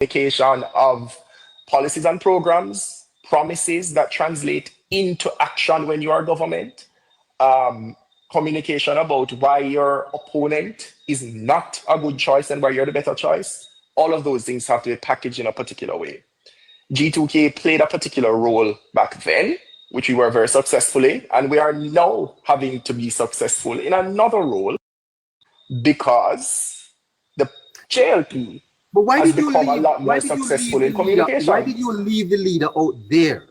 communication of policies and programs, promises that translate into action when you are government, communication about why your opponent is not a good choice and why you're the better choice. All of those things have to be packaged in a particular way. G2K played a particular role back then, which we were very successfully, and we are now having to be successful in another role because the JLP but why has did you become a leave? lot Why more did you successful leave in the leader? communication. Why did you leave the leader out there?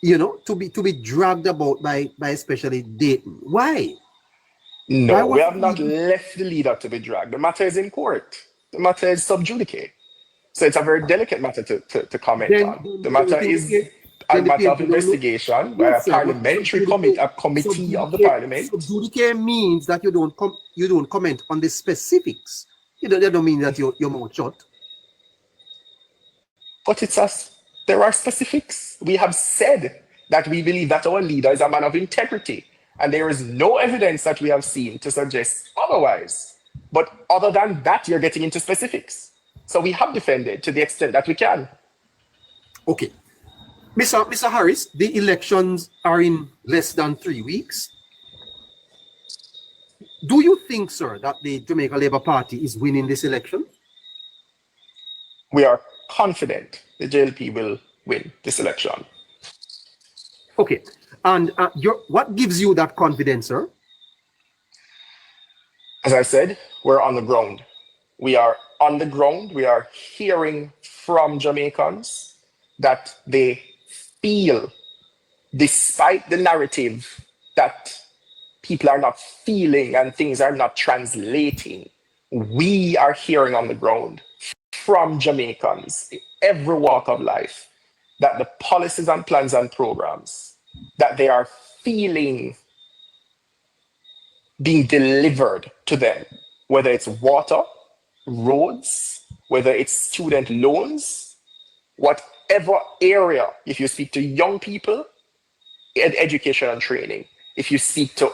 You know, to be dragged about by especially Dayton. Why? No, Why we was have not left the leader to be dragged. The matter is in court. The matter is sub judice. So it's a very delicate matter to comment on. The matter is a matter of investigation by a parliamentary committee of the parliament. Subjudice means that you don't comment on the specifics. That don't mean that you're mouth shut. But there are specifics. We have said that we believe that our leader is a man of integrity, and there is no evidence that we have seen to suggest otherwise. But other than that, you're getting into specifics. So we have defended to the extent that we can. Okay. Mr. Harris, the elections are in less than 3 weeks. Do you think, sir, that the Jamaica Labour Party is winning this election? We are confident the JLP will win this election. Okay. And what gives you that confidence, sir? As I said, we're on the ground. We are on the ground. We are hearing from Jamaicans that they feel, despite the narrative that people are not feeling and things are not translating, we are hearing on the ground from Jamaicans in every walk of life that the policies and plans and programs that they are feeling being delivered to them, whether it's water, roads, whether it's student loans, whatever area. If you speak to young people, education and training. If you speak to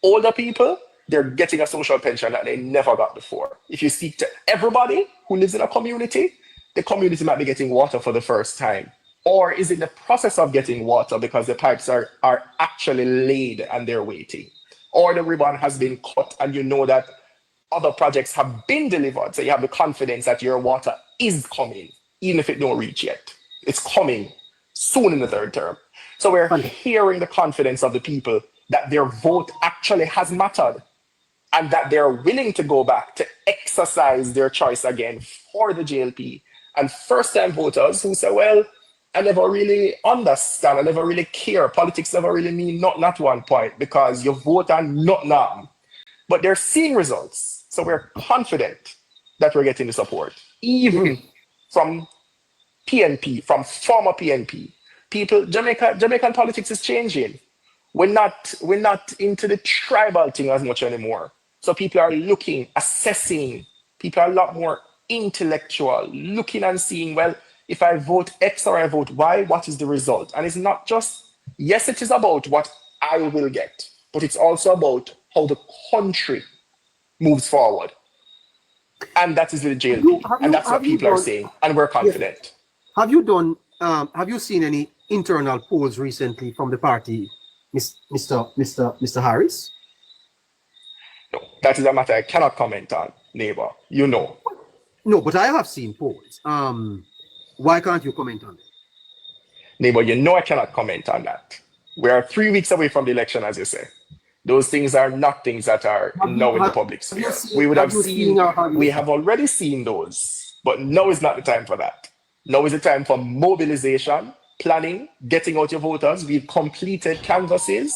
older people, they're getting a social pension that they never got before. If you speak to everybody who lives in a community, the community might be getting water for the first time, or is in the process of getting water because the pipes are actually laid and they're waiting, or the ribbon has been cut and you know that other projects have been delivered, so you have the confidence that your water is coming, even if it don't reach yet. It's coming soon in the third term. So we're hearing the confidence of the people that their vote actually has mattered and that they're willing to go back to exercise their choice again for the JLP. And first-time voters who say, well, I never really understand, I never really care. Politics never really mean nothing at one point because you vote and nothing. But they're seeing results. So we're confident that we're getting the support, even from PNP, from former PNP. People, Jamaican politics is changing. We're not into the tribal thing as much anymore. So people are looking, assessing. People are a lot more intellectual, looking and seeing, well, if I vote X or I vote Y, what is the result? And it's not just, yes, it is about what I will get, but it's also about how the country moves forward. And that is with the JLP. And that's what people are saying. And we're confident. Yes. Have you seen any internal polls recently from the party, Mr. Harris? No, that is a matter I cannot comment on, neighbor. You know. No, but I have seen polls. Why can't you comment on it? Neighbor, you know I cannot comment on that. We are 3 weeks away from the election, as you say. Those things are not things that are now in the public sphere. We have already seen those, but now is not the time for that. Now is the time for mobilization, planning, getting out your voters. We've completed canvasses.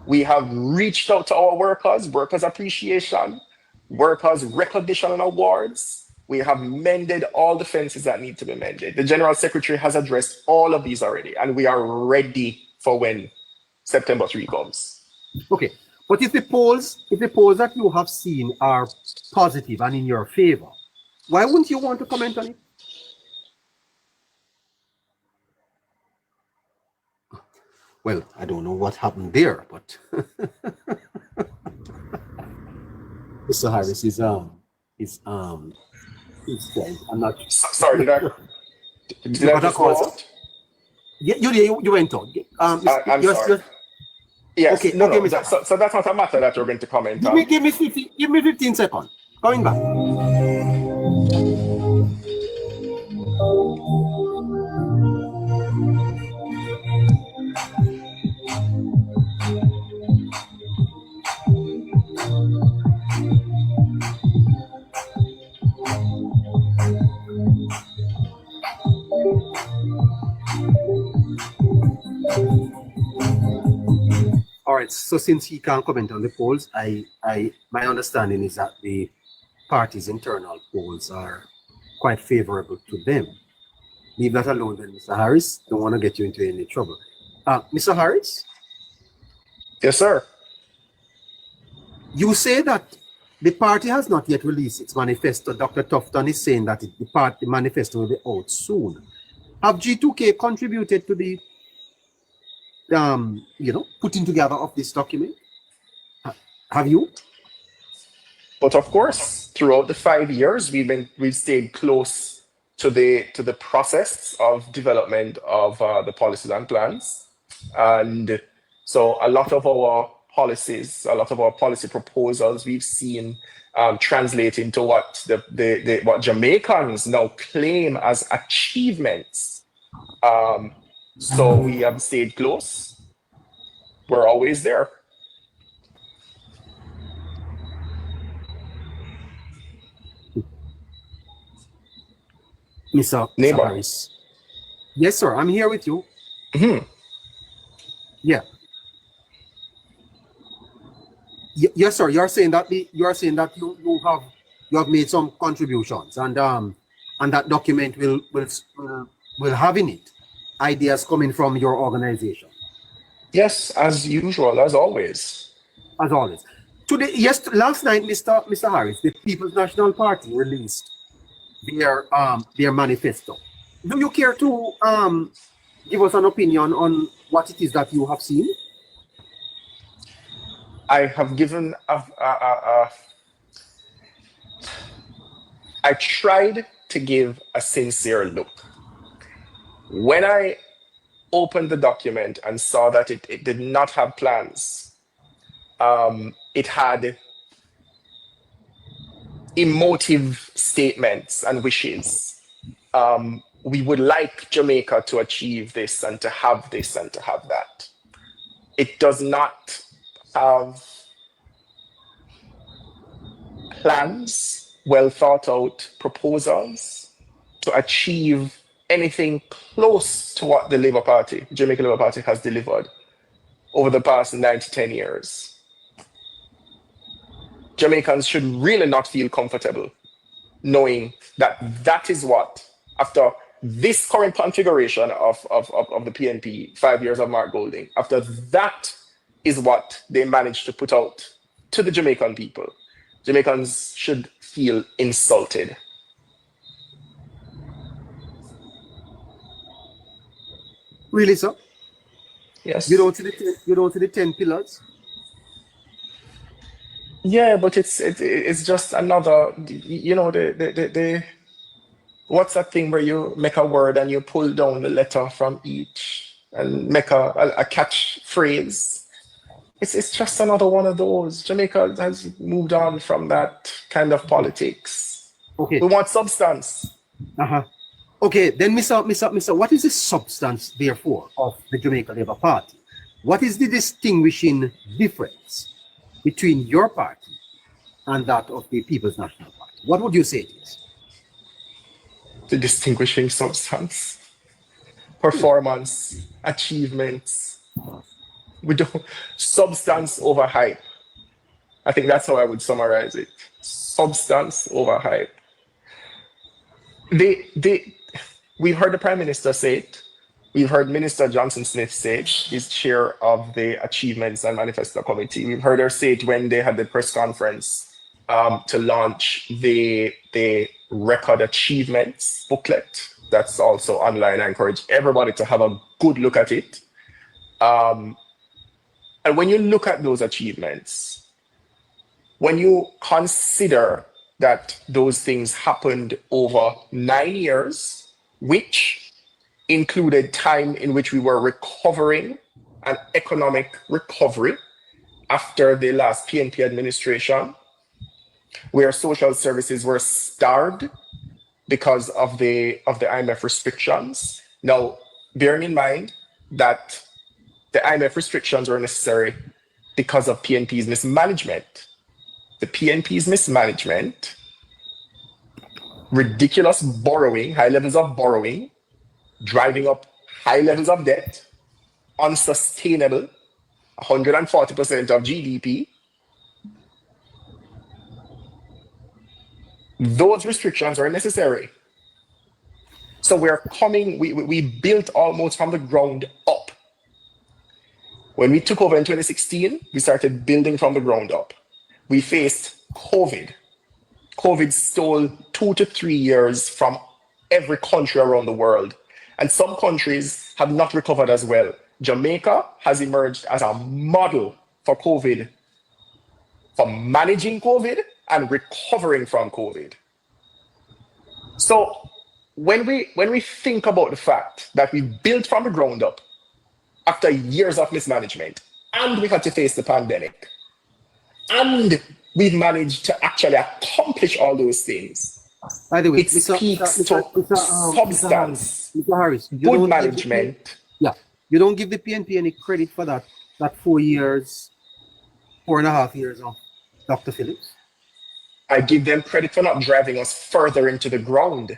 We have reached out to our workers appreciation, workers recognition and awards. We have mended all the fences that need to be mended. The General Secretary has addressed all of these already, and we are ready for when September 3 comes. Okay, but if the polls that you have seen are positive and in your favor, why wouldn't you want to comment on it? Well, I don't know what happened there, but Mr. Harris is his friend. I'm not. Sorry, did You I got a just call, go sir? out? Yeah, you went on. I'm sorry. Yes, Okay, no, okay, no. Mr. So that's not a matter that you're going to comment on. Give me 15 seconds. Coming back. All right. So since he can't comment on the polls, my understanding is that the party's internal polls are quite favorable to them. Leave that alone, then, Mr. Harris. Don't want to get you into any trouble. Mr. Harris, Yes, sir. you say that the party has not yet released its manifesto. Dr. Tufton is saying that the manifesto will be out soon. Have G2K contributed to the putting together of this document? Have you? But of course, throughout the 5 years, we've stayed close to the process of development of the policies and plans, and so a lot of our policies, a lot of our policy proposals, we've seen translate into what what Jamaicans now claim as achievements. So we have stayed close. We're always there. Mr. Neighbor. Harris. Yes, sir. I'm here with you. Mhm. Yeah. Yes, sir. You're saying that you have made some contributions, and that document will have in it ideas coming from your organization. Yes, as usual, as always. As always. Last night, Mr. Harris, the People's National Party released their manifesto. Do you care to give us an opinion on what it is that you have seen? I have given I tried to give a sincere look. When I opened the document and saw that it did not have plans, it had emotive statements and wishes. We would like Jamaica to achieve this and to have this and to have that. It does not have plans, well thought out proposals to achieve anything close to what the Labour Party, Jamaica Labour Party, has delivered over the past 9 to 10 years. Jamaicans should really not feel comfortable knowing that that is what, after this current configuration of the PNP, 5 years of Mark Golding, after that is what they managed to put out to the Jamaican people. Jamaicans should feel insulted. Really, sir? Yes. You don't see the 10 pillars? Yeah, but it's just another, the what's that thing where you make a word and you pull down the letter from each and make a catch phrase. It's just another one of those. Jamaica has moved on from that kind of politics. Okay. We want substance. Okay, then Mr. What is the substance, therefore, of the Jamaica Labour Party? What is the distinguishing difference between your party and that of the People's National Party? What would you say it is? The distinguishing substance, performance, achievements. We don't substance over hype. I think that's how I would summarize it. Substance over hype. We've heard the Prime Minister say it. We've heard Minister Johnson Smith say it. He's chair of the Achievements and Manifesto Committee. We've heard her say it when they had the press conference to launch the Record Achievements booklet. That's also online. I encourage everybody to have a good look at it. And when you look at those achievements, when you consider that those things happened over 9 years, which included time in which we were recovering an economic recovery after the last PNP administration, where social services were starved because of the IMF restrictions. Now, bearing in mind that the IMF restrictions were necessary because of PNP's mismanagement. The PNP's mismanagement, ridiculous borrowing, high levels of borrowing, driving up high levels of debt, unsustainable, 140% of GDP. Those restrictions were necessary. So we built almost from the ground up. When we took over in 2016, we started building from the ground up. We faced COVID. COVID stole 2 to 3 years from every country around the world. And some countries have not recovered as well. Jamaica has emerged as a model for COVID, for managing COVID and recovering from COVID. So when we think about the fact that we built from the ground up after years of mismanagement, and we had to face the pandemic, and we've managed to actually accomplish all those things, by the way, it speaks to substance, Mr. Harris, good management. You don't give the PNP any credit for that 4 years, 4.5 years of Dr. Phillips. I give them credit for not driving us further into the ground.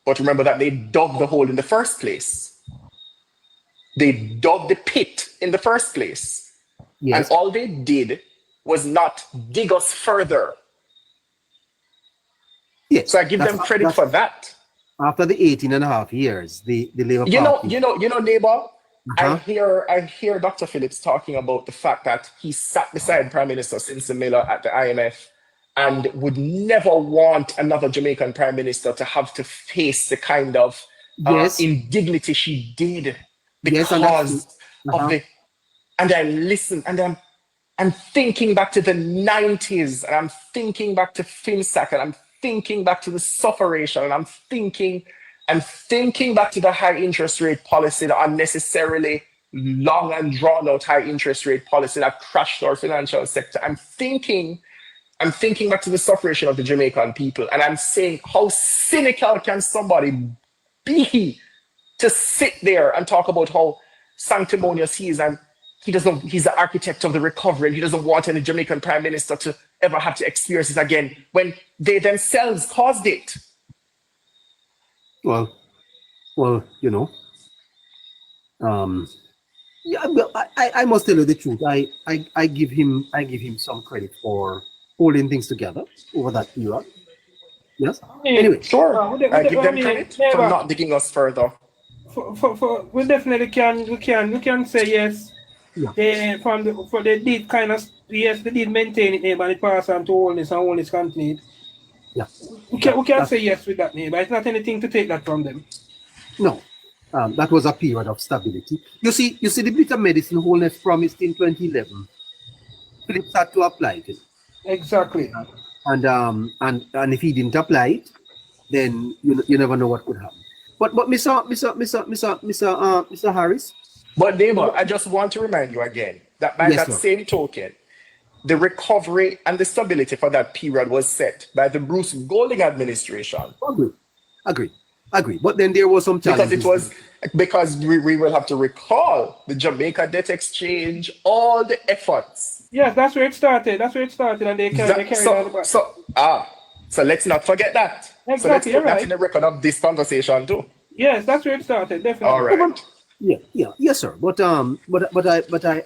But remember that they dug the hole in the first place. They dug the pit in the first place. Yes. And all they did was not dig us further. Yes. So I give them credit for that. After the 18.5 years, the Labour Party. You know, neighbor, I hear Dr. Phillips talking about the fact that he sat beside Prime Minister Simpson Miller at the IMF and would never want another Jamaican Prime Minister to have to face the kind of indignity she did because of the. And I listen, and I'm thinking back to the 90s, and I'm thinking back to FinSac, and I'm thinking back to the sufferation, and I'm thinking back to the high interest rate policy, the unnecessarily long and drawn out high interest rate policy that crashed our financial sector. I'm thinking back to the sufferation of the Jamaican people, and I'm saying, how cynical can somebody be to sit there and talk about how sanctimonious he is, and he's the architect of the recovery, and he doesn't want any Jamaican Prime Minister to ever have to experience it again when they themselves caused it. Well, you know, I must tell you the truth. I give him some credit for holding things together over that period. Yes. Anyway, sure. I give them credit for not digging us further. We definitely can say yes. Yeah. They did kind of they did maintain it, neighbor, and it passed on to Holness, and Holness continued. Yeah. We can say yes with that, neighbor. It's not anything to take that from them. No. That was a period of stability. You see the bit of medicine Holness promised in 2011. Phillips had to apply it. Exactly. And if he didn't apply it, then you never know what could happen. But Mr. Harris. But neighbor, I just want to remind you again that by that same token, the recovery and the stability for that period was set by the Bruce Golding administration. Agree. But then there was some challenges. Because we will have to recall the Jamaica debt exchange, all the efforts. Yes, that's where it started. And they carried on the back. So let's not forget that. Exactly, so let's put that in the record of this conversation too. Yes, that's where it started, definitely. All right. Yes, sir. But I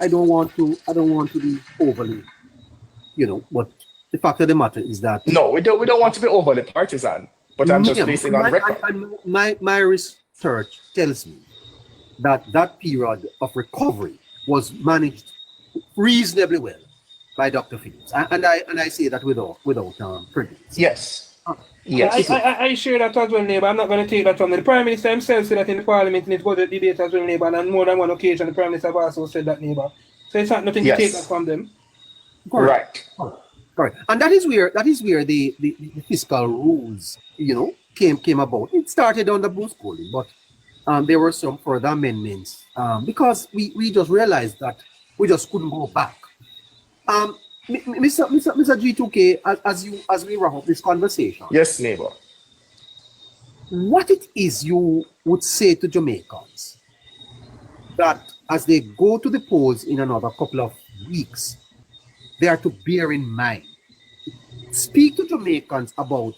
don't want to be overly, but the fact of the matter is that no, we don't want to be overly partisan. But I'm just placing on record. My research tells me that period of recovery was managed reasonably well by Dr. Phillips, and I say that without prejudice. Yes. Yes. I share that as well, neighbor. I'm not going to take that from the Prime Minister himself said that in the Parliament in his budget debate as well, neighbor, and on more than one occasion the Prime Minister have also said that, neighbor. So it's not nothing to take that from them. Right. Right. And that is where the fiscal rules, came about. It started under Bruce Golding, but there were some further amendments because we just realized that we just couldn't go back. Mr. G2K, as we wrap up this conversation, Yes, neighbor. what it is you would say to Jamaicans that as they go to the polls in another couple of weeks, they are to bear in mind. Speak to Jamaicans about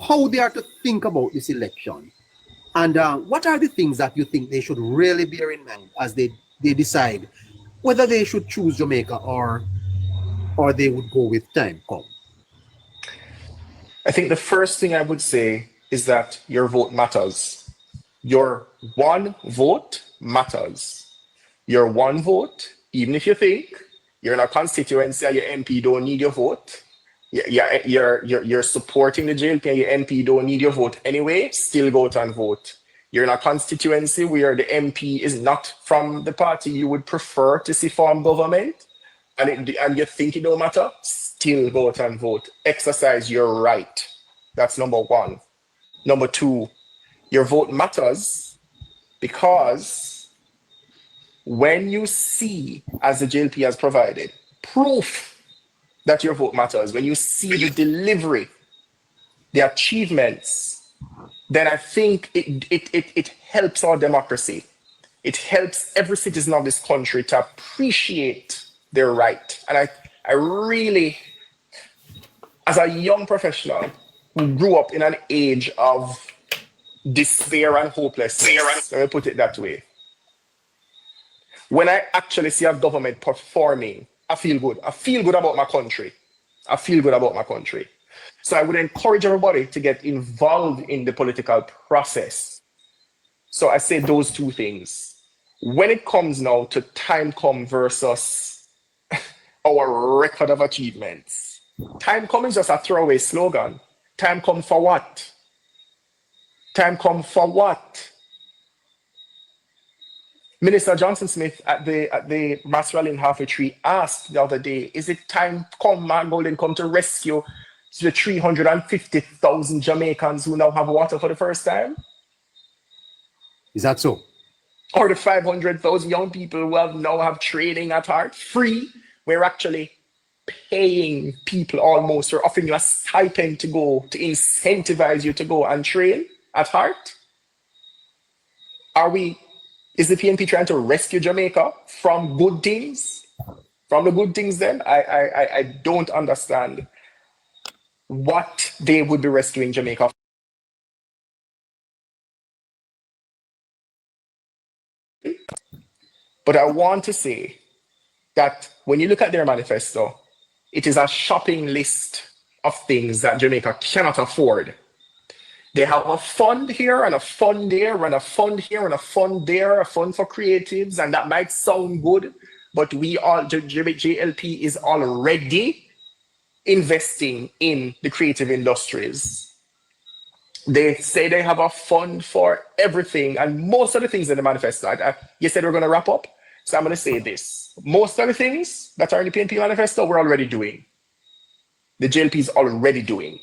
how they are to think about this election, and what are the things that you think they should really bear in mind as they decide whether they should choose Jamaica or they would go with time come. I think the first thing I would say is that your vote matters. Your one vote matters. Your one vote, even if you think you're in a constituency and your MP don't need your vote, you're supporting the JLP and your MP don't need your vote anyway, still go out and vote. You're in a constituency where the MP is not from the party you would prefer to see form government, and you think it don't matter, still go out and vote. Exercise your right. That's number one. Number two, your vote matters because when you see, as the JLP has provided, proof that your vote matters, when you see the delivery, the achievements, then I think it helps our democracy. It helps every citizen of this country to appreciate their right. And I really, as a young professional who grew up in an age of despair and hopelessness, let me put it that way, when I actually see a government performing, I feel good. I feel good about my country. I feel good about my country. So I would encourage everybody to get involved in the political process. So I say those two things. When it comes now to time come versus our record of achievements, time come is just a throwaway slogan. Time come for what? Time come for what? Minister Johnson Smith at the mass rally in Halfway Tree asked the other day, is it time come, man, Golden, come to rescue the 350,000 Jamaicans who now have water for the first time? Is that so? Or the 500,000 young people who now have training at heart free? We're actually paying people almost, or offering you a stipend to go, to incentivize you to go and train at heart? Is the PNP trying to rescue Jamaica from good things? From the good things then? I don't understand what they would be rescuing Jamaica from. But I want to say that when you look at their manifesto, it is a shopping list of things that Jamaica cannot afford. They have a fund here and a fund there and a fund here and a fund there, a fund for creatives, and that might sound good, but JLP is already investing in the creative industries. They say they have a fund for everything, and most of the things in the manifesto, you said we're going to wrap up, so I'm going to say this. Most of the things that are in the PNP manifesto, we're already doing. The JLP is already doing.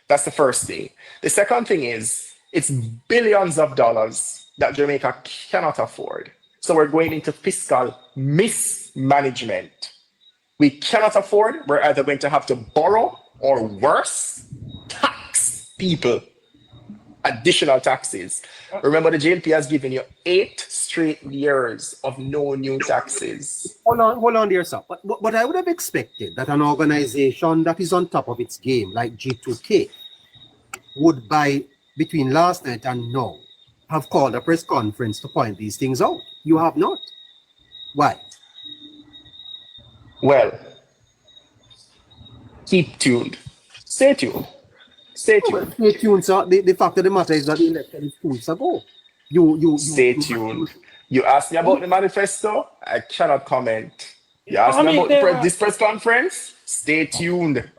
That's the first thing. The second thing is, it's billions of dollars that Jamaica cannot afford. So we're going into fiscal mismanagement. We cannot afford, we're either going to have to borrow or worse, tax people. Additional taxes. Remember, the JLP has given you 8 straight years of no new taxes. Hold on there, sir. But I would have expected that an organization that is on top of its game, like G2K, would by between last night and now have called a press conference to point these things out. You have not. Why? Well, keep tuned. Stay tuned. Stay tuned. Stay tuned, sir. The fact of the matter is that the election is 2 weeks ago. Stay tuned. You asked me about the manifesto. I cannot comment. You asked me about this press conference. Stay tuned.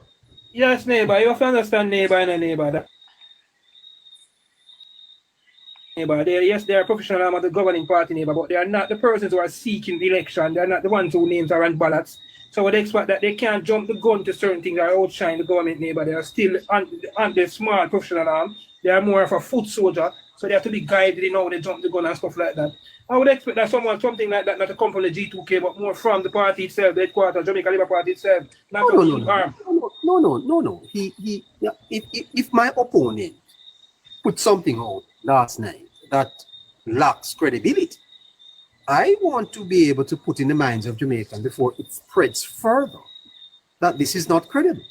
Yes, neighbor. You have to understand neighbor and a neighbor. Yes, they are professional arm of the governing party, neighbor, but they are not the persons who are seeking the election. They are not the ones whose names are on ballots. So I would expect that they can't jump the gun to certain things or outshine the government neighbor. They are still on the small professional arm. They are more of a foot soldier, so they have to be guided in how they jump the gun and stuff like that. I would expect that something like that not to come from the G2K, but more from the party itself, the headquarters, Jamaica Labour Party itself, not from the arm. No. Yeah, if my opponent put something out last night that lacks credibility, I want to be able to put in the minds of Jamaicans before it spreads further that this is not credible.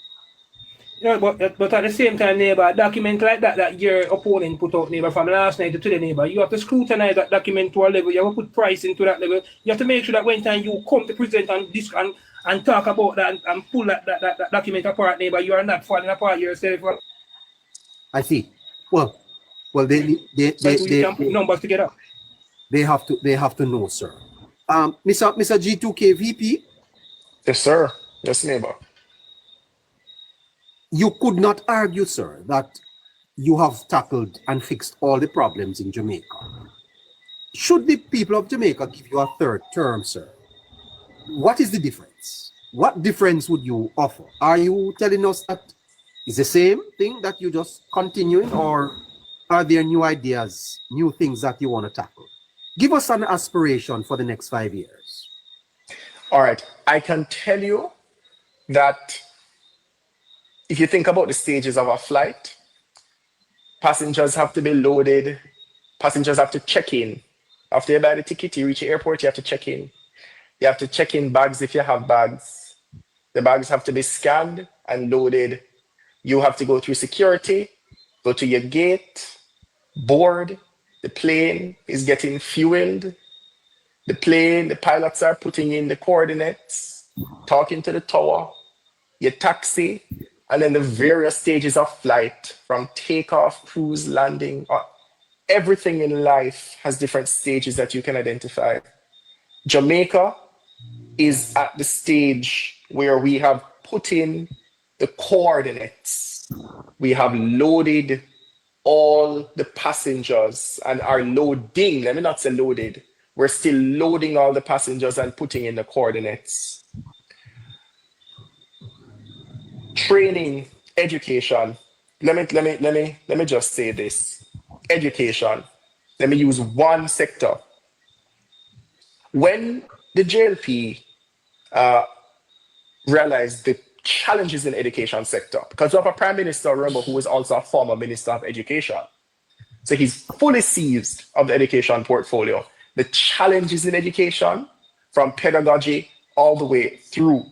Yeah, but at the same time, neighbor, a document like that your opponent put out, neighbor, from last night to today, neighbor, you have to scrutinize that document to a level. You have to put price into that level. You have to make sure that when time you come to present and talk about that and pull that document apart, neighbor, you are not falling apart yourself. I see. Well, they can put numbers together. They have to know, sir. Mr. G2K VP. Yes, sir. Yes, neighbor. You could not argue, sir, that you have tackled and fixed all the problems in Jamaica. Should the people of Jamaica give you a third term, sir, what is the difference? What difference would you offer? Are you telling us that it's the same thing that you just continuing, or are there new ideas, new things that you want to tackle? Give us an aspiration for the next 5 years. All right. I can tell you that if you think about the stages of a flight, passengers have to be loaded. Passengers have to check in. After you buy the ticket, you reach the airport, you have to check in. You have to check in bags if you have bags. The bags have to be scanned and loaded. You have to go through security, go to your gate, board. The plane is getting fueled. The pilots are putting in the coordinates, talking to the tower, your taxi, and then the various stages of flight from takeoff, cruise, landing. Everything in life has different stages that you can identify. Jamaica is at the stage where we have put in the coordinates. We have loaded all the passengers and are loading, let me not say loaded, we're still loading all the passengers and putting in the coordinates. Training, education. Let me just say this. Education. Let me use one sector. When the JLP realized the challenges in the education sector, because we have a prime minister, remember, who is also a former minister of education. So he's fully seized of the education portfolio. The challenges in education, from pedagogy all the way through,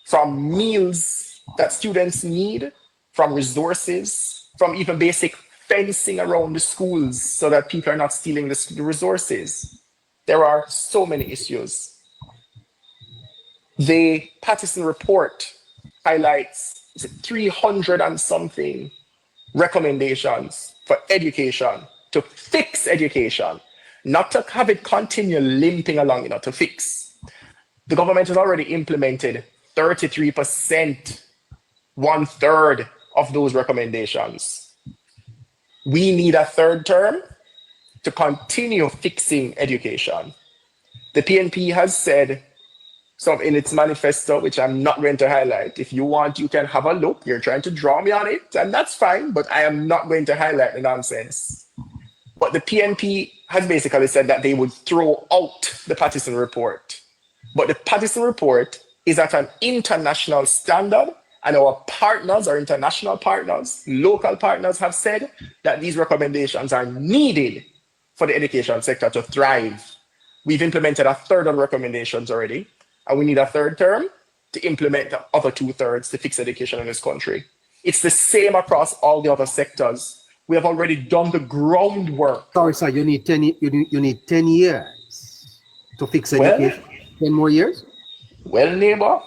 from meals that students need, from resources, from even basic fencing around the schools so that people are not stealing the resources. There are so many issues. The Patriotism report highlights 300 and something recommendations for education, to fix education, not to have it continue limping along, to fix. The government has already implemented 33%, 1/3 of those recommendations. We need a third term to continue fixing education. The PNP has said, so in its manifesto, which I'm not going to highlight, if you want, you can have a look. You're trying to draw me on it, and that's fine, but I am not going to highlight the nonsense. But the PNP has basically said that they would throw out the Patriotism report. But the Patriotism report is at an international standard, and our partners, our international partners, local partners have said that these recommendations are needed for the education sector to thrive. We've implemented a third of recommendations already, and we need a third term to implement the other 2/3 to fix education in this country. It's the same across all the other sectors. We have already done the groundwork. Sorry, sir, you need 10 years to fix education. 10 more years? Well, neighbor,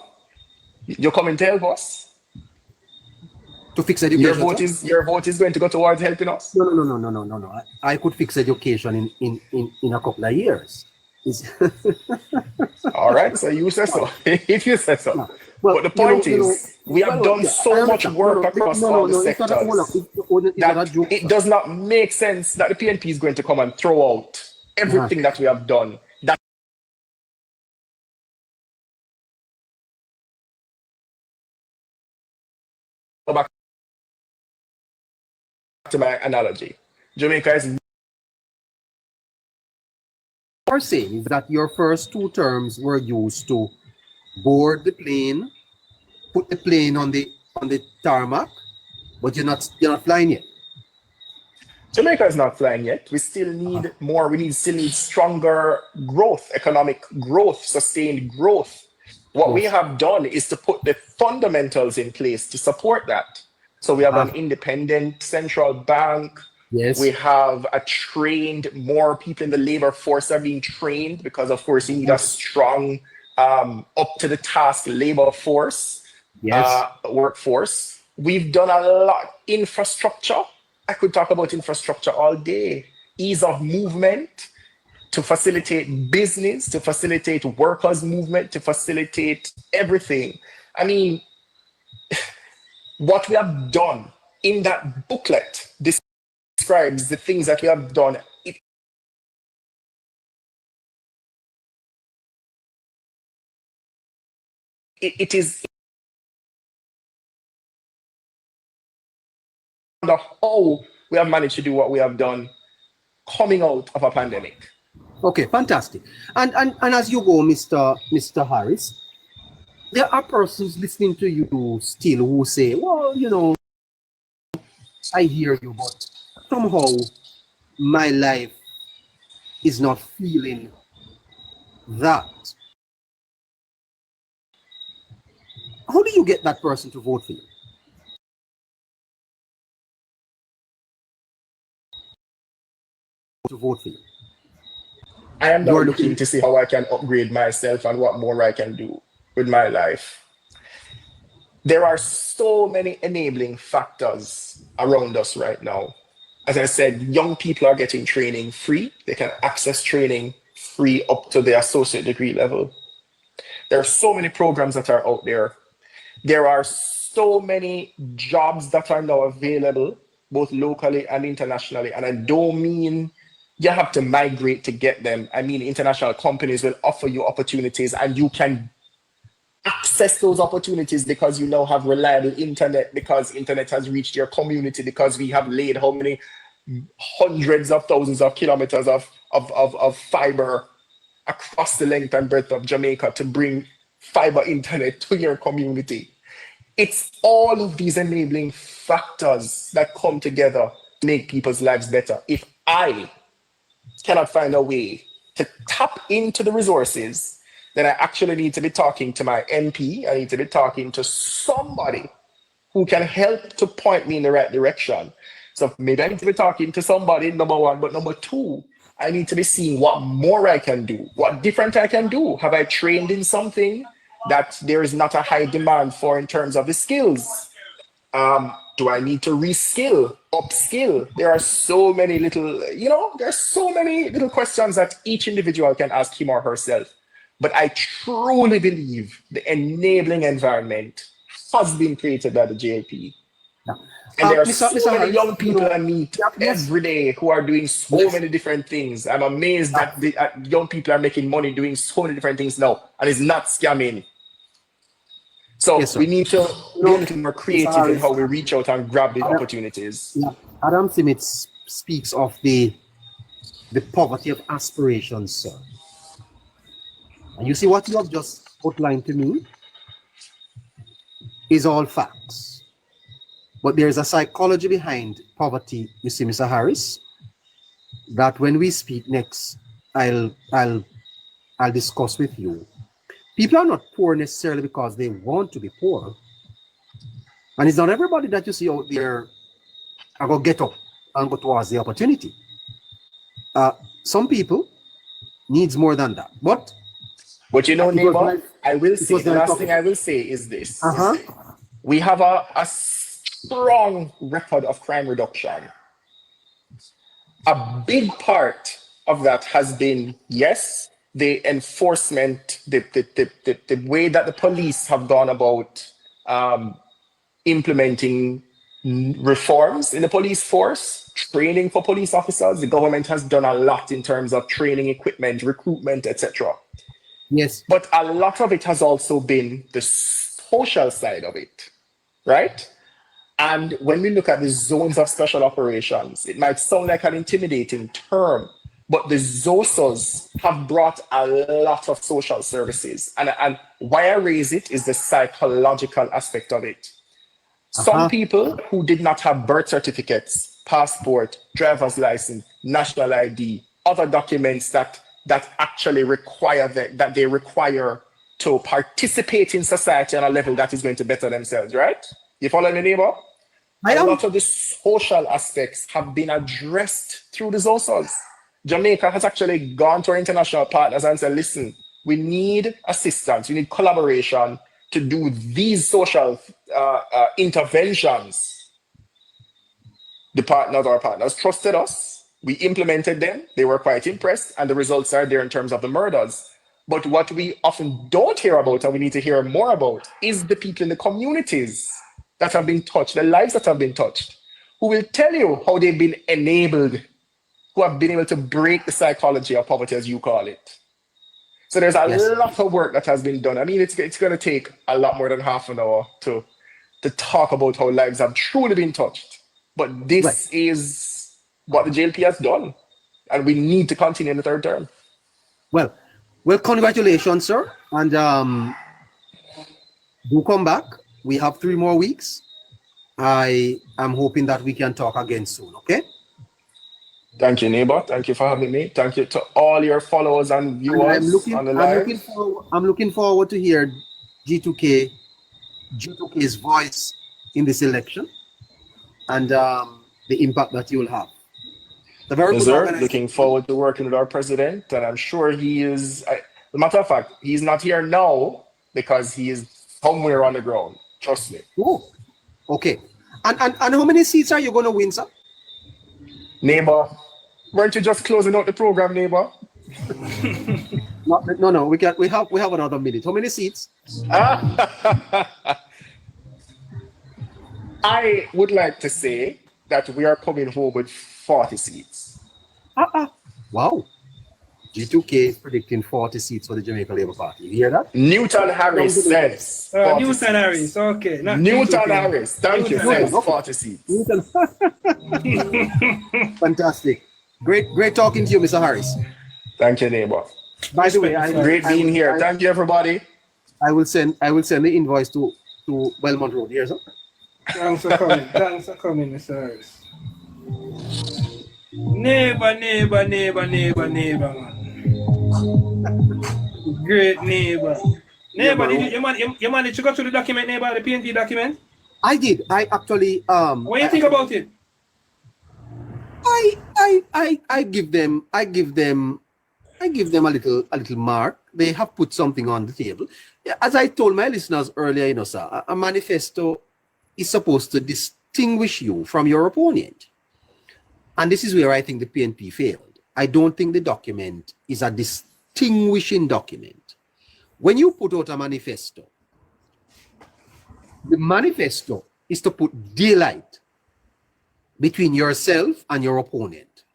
you come and tell us. To fix education. Your vote is going to go towards helping us. No. I could fix education in a couple of years. All right, so you say so. If you say so. Well, but the point is, we have done so much work across all the sectors that it does not make sense that the PNP is going to come and throw out everything that we have done. to my analogy. Jamaica is You're saying is that your first two terms were used to board the plane, put the plane on the tarmac, but you're not flying yet. Jamaica is not flying yet. We still need more. Still need stronger growth, economic growth, sustained growth. What we have done is to put the fundamentals in place to support that. So we have an independent central bank. Yes. We have more people in the labor force are being trained because, of course, you need a strong, up to the task labor force, workforce. We've done a lot. Infrastructure. I could talk about infrastructure all day. Ease of movement to facilitate business, to facilitate workers' movement, to facilitate everything. I mean, what we have done in that booklet describes the things that we have done. It is how we have managed to do what we have done coming out of a pandemic. Okay, fantastic. And as you go, Mr. Harris, there are persons listening to you still who say, well, you know, I hear you, but somehow my life is not feeling that. How do you get that person to vote for you? To vote for you. I am now looking to see how I can upgrade myself and what more I can do with my life. There are so many enabling factors around us right now. As I said, young people are getting training free. They can access training free up to their associate degree level. There are so many programs that are out there. There are so many jobs that are now available, both locally and internationally. And I don't mean you have to migrate to get them. I mean, international companies will offer you opportunities and you can access those opportunities because you now have reliable internet, because internet has reached your community, because we have laid how many hundreds of thousands of kilometers of fiber across the length and breadth of Jamaica to bring fiber internet to your community. It's all of these enabling factors that come together to make people's lives better. If I cannot find a way to tap into the resources, then I actually need to be talking to my MP. I need to be talking to somebody who can help to point me in the right direction. So maybe I need to be talking to somebody, number one, but number two, I need to be seeing what more I can do, what different I can do. Have I trained in something that there is not a high demand for in terms of the skills? Do I need to reskill, upskill? There are so many there's so many little questions that each individual can ask him or herself. But I truly believe the enabling environment has been created by the JLP. Yeah. And there are so many Harris, young people I meet every day who are doing so many different things. I'm amazed that young people are making money doing so many different things now, and it's not scamming. So we need to be a little more creative in how we reach out and grab the opportunities. Yeah. Adam Smith speaks of the poverty of aspirations, sir. And you see what you have just outlined to me is all facts. But there's a psychology behind poverty, you see, Mr. Harris, that when we speak next, I'll discuss with you. People are not poor necessarily because they want to be poor. And it's not everybody that you see out there are going to get up and go towards the opportunity. Some people needs more than that. But you know, neighbor, I will say, the last thing I will say is this. We have a strong record of crime reduction. A big part of that has been, yes, the enforcement, the way that the police have gone about implementing reforms in the police force, training for police officers. The government has done a lot in terms of training equipment, recruitment, etc. Yes. But a lot of it has also been the social side of it, right? And when we look at the zones of special operations, it might sound like an intimidating term, but the ZOSOs have brought a lot of social services. And why I raise it is the psychological aspect of it. Some people who did not have birth certificates, passport, driver's license, national ID, other documents that actually require that they require to participate in society on a level that is going to better themselves, right? You follow me, neighbor? A lot of the social aspects have been addressed through the ZOSOs. Jamaica has actually gone to our international partners and said, listen, we need assistance, we need collaboration to do these social interventions. Our partners trusted us, we implemented them, they were quite impressed, and the results are there in terms of the murders. But what we often don't hear about, and we need to hear more about, is the people in the communities that have been touched, the lives that have been touched, who will tell you how they've been enabled, who have been able to break the psychology of poverty, as you call it. So there's a lot of work that has been done. I mean, it's going to take a lot more than half an hour to talk about how lives have truly been touched. But this is what the JLP has done, and we need to continue in the third term. Well, congratulations, sir. And do come back. We have 3 more weeks. I am hoping that we can talk again soon, okay? Thank you, neighbor. Thank you for having me. Thank you to all your followers and viewers on the live. I'm looking forward to hear G2K's voice in this election and the impact that you will have. Yes, sir. Looking forward to working with our president, and I'm sure he is. As a matter of fact, he's not here now because he is somewhere on the ground. Trust me. Oh, okay. And how many seats are you going to win, sir? Neighbor, weren't you just closing out the program, neighbor? No. We have another minute. How many seats? I would like to say that we are coming home with 40 seats. Wow. G2K is predicting 40 seats for the Jamaica Labour Party. You hear that? Newton Harris says. Newton Harris, okay. Newton Harris, thank you, says 40 seats. Fantastic. Great talking to you, Mr. Harris. Thank you, neighbor. By the way, great being here. Thank you, everybody. I will send the invoice to Belmont Road. Here, sir. Thanks for coming. Mr. Harris. Neighbor, man. Great neighbor. Neighbor, did you manage to go through the document, neighbor, the PNP document? I did. I actually what do you think about it? I give them a little mark. They have put something on the table. As I told my listeners earlier, sir, a manifesto is supposed to distinguish you from your opponent. And this is where I think the PNP failed. I don't think the document is a distinguishing document. When you put out a manifesto, the manifesto is to put daylight between yourself and your opponent.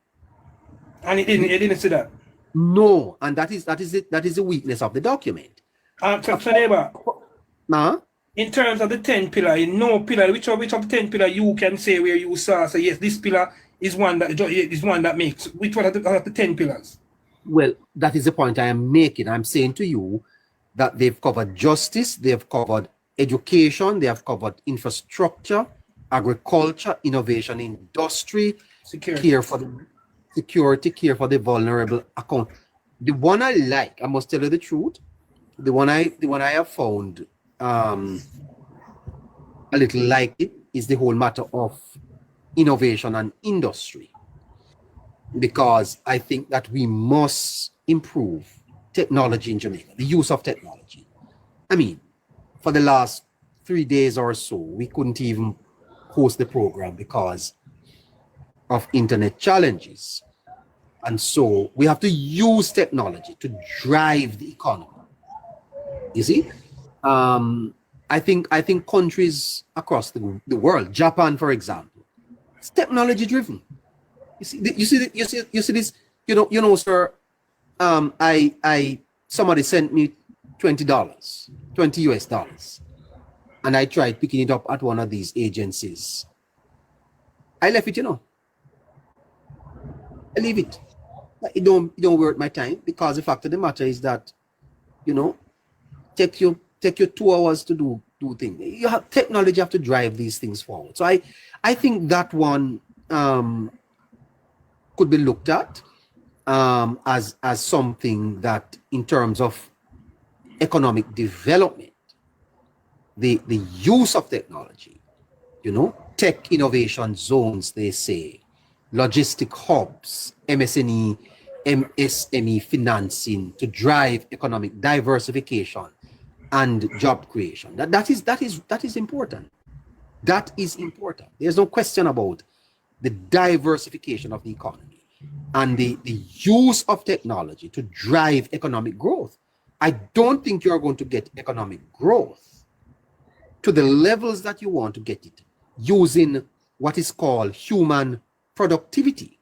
And it didn't see that. No, and that is the weakness of the document. So neighbor, nah? In terms of the 10 pillar, pillar, which of the 10 pillar you can say where you saw, so yes, this pillar is one that makes. Which one of the 10 pillars? Well, that is the point I am making. I'm saying to you that they've covered justice, they've covered education, they have covered infrastructure, agriculture, innovation, industry, security. Care for the security, care for the vulnerable account. The one I like, I must tell you the truth, the one I have found a little like it is the whole matter of innovation and industry, because I think that we must improve technology in Jamaica, the use of technology. I mean, for the last 3 days or so, we couldn't even host the program because of internet challenges. And so we have to use technology to drive the economy. You see? I think countries across the world, Japan, for example, it's technology driven. You see this, sir. Somebody sent me $20 US, and I tried picking it up at one of these agencies. I left it, you know. I leave it. It don't worth my time, because the fact of the matter is that, you know, take you 2 hours to do things. You have technology have to drive these things forward. So I think that one could be looked at as something that, in terms of economic development, the use of technology, you know, tech innovation zones, they say, logistic hubs, MSME financing to drive economic diversification and job creation. That is important. That is important. There's no question about the diversification of the economy and the use of technology to drive economic growth. I don't think you're going to get economic growth to the levels that you want to get it using what is called human productivity.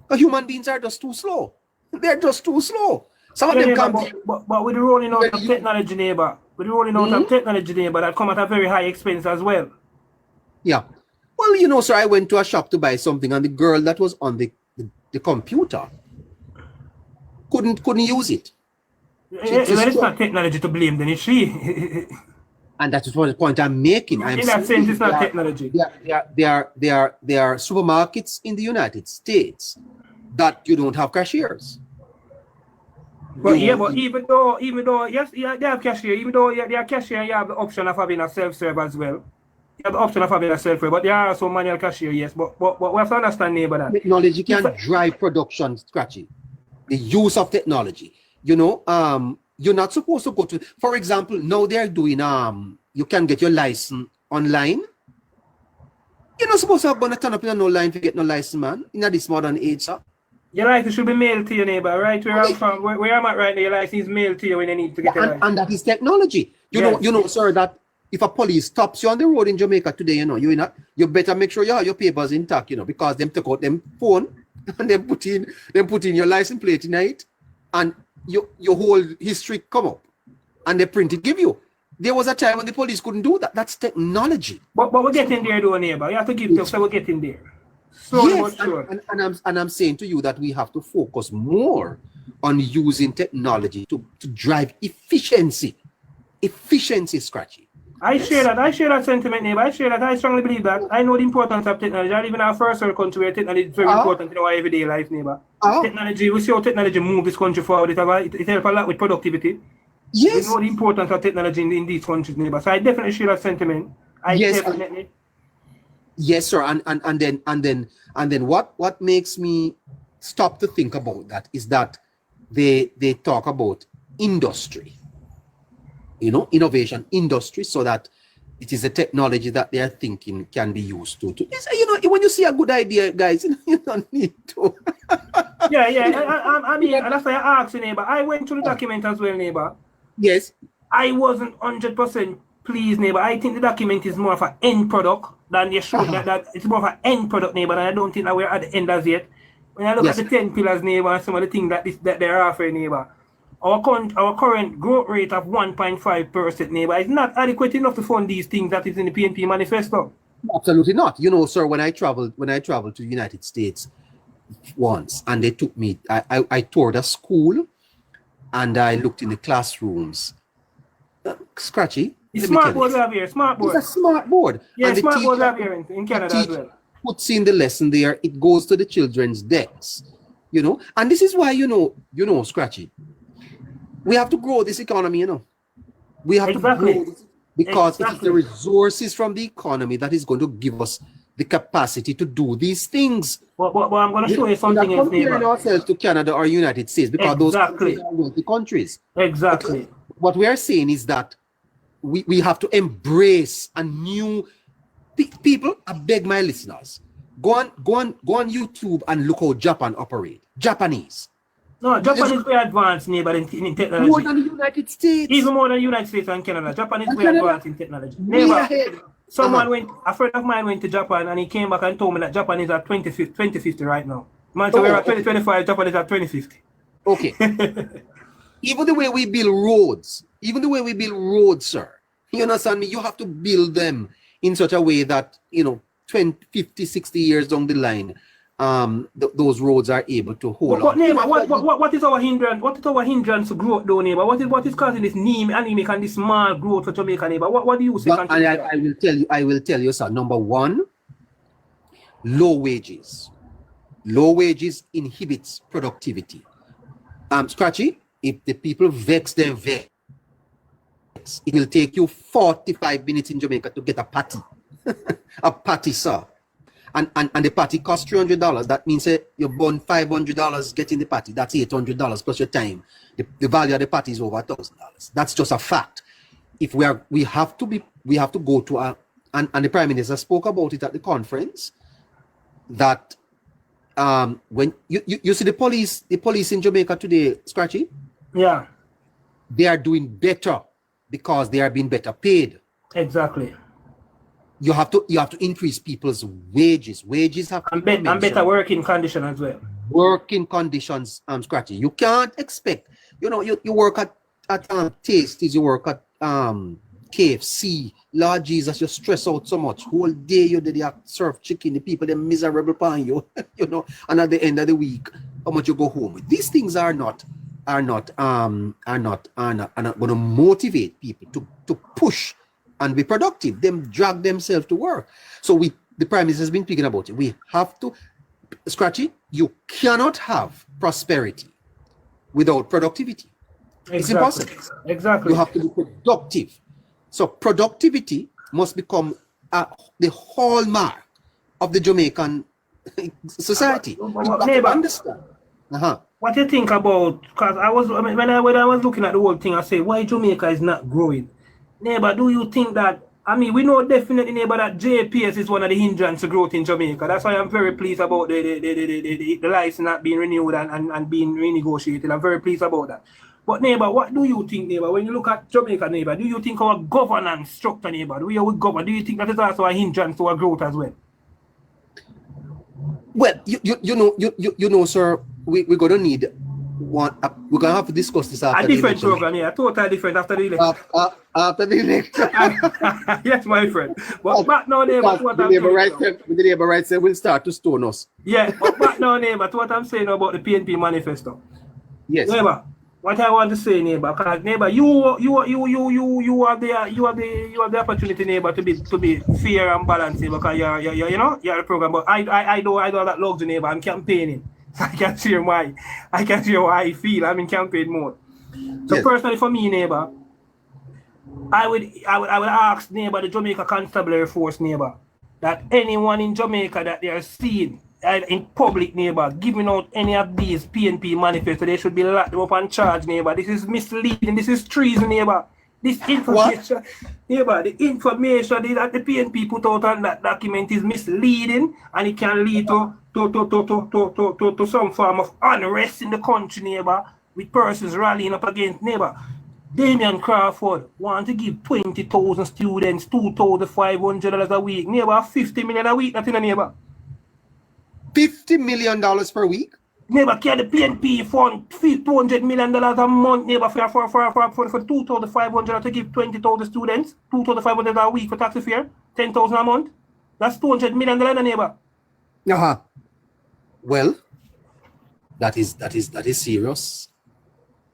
But human beings are just too slow. They're just too slow. Some of them can be. But with the rolling out of technology, neighbor, that come at a very high expense as well. Yeah. Well, you know, sir, I went to a shop to buy something, and the girl that was on the computer couldn't use it. It's not technology to blame, then it's she. And that's what the point I'm making. In that sense, it's not technology. There are supermarkets in the United States that you don't have cashiers. But even though yes, they have cashier, even though they are cashier, you have the option of having a self-serve as well. You have the option of having a self-serve, but there are also manual cashier, yes. But we have to understand, neighbor, that technology can drive production, Scratchy. The use of technology. You know, you're not supposed to go to, for example, now they're doing you can get your license online. You're not supposed to go and turn up in no line to get no license, man. In this modern age, sir. Your license should be mailed to your neighbor, right? Where I'm from, where I'm at right now, your license is mailed to you when you need to get your license. And that is technology. You know, sir, that if a police stops you on the road in Jamaica today, you know, you better make sure you have your papers intact, you know, because them took out them phone and they put in your license plate in it, and your whole history come up, and they print it, give you. There was a time when the police couldn't do that. That's technology. But we're getting there, though, neighbor. You have to give us, so we're getting there. Slowly yes, but sure. And I'm saying to you that we have to focus more on using technology to drive efficiency. Efficiency, Scratchy. I share that sentiment, neighbor. I strongly believe that. I know the importance of technology. I live in our first world country where technology is very important in our everyday life, neighbor. Technology, we see how technology move this country forward. It helps a lot with productivity. Yes. We know the importance of technology in these countries, neighbor. So I definitely share that sentiment. Yes, sir. And then what makes me stop to think about that is that they talk about industry. You know, innovation industry, so that it is a technology that they are thinking can be used to. You know, when you see a good idea, guys, you don't need to. I mean, that's why I asked you, neighbor. I went through the document as well, neighbor. Yes. I wasn't 100% pleased, neighbor. I think the document is more of an end product than you show that it's more of an end product, neighbor. And I don't think that we're at the end as yet. When I look at the 10 pillars, neighbor, and some of the things that they're offering, neighbor, our current growth rate of 1.5%, neighbor, is not adequate enough to fund these things that is in the PNP manifesto. Absolutely not. You know, sir, when I traveled to the United States once, and they took me, I toured a school, and I looked in the classrooms. Scratchy. It's smart board up here. Smart board. It's a smart board. Yeah, and smart board up here in Canada as well. Puts in the lesson there. It goes to the children's decks. You know, and this is why you know, Scratchy. We have to grow this economy, you know. We have to grow this because it's the resources from the economy that is going to give us the capacity to do these things. But I'm going to show you something else, neighbor. Comparing ourselves to Canada or United States, because those countries are wealthy countries. Exactly. What we are saying is that we have to embrace a new people. I beg my listeners, go on YouTube and look how Japan operate. Japanese. No, Japan is very advanced, neighbor, in technology. More than the United States. Even more than the United States and Canada. Japan is very advanced in technology. Neighbor, a friend of mine went to Japan and he came back and told me that Japan is at 2050 right now. Man, so we're at 2025, Japan is at 2050. Okay. Even the way we build roads, sir, You understand me? You have to build them in such a way that, 20, 50, 60 years down the line, those roads are able to hold on. Neighbor, what is our hindrance? What is our hindrance to growth, though, neighbor? What is causing this anemic and this small growth for Jamaica, neighbor? What do you say? I will tell you, sir. Number one, low wages. Low wages inhibits productivity. Scratchy, if the people vex, they vex. It will take you 45 minutes in Jamaica to get a patty. A patty, sir. And the patty costs $300. That means you burn $500 getting the patty. That's $800 plus your time. The value of the patty is over $1,000. That's just a fact. If we have to go to and the Prime Minister spoke about it at the conference, that when you see the police in Jamaica today, Scratchy, yeah, they are doing better because they are being better paid. Exactly. You have to increase people's wages. Wages have and better working conditions as well. Working conditions, Scratchy. You can't expect, you work at Tasties, you work at KFC. Lord Jesus, you stress out so much. Whole day you did serve chicken, the people they're miserable upon you, and at the end of the week, how much you go home with. These things are not going to motivate people to push and be productive. Them drag themselves to work. So the Prime Minister has been speaking about it. We have to, Scratchy, you cannot have prosperity without productivity. Exactly. It's impossible. Exactly. You have to be productive. So productivity must become the hallmark of the Jamaican society. Understand. What do you think about? Because when I was looking at the whole thing, I say, why Jamaica is not growing? Neighbor, do you think that? We know definitely, neighbor, that JPS is one of the hindrances to growth in Jamaica. That's why I'm very pleased about the license not being renewed and being renegotiated. I'm very pleased about that. But neighbor, what do you think, neighbor, when you look at Jamaica, neighbor, do you think our governance structure, neighbor, the way we govern, do you think that is also a hindrance to our growth as well? Well, you know, sir, we're gonna need one. We're gonna have to discuss this after a different program, yeah, totally different after the election. After the election. Yes, my friend. But back now, neighbor, to what I'm saying. The neighbor right say will start to stone us. Yeah, but back now, neighbor, to what I'm saying about the PNP manifesto. Yes. Neighbor, what I want to say, neighbor, because neighbor, you have the opportunity, neighbor, to be fair and balanced, neighbor, because you're the program. But I don't have that luxury, neighbor. I'm campaigning. So I can share how I feel. I'm in campaign mode. So yes. Personally for me, neighbor, I would ask, neighbor, the Jamaica Constabulary Force, neighbor, that anyone in Jamaica that they are seen in public, neighbor, giving out any of these PNP manifesto, they should be locked up and charged, neighbor. This is misleading. This is treason, neighbor. This information, what? Neighbor, the information that the PNP put out on that document is misleading, and it can lead to some form of unrest in the country, neighbor, with persons rallying up against, neighbor. Damian Crawford want to give 20,000 students $2,500 a week, neighbor, 50 million a week, that's in a neighbor. $50 million per week? Neighbor, can the PNP fund $200 million a month, neighbor, for $2,500 to give 20,000 students, $2,500 a week for taxi fare, $10,000 a month? That's $200 million, neighbor. Well, that is serious.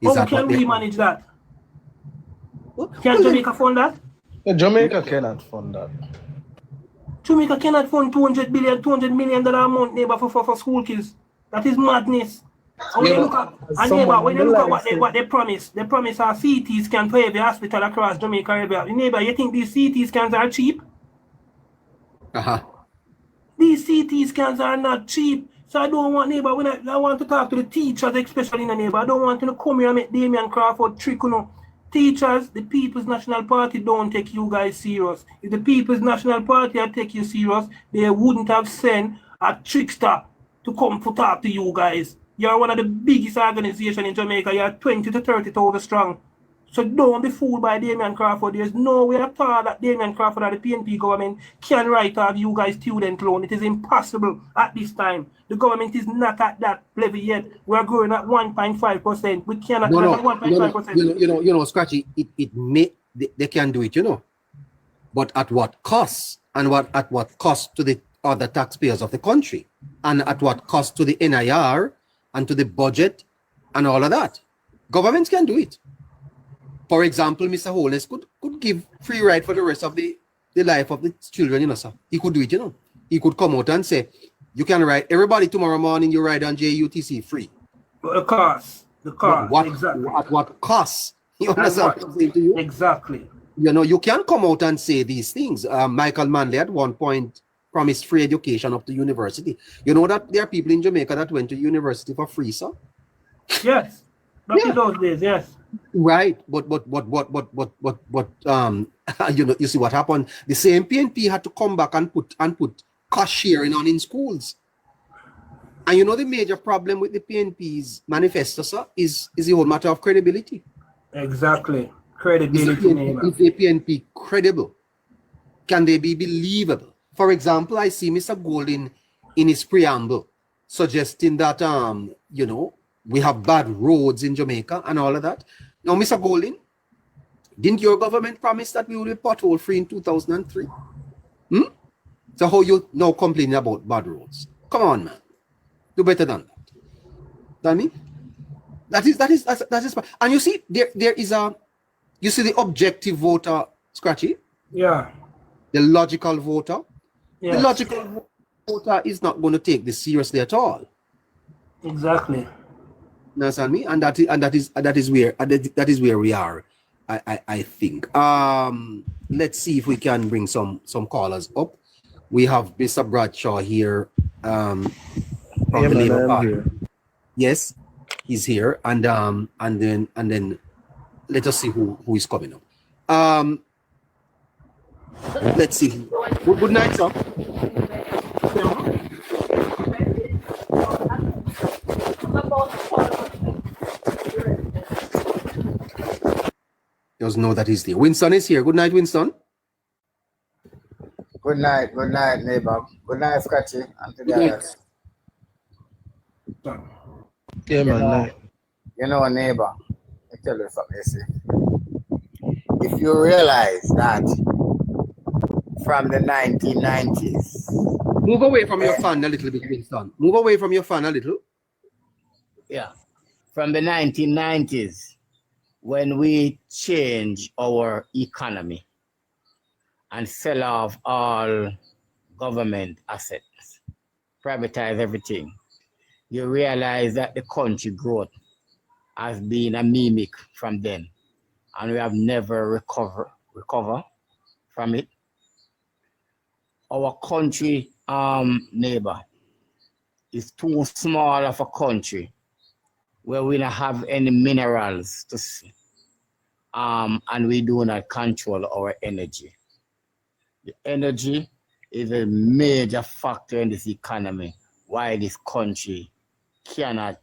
How can we manage that? Can Jamaica fund that? Jamaica cannot fund that. Jamaica cannot fund $200 million a month, neighbor, for school kids. That is madness. When you look at what they promise our CT scan for every hospital across Jamaica. Neighbor, you think these CT scans are cheap? These CT scans are not cheap. So I don't want, neighbor, I want to talk to the teachers, especially in the neighbor. I don't want to come here and make Damian Crawford trick, Teachers, the People's National Party don't take you guys serious. If the People's National Party had take you serious, they wouldn't have sent a trickster to come to talk to you guys. You're one of the biggest organizations in Jamaica. You're 20 to 30,000 strong. So don't be fooled by Damian Crawford. There's no way at all that Damian Crawford or the PNP government can write off you guys student loan. It is impossible at this time. The government is not at that level yet. We are growing at 1.5%. We cannot at 1.5%. Scratchy, they can do it, but at what cost? And at what cost to the other taxpayers of the country? And at what cost to the NIR and to the budget and all of that? Governments can do it. For example, Mr. Holness could give free ride for the rest of the life of the children, you know, sir. He could do it, you know. He could come out and say, you can ride, everybody tomorrow morning, you ride on JUTC free. But the cost, exactly. At what cost? You understand what I'm saying to you? Exactly. You know, you can come out and say these things. Michael Manley at one point promised free education up to university. You know that there are people in Jamaica that went to university for free, sir? Yes. Back in those days, yes. Right, but you know, you see what happened. The same PNP had to come back and put cost sharing on in schools. And you know the major problem with the PNP's manifesto, sir, is the whole matter of credibility. Exactly. Credibility. Is the PNP credible? Can they be believable? For example, I see Mr. Golden in his preamble suggesting that you know, we have bad roads in Jamaica and all of that. Now, Mr. Golden, didn't your government promise that we would be pothole free in 2003? So how you now complaining about bad roads? Come on, man. Do better than that. Tell me. That is. And you see, there is you see the objective voter, Scratchy? Yeah. The logical voter. Yes. The logical voter is not going to take this seriously at all. Exactly. You understand me? And that is where we are. I think. Let's see if we can bring some callers up. We have Mr. Bradshaw here from the Labour Party. Yes, he's here, and then let us see who is coming up. Let's see. Good night, sir. Just know that he's there. Winston is here. Good night, Winston. Good night, neighbor. Good night, Scotty, and to the others. Yeah, man. You know, neighbor, I tell you something, you see. If you realize that from the 1990s. Move away from your fan a little bit, Winston. Move away from your fan a little. Yeah. From the 1990s, when we change our economy and sell off all government assets, privatize everything, you realize that the country growth has been anemic from then, and we have never recover from it. Our country, neighbor, is too small of a country where we don't have any minerals to see, and we do not control our energy. The energy is a major factor in this economy, why this country cannot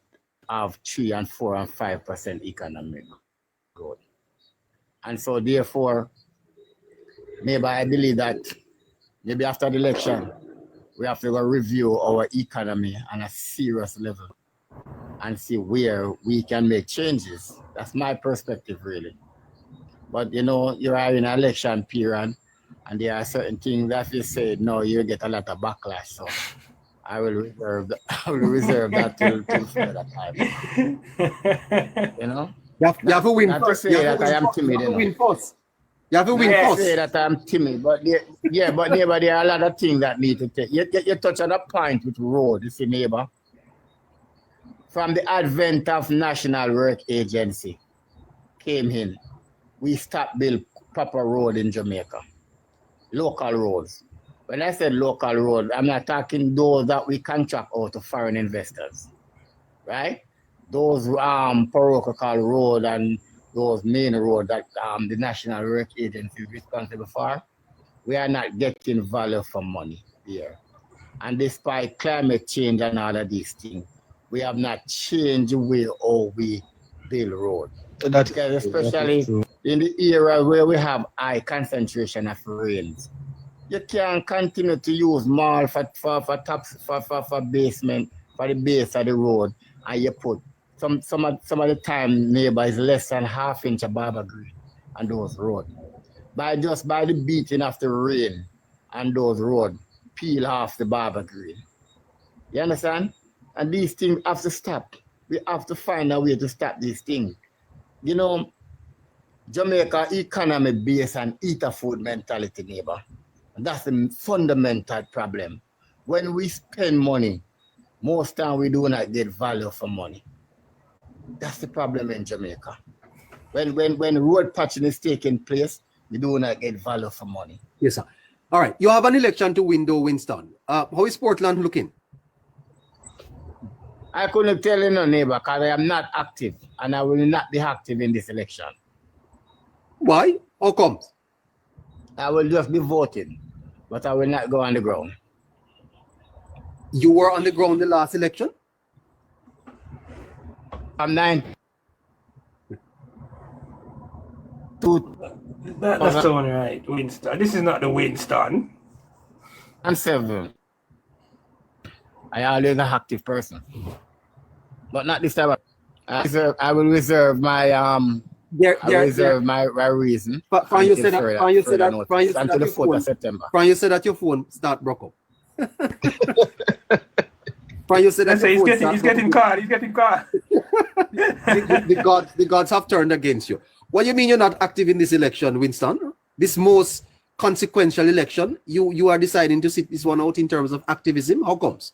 have 3 and 4 and 5% economic growth. And so therefore, maybe I believe that maybe after the election, we have to go review our economy on a serious level and see where we can make changes. That's my perspective, really. But you know, you are in an election period, and there are certain things that if you say no, you get a lot of backlash. So I will reserve that till further time. You know? You have to win not first. To say that I am timid. You have to win first. You have to win first. Say that I'm timid, but neighbor, there are a lot of things that need to take. You touch on a point with road, you see, neighbor. From the advent of National Work Agency came in, we stopped building proper road in Jamaica. Local roads. When I said local road, I'm not talking those that we contract out to foreign investors, right? Those parochial road and those main road that the National Work Agency is responsible for, we are not getting value for money here. And despite climate change and all of these things, we have not changed the way how we build road. Because especially in the era where we have high concentration of rains, you can't continue to use mall for basement, for the base of the road, and you put some of the time neighbor is less than half inch of barber green on those roads. by the beating of the rain and those roads, peel off the barber green. You understand? And these things have to stop. We have to find a way to stop these things. You know, Jamaica economy based on eater food mentality, neighbor. And that's the fundamental problem. When we spend money, most time we do not get value for money. That's the problem in Jamaica. When road patching is taking place, we do not get value for money. Yes, sir. All right. You have an election to win, though, Winston. How is Portland looking? I couldn't tell you, no, neighbor, because I am not active, and I will not be active in this election. Why? How come? I will just be voting, but I will not go on the ground. You were on the ground the last election? I'm 9. That's the one, right, Winston. This is not the Winston. I'm 7. I always an active person, but not this time. I will reserve my my reason. Fran, you said that until the 4th of September. Fran, you said that your phone start broke up. Fran, you said that he's getting caught. He's getting caught. the gods have turned against you. What do you mean you're not active in this election, Winston? This most consequential election, you are deciding to sit this one out in terms of activism? How comes?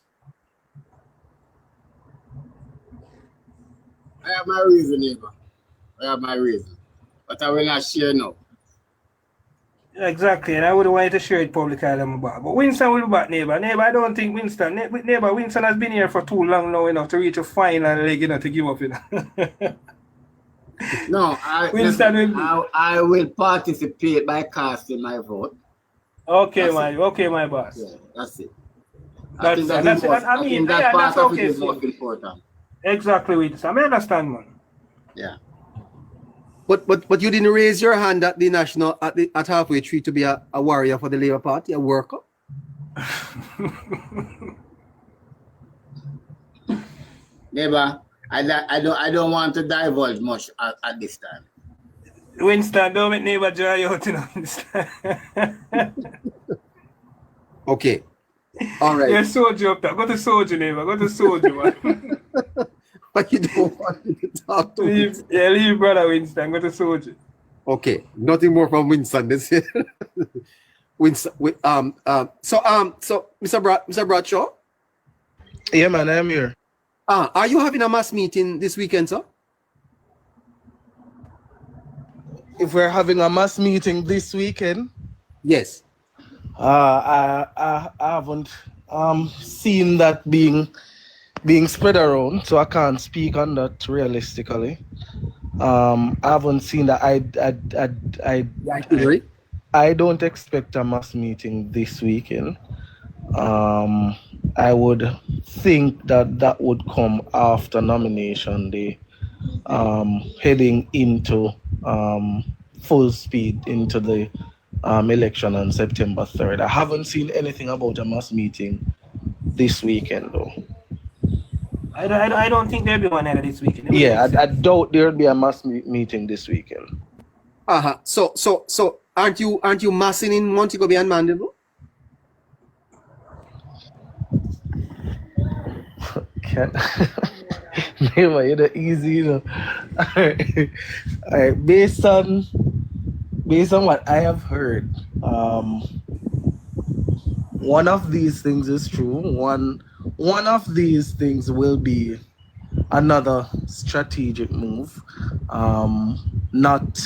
I have my reason, neighbor. I have my reason. But I will not share now. Exactly, and I would want you to share it publicly. But Winston will be back, neighbor. Neighbor, I don't think Winston has been here for too long now enough to reach a final leg, to give up, No, I will participate by casting my vote. Okay, my boss. Yeah, that's it. I think that's okay. Is most important. Exactly, Winston. I understand, man. Yeah. But you didn't raise your hand at the national at halfway tree to be a warrior for the Labour Party, a worker. Neighbor, I don't want to divulge much at this time. Winston, don't make neighbor dry you out, Winston. Okay. All right. You're soldier up there. Go to soldier, neighbor. Go to soldier, man. But you don't want me to talk to me. Leave brother Winston. Go to soldier. Okay. Nothing more from Winston this year. Winston. So Mr. Bradshaw? Yeah, man, I'm here. Are you having a mass meeting this weekend, sir? If we're having a mass meeting this weekend, yes. I haven't seen that being spread around, so I can't speak on that realistically. I haven't seen that. I don't expect a mass meeting this weekend. I would think that would come after nomination day, heading into full speed into the election on September 3rd. I haven't seen anything about a mass meeting this weekend, though. I don't think there'll be one either this weekend. Yeah, I doubt there'll be a mass meeting this weekend. So aren't you massing in Montego Bay and Mandeville? Never, you're the easy, All right. Based on what I have heard, one of these things is true. One of these things will be another strategic move. Not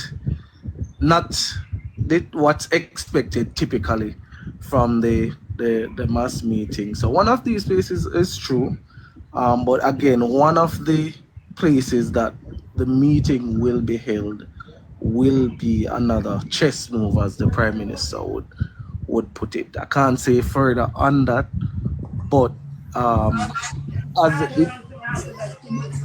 what's expected typically from the mass meeting. So one of these places is true. But again, one of the places that the meeting will be held will be another chess move, as the Prime Minister would put it. I can't say further on that, but as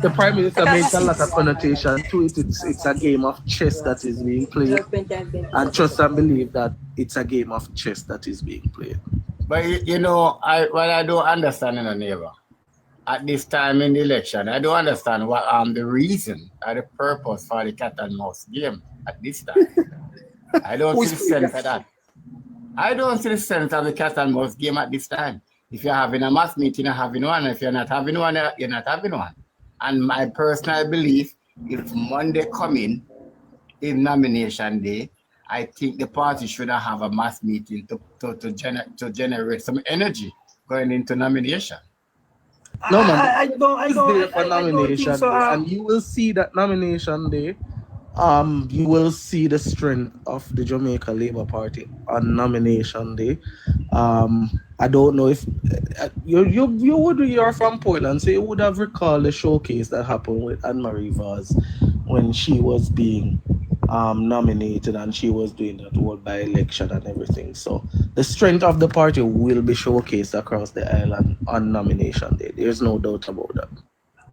the Prime Minister makes a lot of connotation to it, it's a game of chess that is being played, and trust and believe that it's a game of chess that is being played. But I don't understand in a neighbor. At this time in the election, I don't understand what the reason or the purpose for the cat and mouse game at this time. I don't Who see is the playing sense of that. I don't see the sense of the cat and mouse game at this time. If you're having a mass meeting, you're having one. If you're not having one, you're not having one. And my personal belief, if Monday coming is nomination day, I think the party should have a mass meeting to generate some energy going into nomination. No, man. I don't Nomination think so. day, and you will see that nomination day. You will see the strength of the Jamaica Labour Party on nomination day. I don't know if you're from Portland, so you would have recalled the showcase that happened with Anne-Marie Vaz when she was being nominated and she was doing that whole by-election and everything. So the strength of the party will be showcased across the island on nomination day. There's no doubt about that.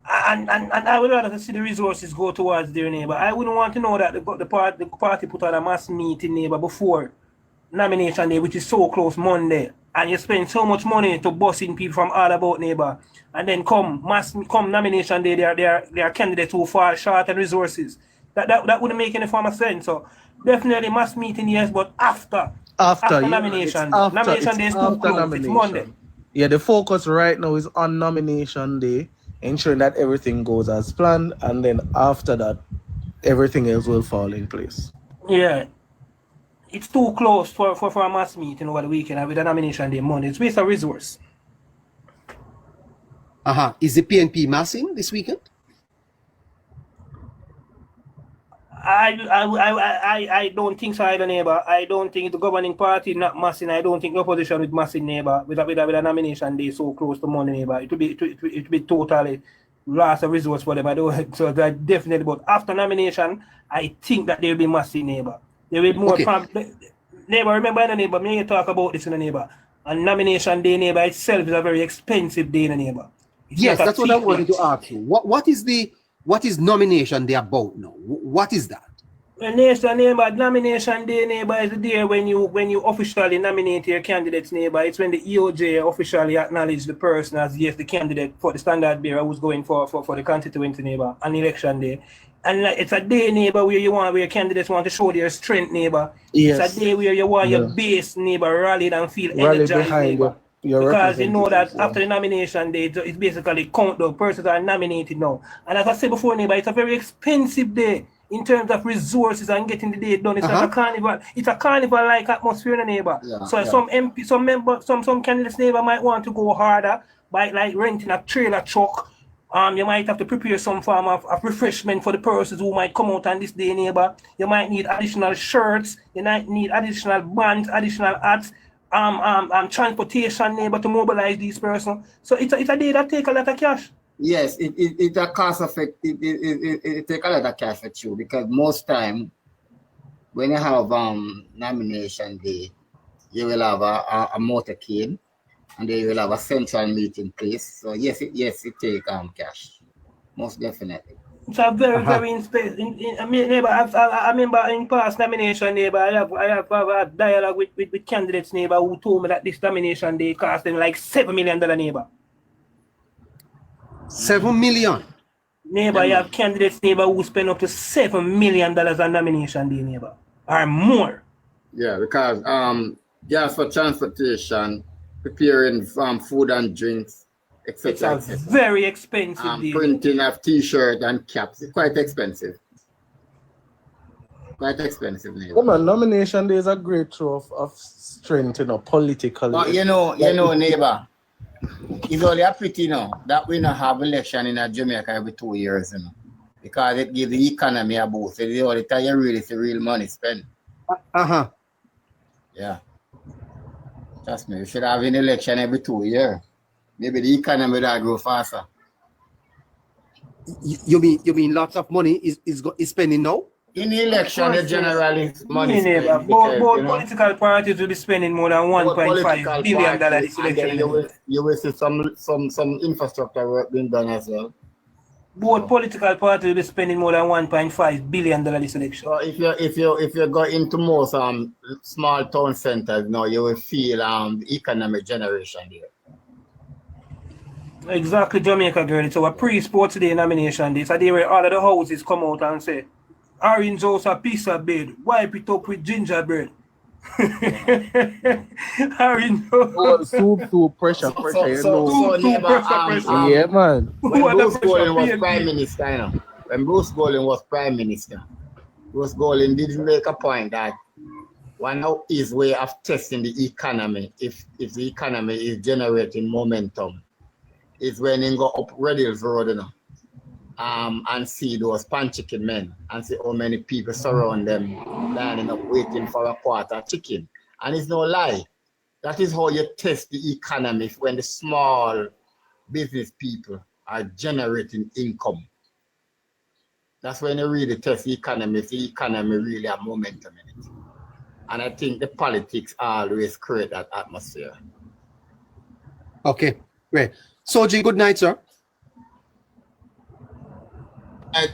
And I would rather see the resources go towards their neighbor. I wouldn't want to know that the party put on a mass meeting neighbor before nomination day, which is so close Monday, and you spend so much money to busing people from all about neighbor, and then come nomination day, they are candidates who fall short on resources. That wouldn't make any form of sense. So definitely mass meeting, yes, but after nomination. Nomination day is too close. It's Monday. Yeah, the focus right now is on nomination day, ensuring that everything goes as planned, and then after that, everything else will fall in place. Yeah. It's too close for a mass meeting over the weekend with a nomination day Monday. It's waste of resource. Is the PNP massing this weekend? I don't think so, either, neighbor. I don't think the governing party not massing. I don't think the opposition with massing, neighbor. With a nomination day so close to Monday, neighbor. It would be totally loss of resource for them. I don't. So that definitely. But after nomination, I think that there will be massing, neighbor. There will be more. Okay. Neighbor, remember, neighbor. Me talk about this, neighbor. And nomination day, neighbor, itself is a very expensive day, neighbor. Yes, that's what I wanted to ask you. What is nomination day about now? What is that? Nomination day, neighbor, is the day when you officially nominate your candidates, neighbor. It's when the EOJ officially acknowledge the person as yes, the candidate for the standard bearer who's going for the constituency, neighbor, on election day. And it's a day, neighbor, where your candidates want to show their strength, neighbor. Yes. It's a day where you want your base, neighbor, rallied and feel energized, neighbor. Because you know that after the nomination day, it's basically count the persons are nominated now. And as I said before, neighbor, it's a very expensive day in terms of resources and getting the day done. It's like a carnival. It's a carnival-like atmosphere, neighbor. Yeah, so some MP, some candidates, neighbor, might want to go harder by like renting a trailer truck. You might have to prepare some form of refreshment for the persons who might come out on this day, neighbor. You might need additional shirts. You might need additional bands, additional hats, transportation, neighbor, to mobilize these persons. So it's a day that take a lot of cash. Yes, it a cost effect. It take a lot of cash for you, because most time when you have nomination day, you will have a motorcade. And then you will have a central meeting place. So yes, it take cash, most definitely. It's a very neighbor. I remember in past nomination, neighbor, I have a dialogue with candidates, neighbor, who told me that this nomination day cost them like $7 million, neighbor. $7 million. Neighbor, you have candidates, neighbor, who spend up to $7 million on nomination day, neighbor, or more. Yeah, because gas for transportation, preparing food and drinks, etc. It's very expensive. Printing of t-shirt and caps. It's quite expensive. Quite expensive, neighbor. Come on, nomination day is a great show of strength, politically. But you know, neighbor, it's only a pity, that we not have election in Jamaica every 2 years, because it gives the economy a boost. It's the only time you really see real money spent. Yeah. Trust me, we should have an election every 2 years. Maybe the economy will grow faster. You mean lots of money is spending now? In the election, the generally money spent. Both political parties will be spending more than $1.5 billion this election. You will see some infrastructure work being done as well. Both political parties will be spending more than $1.5 billion this election. So if you go into most small town centers now, you will feel economic generation here. Exactly, Jamaica girl. It's our pre-sports day nomination day. It's a day where all of the houses come out and say, Orange house a piece of bed. Wipe it up with gingerbread. Orange Oh, house. soup, pressure, you know. Two neighbor, pressure. Yeah, man. when Who are the Bruce Golding was pressure? Prime Minister, you know, when Bruce Golding was Prime Minister, Bruce Golding did make a point that one of his way of testing the economy, if the economy is generating momentum, is when he go up Red Hills Road, you know, and see those pan chicken men and see how many people surround them lining up waiting for a quarter chicken. And it's no lie. That is how you test the economy when the small business people are generating income. That's when you really test the economy, if the economy really have momentum in it. And I think the politics always create that atmosphere. Okay, great. Soji, good night, sir.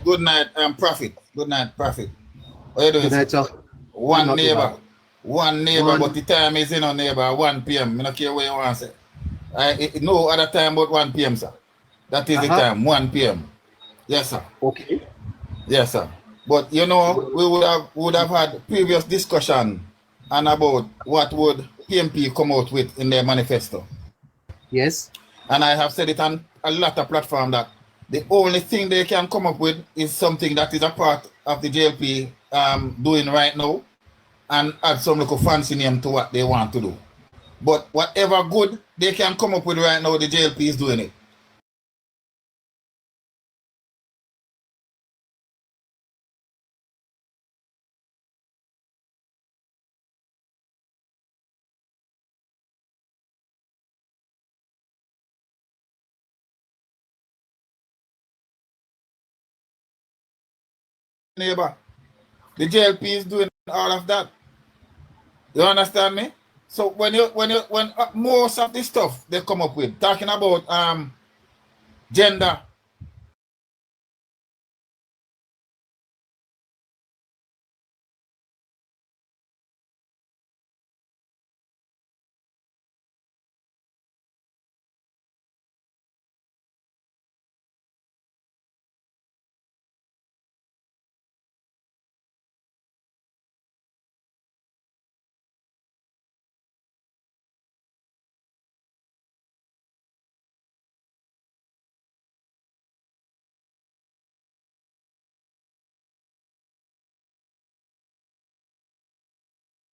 Good night, Prophet. Good night, Prophet. What are you doing? Good night, sir. One neighbor, but the time is in on neighbor 1 p.m. I don't care where you want to say. No other time but 1 p.m., sir. That is the time, 1 p.m. Yes, sir. Okay. Yes, sir. But you know, we would have had previous discussion and about what would PMP come out with in their manifesto. Yes. And I have said it on a lot of platforms that the only thing they can come up with is something that is a part of the JLP doing right now and add some little fancy name to what they want to do. But whatever good they can come up with right now, the JLP is doing it. Neighbor, the JLP is doing all of that. You understand me? So when most of the stuff they come up with, talking about gender,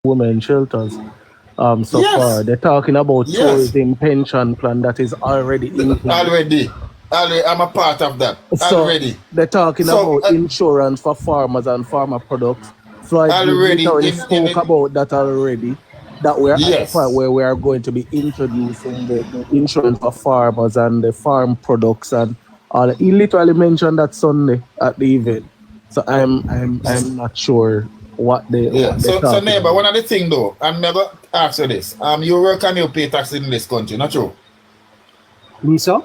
Women shelters. So yes, far, they're talking about yes, tourism pension plan that is already in place. already, I'm a part of that. So Already, they're talking so about insurance for farmers and farmer products. Floyd already literally spoke about that already. That we're at the yes, point where we are going to be introducing the insurance for farmers and the farm products and all. He literally mentioned that Sunday at the event. So I'm not sure what they yeah. So talking neighbor, about. one of the thing though, I'm never ask you this. You work and you pay taxes in this country, not true? Me, sir?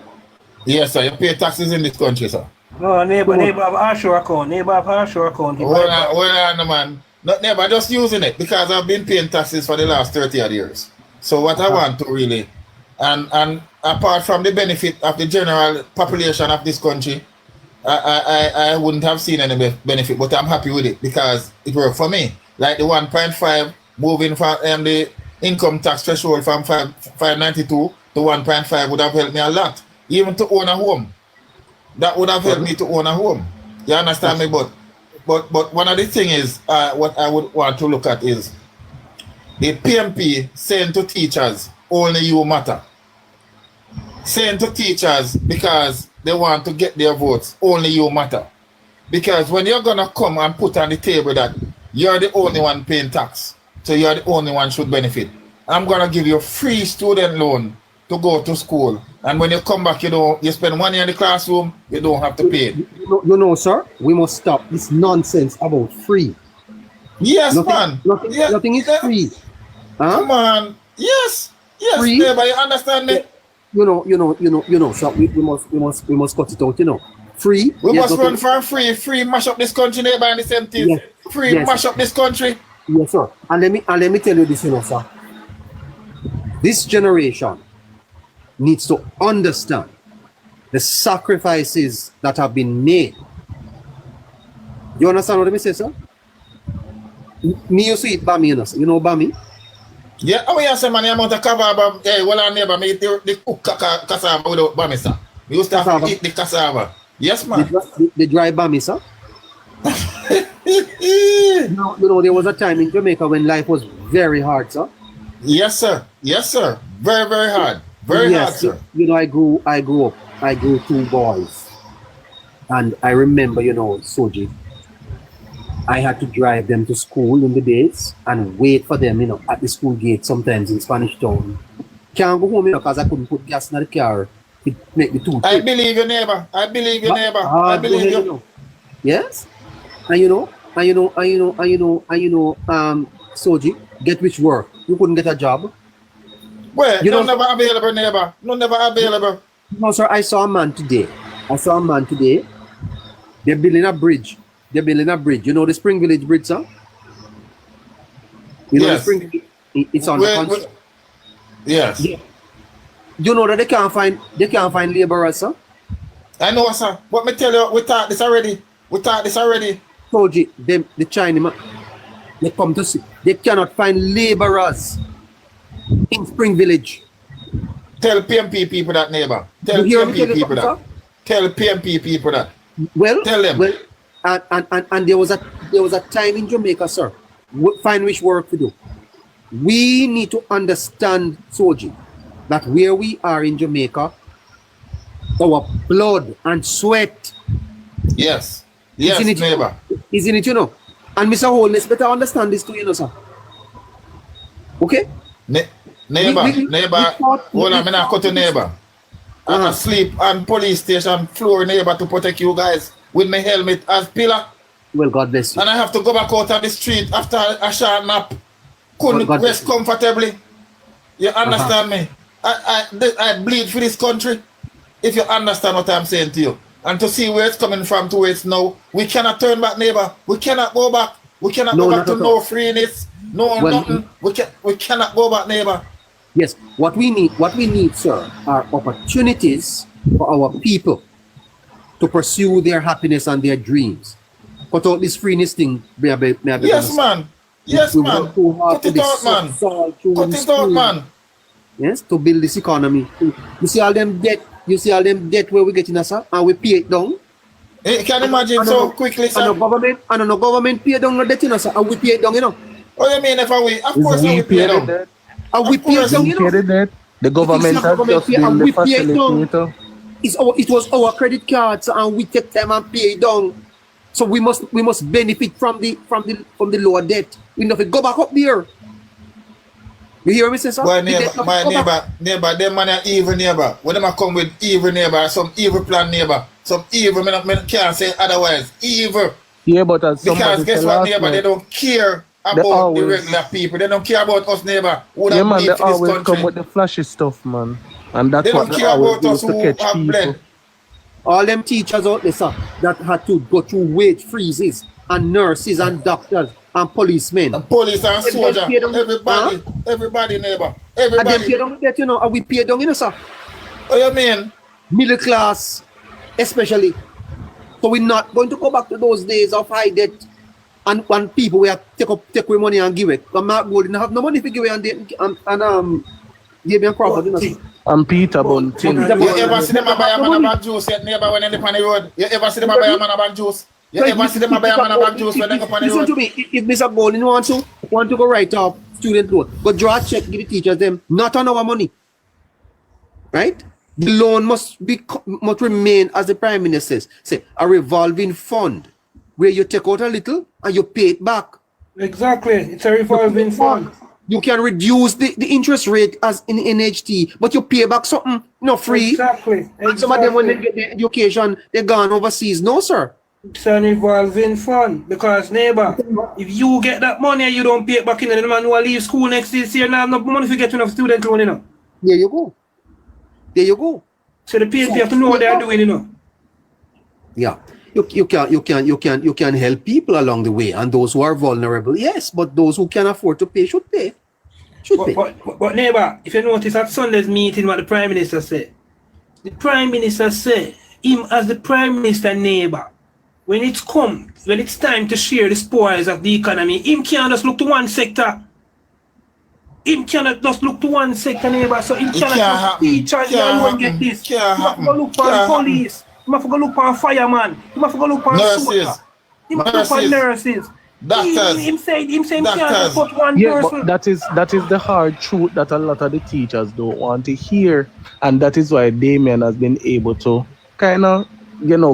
Yes, sir. You pay taxes in this country, sir. No, neighbor have offshore account. Neighbor have offshore account. Well, man. Not neighbor, just using it because I've been paying taxes for the last 30 odd years. So what I want to really, and apart from the benefit of the general population of this country, I wouldn't have seen any benefit, but I'm happy with it because it worked for me. Like the 1.5 moving from the income tax threshold from 592 to 1.5 would have helped me a lot. Even to own a home. That would have helped me to own a home. You understand me? But one of the things is, what I would want to look at is the PMP saying to teachers, only you matter. Saying to teachers because they want to get their votes, only you matter. Because when you're going to come and put on the table that you're the only one paying tax, so you're the only one should benefit, I'm going to give you a free student loan to go to school. And when you come back, you spend 1 year in the classroom, you don't have to pay it. You know, sir, we must stop this nonsense about free. Yes, nothing, man. Nothing is free. Huh? Come on. Yes. Free? Neighbor, you understand me? You know, so we must cut it out, Free. We must run for free mash up this country, neighbor, and the same thing. Yes. Free mash up this country. Yes, sir. And let me tell you this, sir. This generation needs to understand the sacrifices that have been made You understand what I say, sir? Me used to eat bami, you know, sir. You know bami? Yeah, how you say, man, you want to cover, hey, well, our neighbor, me eat the cook cassava without bami, sir. We used to have to eat the cassava. Yes, man. The dry bami, sir? You know, there was a time in Jamaica when life was very hard, sir. Yes, sir. Yes, sir. Very, very hard. Very hard, sir. You know, I grew up. I grew 2 boys. And I remember, you know, Soji, I had to drive them to school in the days and wait for them, you know, at the school gate sometimes in Spanish Town. Can't go home, you know, because I couldn't put gas in the car to make the 2 I believe your neighbor. I believe your neighbor. I believe you. Know. Yes? And you know, Soji, get which work? You couldn't get a job? Well, you don't never available, neighbor. No, never available. No, sir, I saw a man today. They're building a bridge. You know the Spring Village Bridge, sir? You know the Spring Village? It's on the construction. Yes. Yeah. You know that they can't find laborers, sir? I know, sir. What me tell you, we talked this already. So the Chinaman, they come to see. They cannot find laborers in Spring Village. Tell PMP people that, neighbor. Tell PMP people that. Tell PMP people that. Well, tell them. Well, and there was a time in Jamaica, sir. Find which work to do. We need to understand, Soji, that where we are in Jamaica, our blood and sweat. Yes. Yes, neighbor. Isn't it, you know? And Mr. Holness better understand this too, you know, sir. Okay? Neighbor, hold on, I'm not cut to neighbor. I'm asleep on police station floor, neighbor, to protect you guys with my helmet as pillar. Well, God bless you. And I have to go back out on the street after a short nap. Couldn't rest comfortably. You understand me? I bleed for this country. If you understand what I'm saying to you. And to see where it's coming from to where it's now. We cannot turn back, neighbor. We cannot go back. We cannot go back to no freeness. Nothing. We cannot go back, neighbor. Yes, what we need, sir, are opportunities for our people to pursue their happiness and their dreams. Cut out this freeness thing. Yes, man. Yes, man. Cut it out, man. Cut it out, man. Yes, to build this economy. You see all them debt. Where we get in, sir, and we pay it down. Hey, can you imagine so quickly, sir? And the government pay down the debt, you know, sir, and we pay it down, you know. What do you mean if we? Of course we pay down. And we pay it down, you know. The government has just been the facilitator. It was our credit cards, and we take them and pay it down. So we must benefit from the lower debt. We don't have to go back up there. You hear me say, sir? Well, neighbor, them man are evil neighbor. When them come with evil neighbor, some evil plan neighbor, some evil, me can't say otherwise. Evil. Yeah, but as because guess what, neighbor, they don't care about the regular people. They don't care about us, neighbor. Yeah, man, they always come with the flashy stuff, man. And that's what they always use to catch people. All them teachers out there, sir, that had to go through wage freezes, and nurses and doctors and policemen. And police and soldiers. Everybody, neighbor. Everybody. And them pay down that, you know, and we pay down, you know, sir. What you mean? Middle class, especially. So we're not going to go back to those days of high debt and people will take away money and give it. Because Mark Gold didn't have no money to give away and give me a Crawford, you know, sir. And Peter Bunting. You ever see them buy a man a bag juice yet, neighbor, when they on the road? You ever see them buy a man a bag juice? You ever see them buy a man a bag juice when they go on the road? Listen to me, if Mr. Golden want to go write off student loan, go draw a check, give the teachers them, not on our money. Right? The loan must remain, as the Prime Minister says, say, a revolving fund where you take out a little and you pay it back. Exactly. It's a revolving fund. You can reduce the interest rate as in NHT, but you pay back something, no free. Exactly. And some of them, when they get their education, they're gone overseas. No, sir. It's an revolving fund. Because, neighbor, if you get that money and you don't pay it back in, the man who will leave school next year now have no money to get enough student loan, you know. There you go. There you go. So the PNP have to know what they're doing, you know. Yeah. You can help people along the way, and those who are vulnerable, yes, but those who can afford to pay should pay. But neighbor, if you notice at Sunday's meeting what the Prime Minister said, the Prime Minister said, him as the Prime Minister neighbor, when it's time to share the spoils of the economy, him can't just look to one sector. Him cannot just look to one sector, neighbor. So him cannot just teach and alone get this. He must go look for the police. He must go look for a fireman. He must go look for a soldier. He must look for nurses. Doctors. Him say he can't put one person. But that is the hard truth that a lot of the teachers don't want to hear, and that is why Damien has been able to kind of,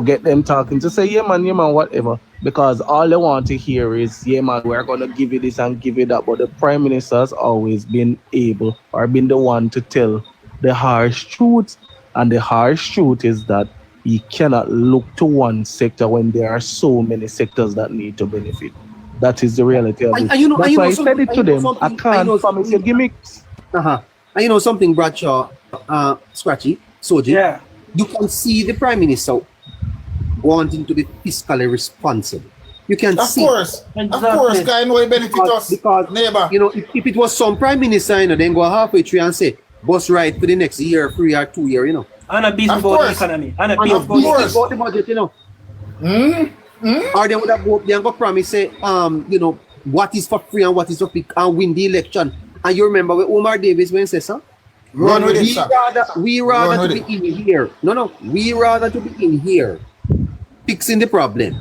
get them talking to say, yeah man, whatever. Because all they want to hear is, yeah man, we're gonna give you this and give you that. But the Prime Minister has always been able or been the one to tell the harsh truth. And the harsh truth is that he cannot look to one sector when there are so many sectors that need to benefit. That is the reality of it. That's why I said it to them. I can't promise you gimmicks. And you know something, Bradshaw, Scratchy, Soji? Yeah. You can see the Prime Minister wanting to be fiscally responsible. You can see. Of course, guy know it benefit us. Because, neighbor. If it was some Prime Minister, then go halfway through and say, bus ride for the next year, 3 or 2 year, And a business about the economy. And a business about the budget, Or they would have both, they go promise, say, what is for free and what is for free, and win the election. And you remember when Omar Davis when says, sir? Run with it, sir. We rather to be in here. No, we rather to be in here fixing the problem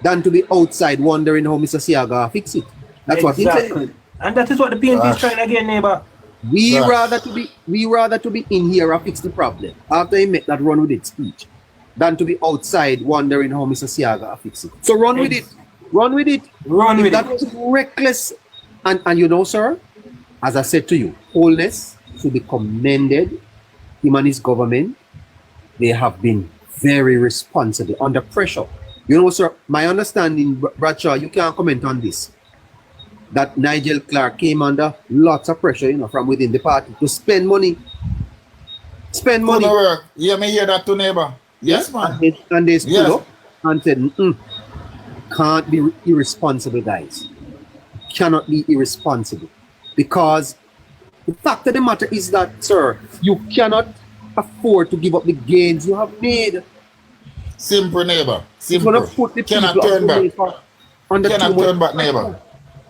than to be outside wondering how Mr. Siaga fix it. That's what he said. And that is what the PNP is trying again, neighbor. We rather to be in here and fix the problem after he make that run with it speech than to be outside wondering how Mr. Siaga fix it. So run with it. Run with it. That was reckless. And sir, as I said to you, Holness should be commended. Him and his government, they have been very responsible under pressure. Sir, my understanding, Bradshaw, you can't comment on this, that Nigel Clark came under lots of pressure, from within the party to spend money. Spend money. Work. Yeah, me hear that too, neighbor. Yes, man. And they stood up and said, can't be irresponsible, guys. Cannot be irresponsible. Because the fact of the matter is that, sir, you cannot afford to give up the gains you have made. Simple, neighbor. Simple. You're gonna put the cannot turn back. Cannot turn back, neighbor.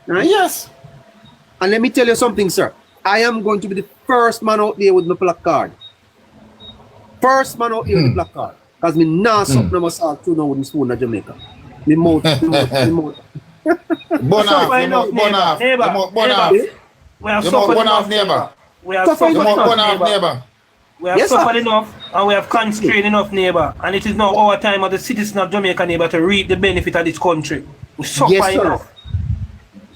Right? Yes. And let me tell you something, sir. I am going to be the first man out there with my placard. First man out here with the placard. Because me nah something I must talk to now with the spoon in Jamaica. Me mouth. Burn off, neighbor. We have suffered enough, neighbor. We have suffered enough, neighbor. We have suffered enough, and we have constrained enough, neighbor. And it is now our time as the citizens of Jamaica, neighbor, to reap the benefit of this country. We suffer enough.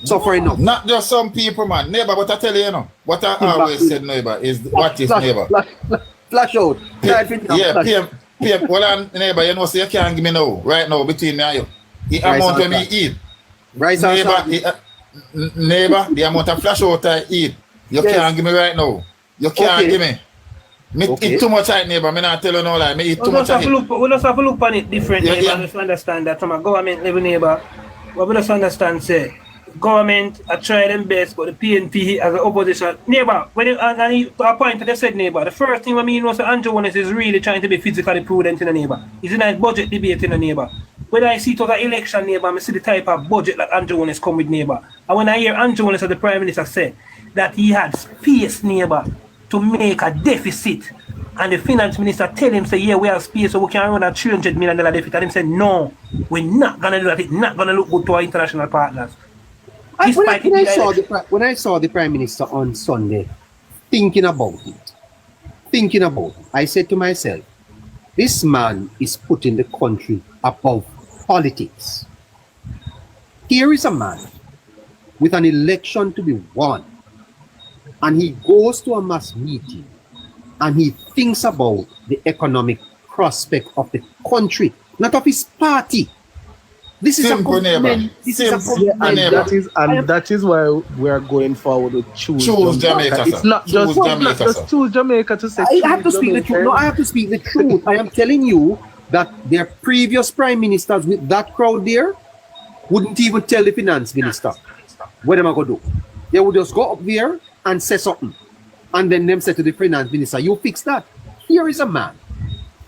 Suffer enough. Not just some people, man. Neighbor, but I tell you, what I always said, neighbor, is what is neighbor. Flash out. PM. Well, neighbor, so you can't give me now, right now, between me and you. The amount of me eat. Rice neighbor, the amount of flash out I eat, you can't give me right now. You can't give me. Me eat too much right, neighbor. Me not tell you no lie. Me eat too much. We just have to look on it different, neighbor. Just understand that from a government level, neighbor. But we just understand, say, government are trying them best, but the PNP as an opposition, neighbor. When a point that they said, neighbor, the first thing I mean was that Andrew Holness is really trying to be physically prudent in the neighbor. He's in a budget debate in the neighbor. When I see it was an election, neighbor, I see the type of budget that Andrew Holness come with, neighbor. And when I hear Andrew Holness as the Prime Minister say that he had space, neighbor, to make a deficit, and the Finance Minister tell him, say, yeah, we have space so we can run a $300 million deficit, and him say, no, we're not going to do that. It's not going to look good to our international partners. When I saw the Prime Minister on Sunday, thinking about it, I said to myself, this man is putting the country above politics. Here is a man with an election to be won, and he goes to a mass meeting and he thinks about the economic prospect of the country, not of his party. This is simple, neighbor. That is why we are going forward with choose Jamaica. It's not just choose Jamaica to say. I have to speak the truth. No, I have to speak the truth. I am telling you that their previous prime ministers with that crowd there wouldn't even tell the finance minister what am I going to do. They would just go up there and say something, and then them say to the finance minister, "You fix that." Here is a man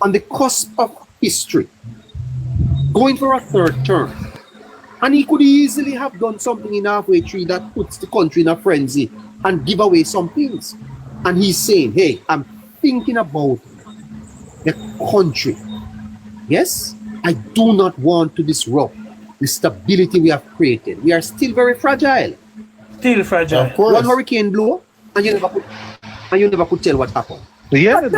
on the cusp of history, going for a third term. And he could easily have done something in halfway through that puts the country in a frenzy and give away some things. And he's saying, hey, I'm thinking about the country. Yes, I do not want to disrupt the stability we have created. We are still very fragile. Still fragile. Of course. One hurricane blow, and you never could tell what happened. Yeah,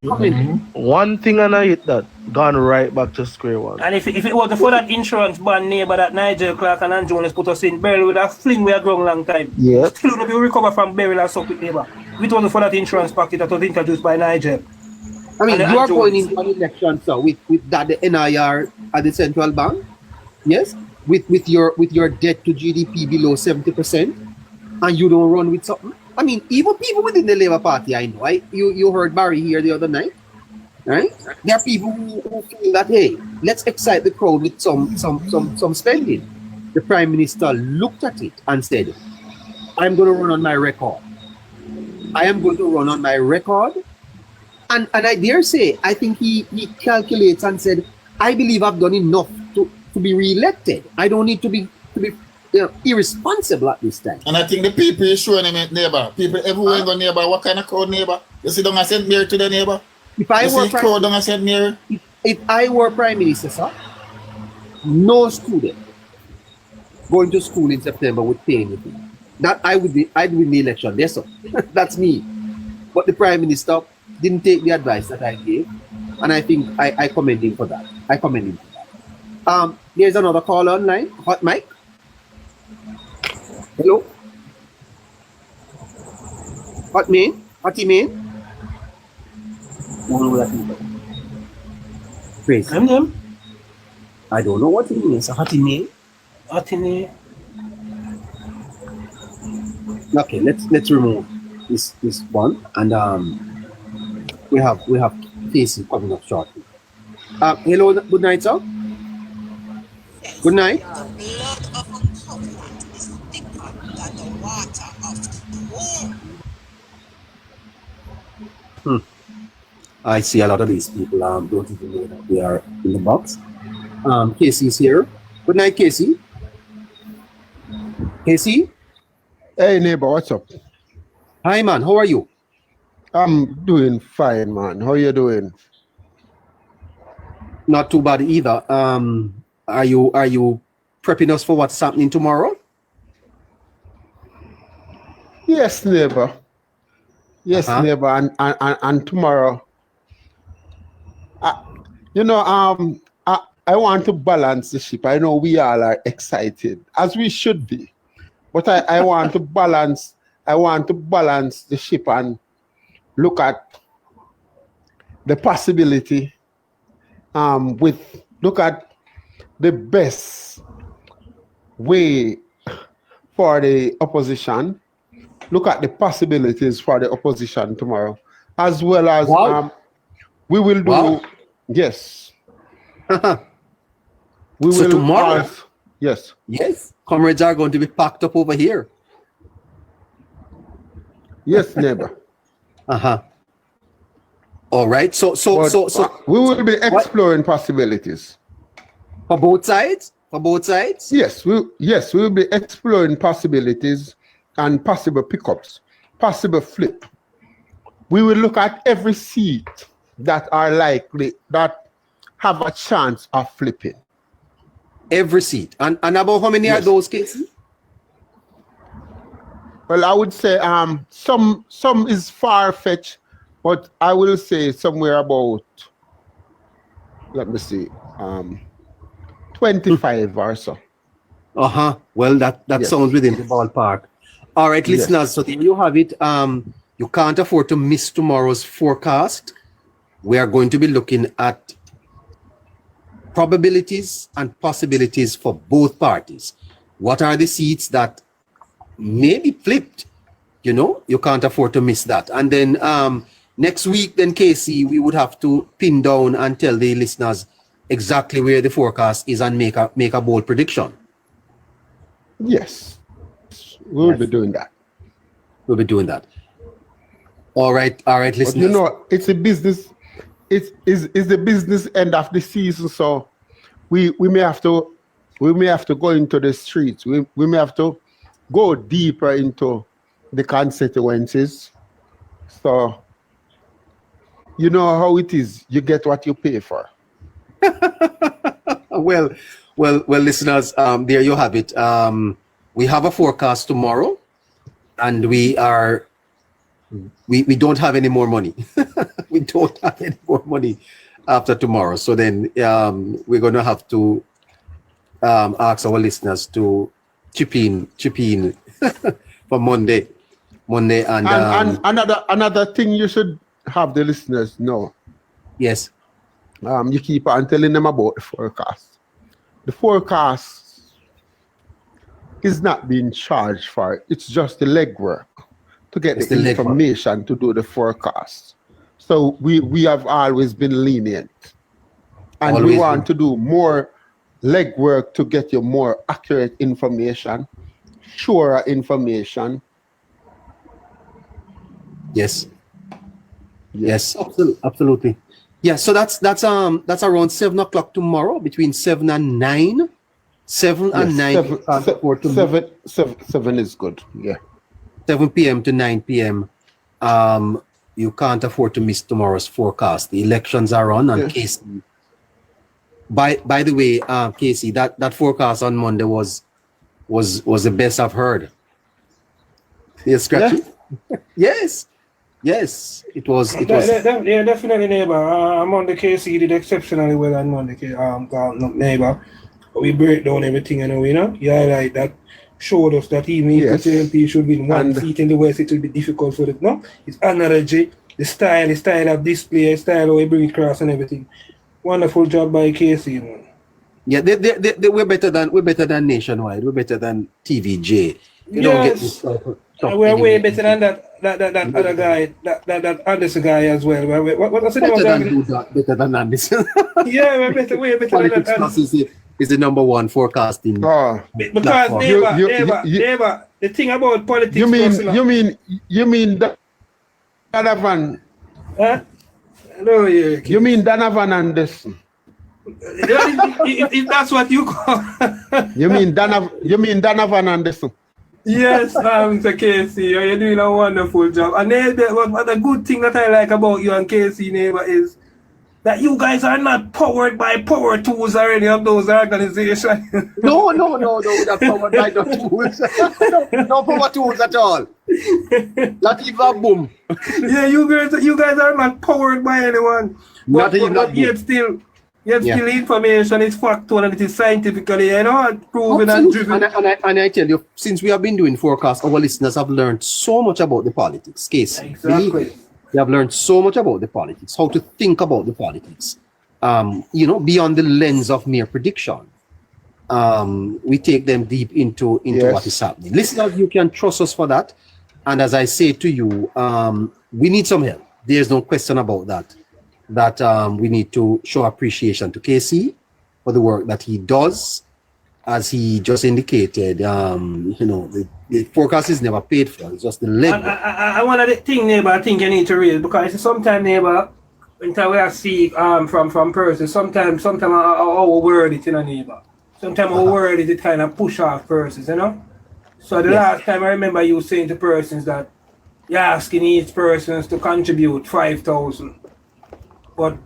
Comment. one thing and I hit that, gone right back to square one. And if it wasn't for that insurance ban neighbor that Nigel Clark and Jones put us in, Beryl would have fling we a grown long time. Yeah. Still would be recover from Beryl and suck with neighbor. If it wasn't for that insurance package that was introduced by Nigel. I mean, And you are Jones. going into an election, sir, with that the NIR at the central bank, yes, with your debt to GDP below 70%, and you don't run with something. I mean, even people within the Labour Party, I know. You heard Barry here the other night, right? There are people who feel that, hey, let's excite the crowd with some spending. The Prime Minister looked at it and said, I'm going to run on my record. I am going to run on my record. And I dare say, I think he calculates and said, I believe I've done enough to be re-elected. I don't need to be irresponsible at this time. And I think the people is showing them it, neighbor. People everywhere go neighbor. What kind of crowd, neighbor? You see down a St. Mary to the neighbor? If I were crowd down a St. Mary? If I were Prime Minister, sir, no student going to school in September would pay anything. That I'd win the election. Yes, sir. That's me. But the Prime Minister didn't take the advice that I gave, and I think I commend him for that. There's another call online. Hot mic. Hello. Hot man. Hotty man. Praise. I don't know what it means. Hotty man. Hotty. Okay, let's remove this one, and we have Casey coming up shortly. Hello, good night, sir. Good night. I see a lot of these people don't even know that they are in the box. Casey's here. Good night, Casey. Casey? Hey neighbor, what's up? Hi man, how are you? I'm doing fine, man. How you doing? Not too bad either. Are you prepping us for what's happening tomorrow? Yes, neighbor. Yes, neighbor. And tomorrow. I want to balance the ship. I know we all are excited, as we should be. But I want to balance. I want to balance the ship and look at the possibility. Look at the best way for the opposition. Look at the possibilities for the opposition tomorrow, as well as we will do. Yes. We so will tomorrow. Yes. Yes. Comrades are going to be packed up over here. Yes, neighbor. All right. So we will be exploring possibilities. For both sides? For both sides? Yes, we will be exploring possibilities and possible pickups, possible flip. We will look at every seat that are likely, that have a chance of flipping. Every seat. And about how many are those cases? Well, I would say some is far-fetched, but I will say somewhere about, let me see, 25 or so. Well, that sounds within the ballpark. All right, listeners, so there you have it. You can't afford to miss tomorrow's forecast. We are going to be looking at probabilities and possibilities for both parties. What are the seats that may be flipped? You can't afford to miss that. And then next week, then Casey, we would have to pin down and tell the listeners exactly where the forecast is and make a bold prediction. Yes, we'll be doing that. We'll be doing that. All right, listeners. But it's a business. It's the business end of the season, so we may have to go into the streets. We may have to go deeper into the constituencies. So you know how it is. You get what you pay for. Well, listeners, there you have it. We have a forecast tomorrow, and we don't have any more money. We don't have any more money after tomorrow. So then we're going to have to ask our listeners to chip in for Monday, and another thing you should have the listeners know. Yes. You keep on telling them about the forecast. The forecast is not being charged for it. It's just the legwork to get the information to do the forecast. So we have always been lenient. And we want to do more legwork to get you more accurate information, surer information. Yes. Yes, absolutely. Yeah, so that's around 7 o'clock tomorrow, between 7 and 9. 7 and 9. 7 is good. Yeah. 7 p.m. to 9 p.m. You can't afford to miss tomorrow's forecast. The elections are on, and Casey. By the way, Casey, that forecast on Monday was the best I've heard. Yes, scratchy. Yeah. Yes, it was. Yeah, definitely, neighbor. I'm on the KC did exceptionally well on Monday. Neighbor, we break down everything, you know. Yeah, like that showed us that even if the JLP should win one seat in the West, it will be difficult for it. No, it's analogy, the style of display, the style of we bring across and everything. Wonderful job by KC, man. Yeah, we're better than Nationwide. We're better than TVJ. You don't get this stuff. We're way better than that other guy, that Anderson guy as well. What's the name of that? Better than Anderson. Yeah, we're way better than that. Is the number one forecasting. Because neighbor, the thing about politics. You mean Donovan? Huh? No, yeah. You mean Donovan Anderson? If that's what you call. You mean Donovan Anderson? Yes, Mr. Casey, you're doing a wonderful job. And the good thing that I like about you and Casey, neighbor, is that you guys are not powered by power tools or any of those organizations. No, we're not powered by no tools. No power tools at all. Not even a boom. Yeah, you guys are not powered by anyone. Not even a boom. Yet still information is factual and it is scientifically, proven and driven. And I tell you, since we have been doing forecasts, our listeners have learned so much about the politics. Casey. Exactly. They have learned so much about the politics, how to think about the politics, beyond the lens of mere prediction. We take them deep into what is happening. Listeners, you can trust us for that. And as I say to you, we need some help. There's no question about that. That we need to show appreciation to KC for the work that he does. As he just indicated, the forecast is never paid for. It's just the leg. I one of the thing, neighbor, I think you need to read, because sometimes, neighbor, when I see from person, sometimes our word it, neighbor. Sometimes our word is kind of push off persons, So the last time I remember you saying to persons that you're asking each person to contribute 5,000. But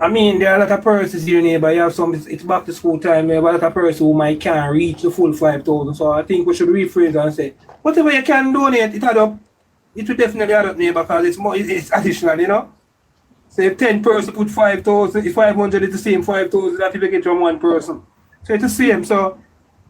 I mean, there are a lot of persons here, neighbor. You have some. It's back to school time. There are a lot of persons who can't reach the full 5,000. So I think we should rephrase and say, whatever you can donate, it add up. It will definitely add up, neighbor, because it's more. It's additional, So if 10 persons put 5,000, if 500 is the same 5,000, that will get from one person. So it's the same. So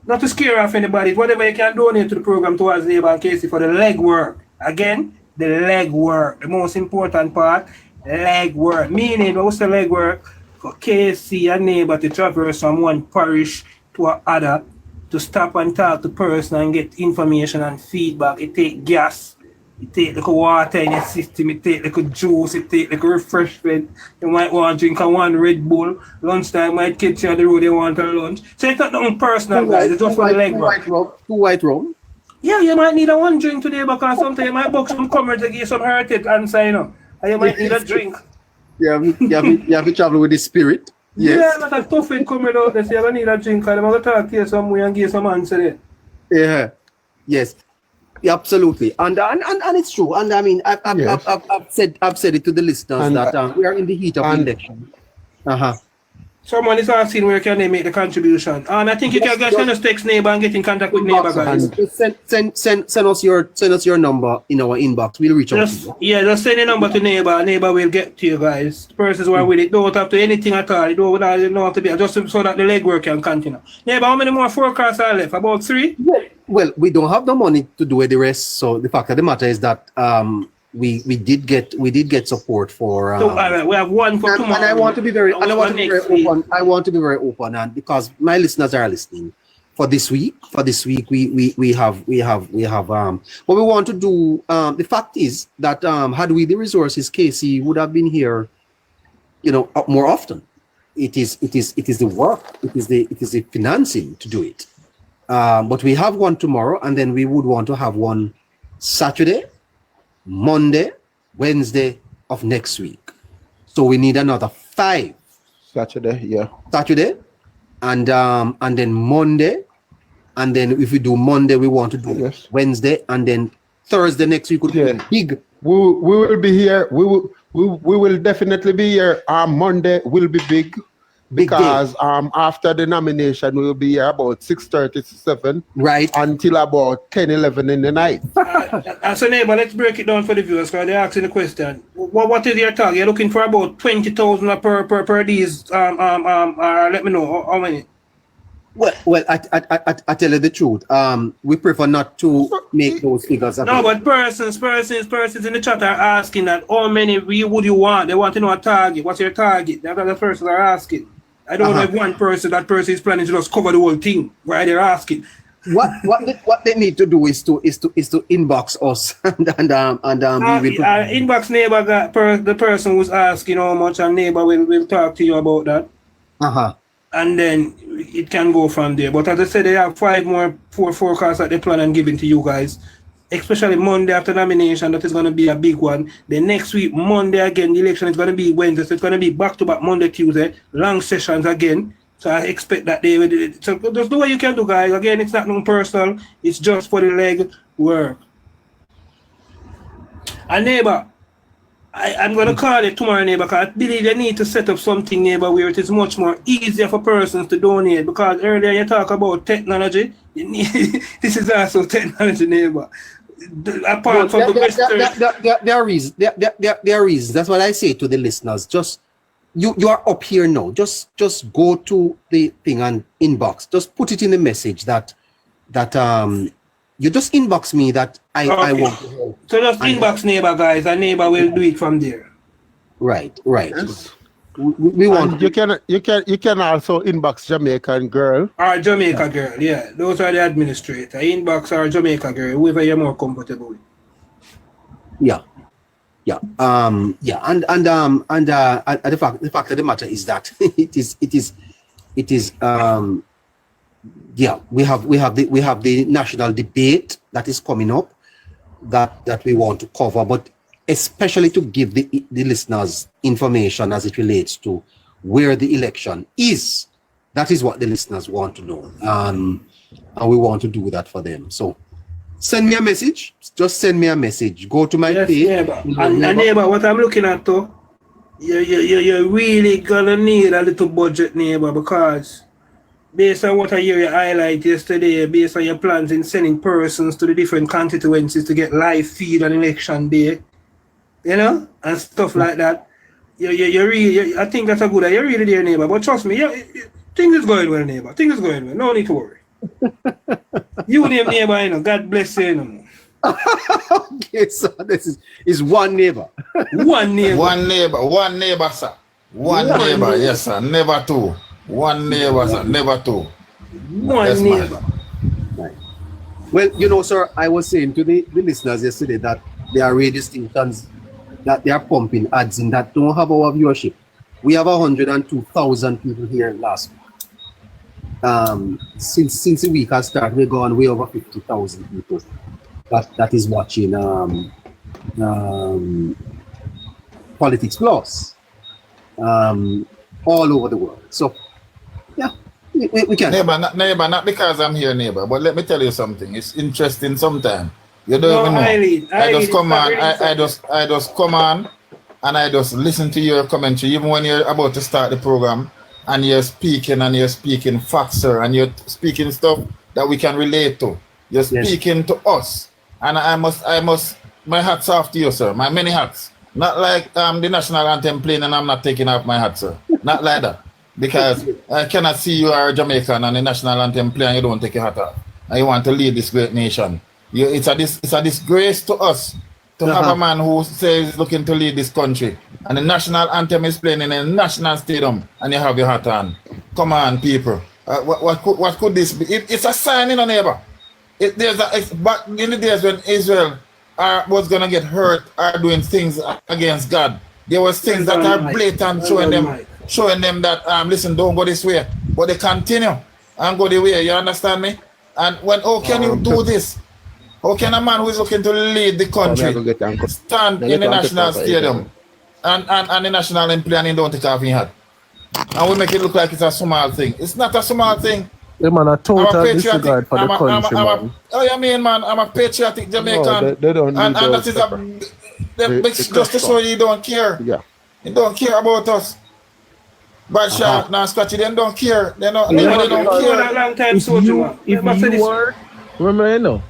not to scare off anybody. Whatever you can donate to the program towards neighbor and Casey for the legwork. Again, the legwork, the most important part. Legwork, meaning what's the legwork? For KC and neighbor to traverse from one parish to another to stop and talk to person and get information and feedback. It take gas, it take like water in your system, it take like juice, it take like refreshment. You might want to drink one Red Bull. Lunchtime might catch you on the road, you want a lunch. So it's not nothing personal, guys. It's just for the legwork. Two white rum. Yeah, you might need a one drink today because sometimes you might book some comrades to give some heritage and say, and you might need a drink. You have to travel with the spirit. Yeah, but a tough it coming out. They say I need a drink and I'm going to talk to you some way and give some answer there. Yeah. Yes. Yeah, absolutely. And it's true. And I mean, I've said it to the listeners And, that we are in the heat of the election. Someone is asking where can they make the contribution. And I think you can send us text neighbor and get in contact with neighbor, guys. Send us your number in our inbox. We'll reach out to you. Yeah, just send your number to neighbor. Neighbor will get to you guys. Persons who are with it don't have to anything at all. You don't have to be just so that the legwork can continue. Neighbor, how many more forecasts are left? About 3? Well, we don't have the money to do the rest. So the fact of the matter is that we did get support for. So, all right, we have one for tomorrow. And I want to be very open. I want to be very open, and because my listeners are listening, for this week we have what we want to do. The fact is that had we the resources, Casey would have been here, more often. It is the work, it is the financing to do it. But we have one tomorrow, and then we would want to have one Saturday, Monday, Wednesday of next week. So we need another 5. Saturday, and then Monday, and then if we do Monday, we want to do Wednesday, and then Thursday next week would be big. We will be here. We will definitely be here. Monday will be big. Because after the nomination, we will be here about 6:30 to 7, right, until about 10, 11 in the night. So neighbor, let's break it down for the viewers because they're asking the question. What is your target? You're looking for about 20,000 per these. Let me know how many. Well, I tell you the truth. We prefer not to make those figures. No, but persons in the chat are asking that how many would you want? They want to know a target. What's your target? That's what the persons are asking. I don't know if one person, that person is planning to just cover the whole thing. Why they're asking? What they need to do is to inbox us inbox neighbor the person who's asking how much, and neighbor will talk to you about that. And then it can go from there. But as I said, they have 5 more forecasts that they plan on giving to you guys. Especially Monday after nomination, that is going to be a big one. The next week, Monday again, the election is going to be Wednesday. So it's going to be back-to-back Monday, Tuesday, long sessions again. So I expect that they will. So just do what you can do, guys. Again, it's not no personal. It's just for the leg work. And neighbor, I'm going to call it tomorrow, neighbor, because I believe you need to set up something, neighbor, where it is much more easier for persons to donate. Because earlier you talk about technology. This is also technology, neighbor. Apart from there are reasons. There are reasons. That's what I say to the listeners. Just you are up here now. Just go to the thing and inbox. Just put it in the message that you just inbox me that I want to help. So just inbox neighbor, guys, and neighbor will do it from there. Right. Yes. We want. You can also inbox Jamaican girl. Or Jamaica girl, yeah. Those are the administrator. Inbox or Jamaica girl, whoever you're more comfortable with. Yeah. And the fact of the matter is that it is we have the national debate that is coming up that we want to cover, but especially to give the listeners information as it relates to where the election is. That is what the listeners want to know, and we want to do that for them. So send me a message. Just send me a message. Go to my page. Neighbor. And neighbor, what I'm looking at though, you're really gonna need a little budget, neighbor, because based on what I hear you highlight yesterday, based on your plans in sending persons to the different constituencies to get live feed on election day, and stuff like that. You're really, I think that's a good idea. You're really there, neighbor. But trust me, things is going well, neighbor. Things is going well. No need to worry. You name neighbor, God bless you. Okay, so this is one neighbor. One neighbor. One neighbor, sir. One neighbor, yes, sir. Never two. One neighbor, sir. Never two. One neighbor. Right. Well, sir, I was saying to the listeners yesterday that there are radio stations that they are pumping ads in that don't have our viewership. We have 102,000 people here last week. Since the week has started, we've gone way over 50,000 people that is watching Politics Plus. all over the world. So, yeah, we can. Neighbor, not because I'm here, neighbor, but let me tell you something. It's interesting sometimes. You don't even know. I just come on, I just come on and I just listen to your commentary, even when you're about to start the program and you're speaking facts, sir, and you're speaking stuff that we can relate to. You're speaking to us. And I must, my hat's off to you, sir. My many hats. Not like the national anthem playing and I'm not taking off my hat, sir. Not like that. Because I cannot see you are a Jamaican and the national anthem play and you don't take your hat off. And you want to lead this great nation. It's a disgrace to us to have a man who says he's looking to lead this country. And the national anthem is playing in a national stadium and you have your hat on. Come on, people. What could this be? It's a sign in a neighbor. Back in the days when Israel was going to get hurt or doing things against God, there was things that are blatant showing them that, listen, don't go this way. But they continue and go the way, you understand me? And how can you do this? How can a man who is looking to lead the country stand in the national stadium and the national employee and he don't take off his hat? And we make it look like it's a small thing. It's not a small thing. Yeah, man, a total disregard for the country, man. Oh, you mean, man, I'm a patriotic Jamaican. No, they don't need and that is just to show you don't care. Yeah. You don't care about us. Bad shot, now Scratchy, they don't care. They don't care. If you are, remember, you know,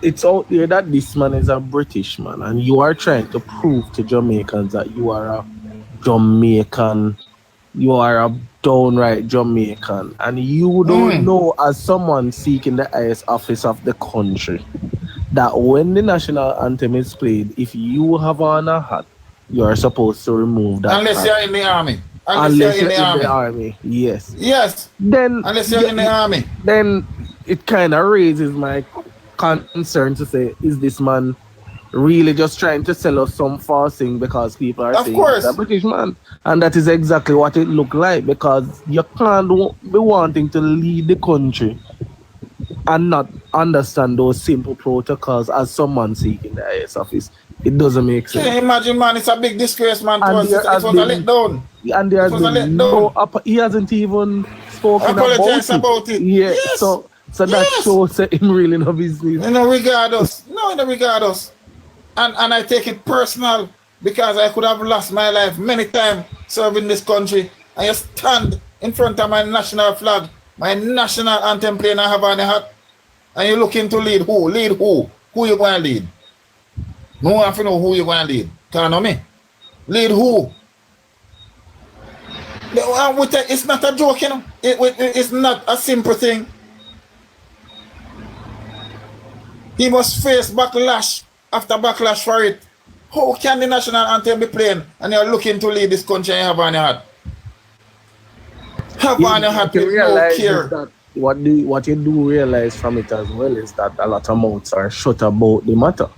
it's out there that this man is a British man and you are trying to prove to Jamaicans that you are a Jamaican, you are a downright Jamaican, and you don't know, as someone seeking the highest office of the country, that when the national anthem is played, if you have on a hat, you are supposed to remove that unless hat. you're in the army. Unless you're in the army. Yes. Yes. Then unless you're in the army. Then it kind of raises my concern to say, is this man really just trying to sell us some false thing because people are saying he's a British man? And that is exactly what it looked like, because you can't be wanting to lead the country and not understand those simple protocols as someone seeking the highest office. It doesn't make sense. Can you imagine, man? It's a big disgrace, man. It was a letdown. And there has been he hasn't even spoken about it. Yeah, yes. So that shows that him really no business. In regard us. And I take it personal because I could have lost my life many times serving this country. And you stand in front of my national flag, my national anthem playing, I have on the hat, and you're looking to lead who? Lead who? Who you going to lead? No one have to know who you going to lead. Can't know me. Lead who? It's not a joke, you know. It's not a simple thing. He must face backlash after backlash for it. How can the national anthem be playing and you're looking to lead this country and you have on your hat? Have on your hat with no care. What you do realize from it as well is that a lot of mouths are shut about the matter.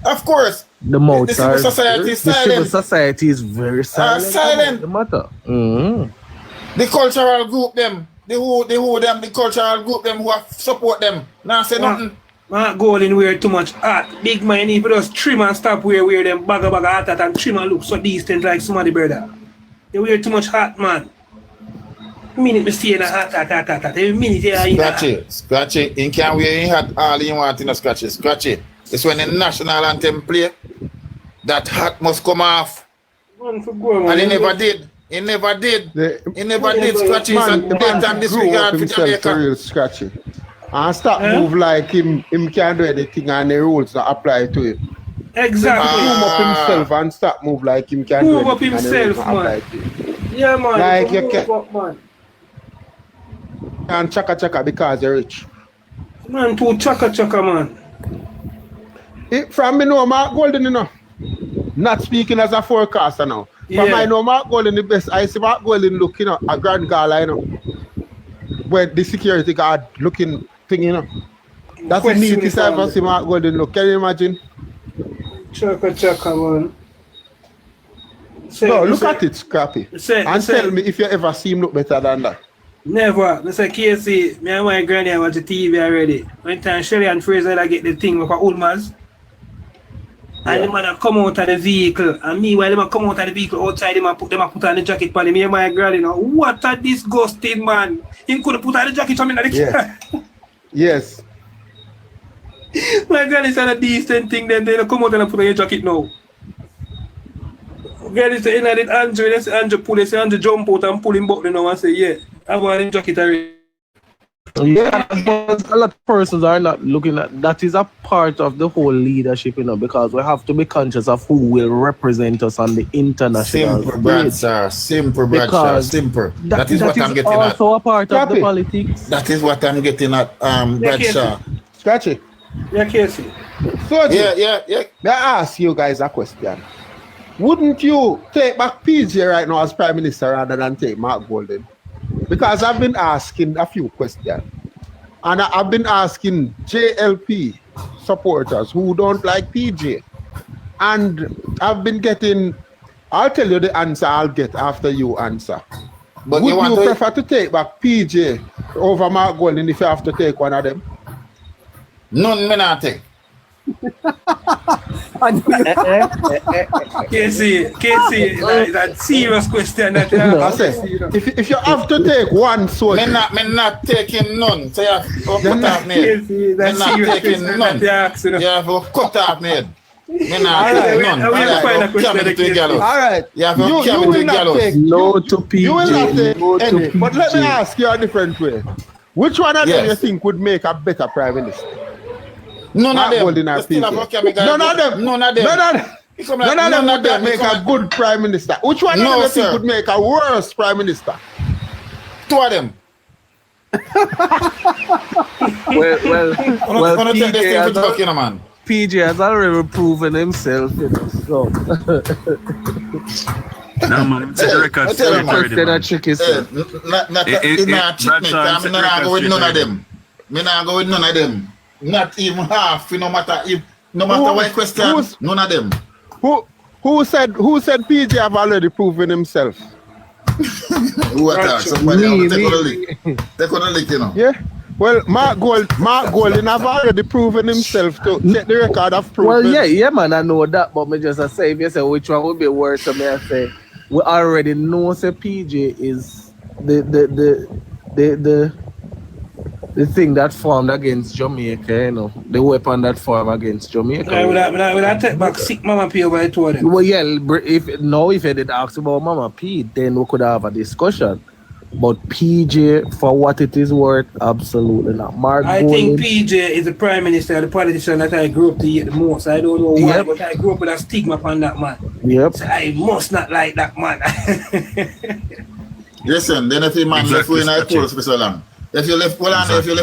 Of course. The mouths the civil society is silent. The civil society is very silent. The matter. The cultural group them, the cultural group them who support them. Now say nothing. Man, go in wear too much art. Big man, if you just trim and stop wear them bag of hat and trim and look so decent like somebody brother. They wear too much hat, man. Minute me see in a hat. Every minute you Scratch it. You can't wear your hat all you want in a scratch it. It's when the national anthem play, that hat must come off. And he never did. He never did. Scratchy is a blatant disregard for Jamaica. Scratchy. And stop move like him can't do anything and the rules that apply to him. Exactly. Move up himself and stop move like him can't do anything and the rules that apply to him. Yeah, man. Like you can't. And chaka because you're rich. Man, too chaka man. From me know Mark Golden, you know. Not speaking as a forecaster now. From I know Mark Golden the best. I see Mark Golden looking at a Grand Gala, you know. Where the security guard looking thing, you know. That's the neatest I've ever seen Mark Golden look. Can you imagine? Chaka, man. No, look at it, Scrappy. And tell me if you ever see him look better than that. Never. Mr. Casey, me and my granny watch the TV already. One time Shelly and Fraser I get the thing with our old man. And the man come out of the vehicle, and me while them come out of the vehicle outside, them put on the jacket for me and my girl, you know. What a disgusting man. He could have put on the jacket for me in the car. Yes. My girl is a decent thing, then they come out and put on your jacket now. Girl is saying that Andrew, let's say Andrew pull, say Andrew jump out and pull him back, you know, and say, yeah, I want a jacket already. Yeah, but a lot of persons are not looking at that. Is a part of the whole leadership, you know, because we have to be conscious of who will represent us on the international Simple, Brad, sir. Simple, Brad, sir. Simple. That is what I'm getting at. Also a part of the politics. That is what I'm getting at, Brad, sir. Scratchy. Yeah, Casey. So, Yeah. May I ask you guys a question? Wouldn't you take back PJ right now as Prime Minister rather than take Mark Golden? Because I've been asking a few questions. And I've been asking JLP supporters who don't like PJ. And I've been getting, I'll tell you the answer I'll get after you answer. But would you prefer to take back PJ over Mark Golden if you have to take one of them? None me not take. Casey, that's a serious question. That I say, if you have to take one soldier, me not taking none. So you have to cut off me. Casey, that's not serious taking question. none. You have to cut off me. Me not All right, taking none. we have to find a question. All right, you have to you will not take no to PJ. You will not take no to any. PJ. But let me ask you a different way. Which one of them you think would make a better Prime Minister? None of them. None of them. None of them. None of them would make a good Prime Minister. Which one of them you think would make a worse Prime Minister? Two of them. well, PJ has already proven himself, you know, so. No, man, it's a record. I tell you, man. That trick is Not go with none of them. Me not go with none of them. Not even half, no matter what question, none of them. Who said PJ have already proven himself? Who attacked? Somebody else take on the lick. Take on the lick, you know. Yeah. Well, Mark Golden have already proven himself to get the record of proof. Well, yeah, man, I know that, but me just say if you say which one would be worse, so me I say we already know say PJ is the thing that formed against Jamaica, you know, the weapon that formed against Jamaica. I would take back sick Mama P over it to them. Well, yeah, if you did ask about Mama P, then we could have a discussion. But PJ, for what it is worth, absolutely not. I think PJ is the Prime Minister, the politician that I grew up to hate the most. I don't know why, but I grew up with a stigma upon that man. Yep. So I must not like that man. Listen, then if a man left in a cold for so long, if you left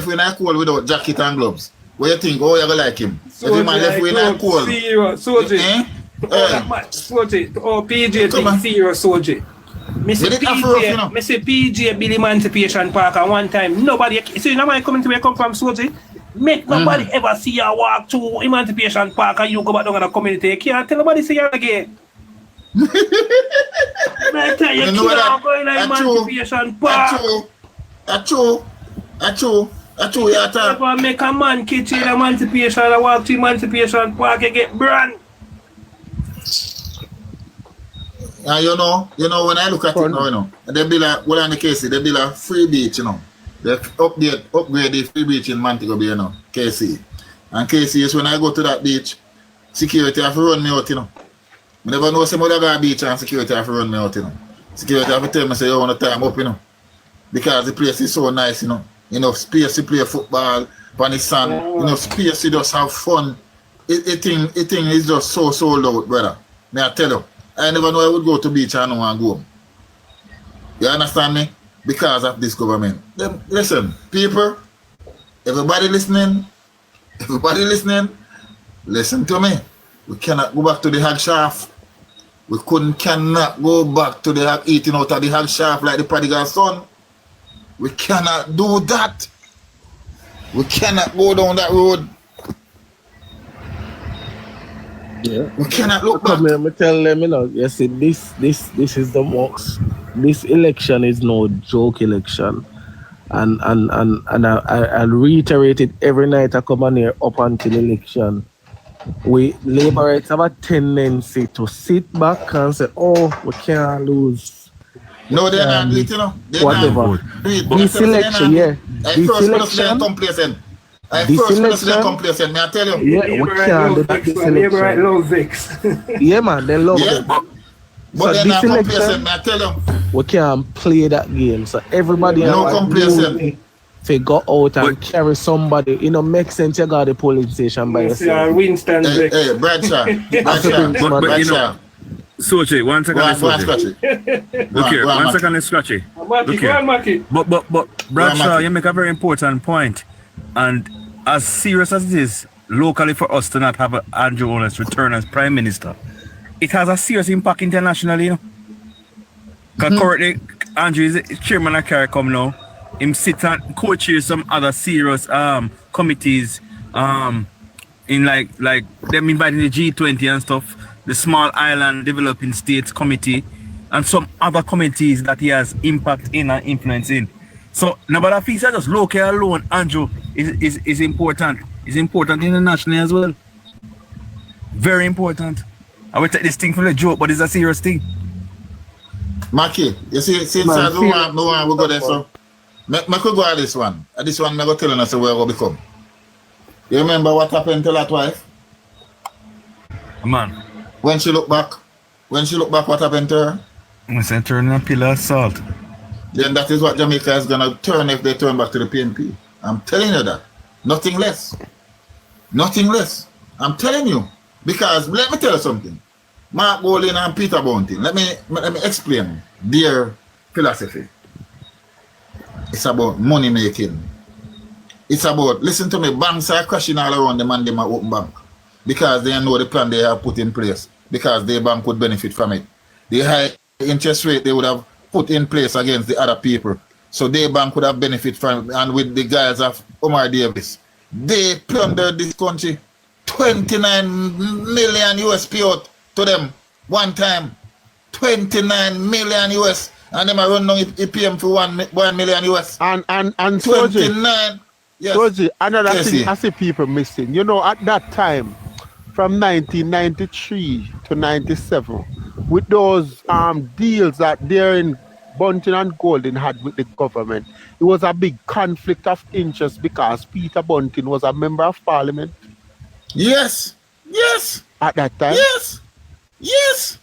in a cold without jacket and gloves, what do you think? Oh, you're gonna like him. If a man left in a cold, PJ think serious, Soji. Me say PJ Bill Emancipation Park at one time. Nobody, so you know why coming to me come from Soji? Make nobody ever see you walk to Emancipation Park and you go back down in the community. You can't tell nobody see you again. I tell you, you can't go in Emancipation Park. That's true. Never make a man catch in Emancipation and walk to Emancipation Park and get brand. And you know, when I look at it now, you know, they build a, well in the case, they build a free beach, you know. They upgrade the free beach in Montego Bay, you know, KC. And KC is when I go to that beach, security have to run me out, you know. I never know some other guy beach and security have to run me out, you know. Security have to tell me, say, you want to time up, you know. Because the place is so nice, you know. Enough space to play football, on the sun, enough space to just have fun. It thing is just so loud, brother. May I tell you. I never know I would go to beach and I don't want to go. You understand me? Because of this government. Listen, people, everybody listening, listen to me. We cannot go back to the hog shaft. We cannot go back to the eating out of the hog shaft like the prodigal son. We cannot do that. We cannot go down that road. Yeah. We cannot look back. Me tell them, you know, you see, this is the works. This election is no joke election. And I reiterate it every night I come on here up until election. we Labourites have a tendency to sit back and say, oh, we can't lose. No, they're not doing it, you know. They're Whatever. not doing it. This election, yeah. I first put us there complacent. I first put us there complacent, may I tell you? Yeah, we can't do that this Labourite election. love Vix. Yeah, man, they love Yeah. it. But So they're this not complacent, election, may I tell you? we can't play that game. So everybody No have a complacent. duty to go out and carry somebody. You know, make sense you got the police station by yourself. Winston Hey, Vix. hey, Bradshaw. But you know, Sochi, one second, Go on, Sochi. Scratchy. Look here, Go on, one second, Scratchy. Maki, Look go on, here. Maki. But Bradshaw, Maki. you make a very important point. And as serious as it is locally for us to not have Andrew Holness return as Prime Minister, it has a serious impact internationally, you know. Because currently, Andrew is chairman of CARICOM now. Him sit and co-chair some other serious committees in like them inviting the G20 and stuff, the Small Island Developing States Committee, and some other committees that he has impact in and influence in. So nobody feels that just local alone, Andrew, is important. It's important internationally as well. Very important. I will take this thing for the joke, but it's a serious thing. Maki, you see, since I don't want to go there, so I could go at this one. At this one, I go telling us where we become. You remember what happened to that wife? Man. When she looked back, what happened to her? I said turning a pillar of salt. Then that is what Jamaica is going to turn if they turn back to the PNP. I'm telling you that. Nothing less. Nothing less. I'm telling you. Because, let me tell you something. Mark Golding and Peter Bounty, let me explain their philosophy. It's about money making. It's about, listen to me, banks are crashing all around them and them are open bank. Because they know the plan they have put in place. Because their bank would benefit from it. The high interest rate they would have put in place against the other people. So their bank would have benefit from it. And with the guys of Omar Davis, they plundered this country. 29 million US payout to them one time. 29 million US. And them are running on EPM for 1 million US. And 29. Soji, Yes. Soji, another Yes, thing yeah. I see people missing. You know, at that time, from 1993 to 97, with those deals that they're in Bunting and Golden had with the government, it was a big conflict of interest because Peter Bunting was a member of parliament Yes. Yes. at that time. Yes. Yes.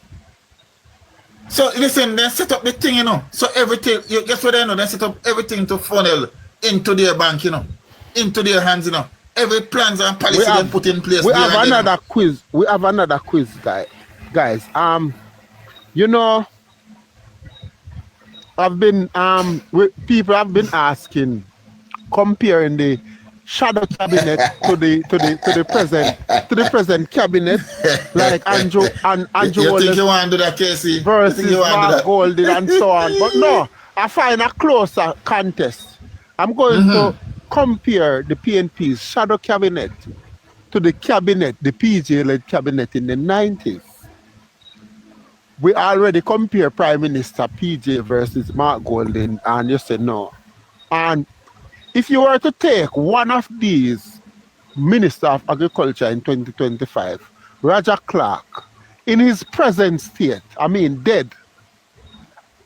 So listen, they set up the thing, you know. So everything, you guess what they know? They set up everything to funnel into their bank, you know, into their hands, you know. Every plans and policy they put in place. We have behind them. another quiz. We have another quiz, guys. You know, people have been asking, comparing the shadow cabinet to the present cabinet, like Andrew You think Wallace you want to do that, Casey? versus Mark Golding and so on. But no, I find a closer contest. I'm going to compare the PNP's shadow cabinet to the cabinet, the PJ-led cabinet in the 90s. We already compare Prime Minister PJ versus Mark Golding, and you say no. And if you were to take one of these Minister of Agriculture in 2025, Roger Clark, in his present state, I mean dead,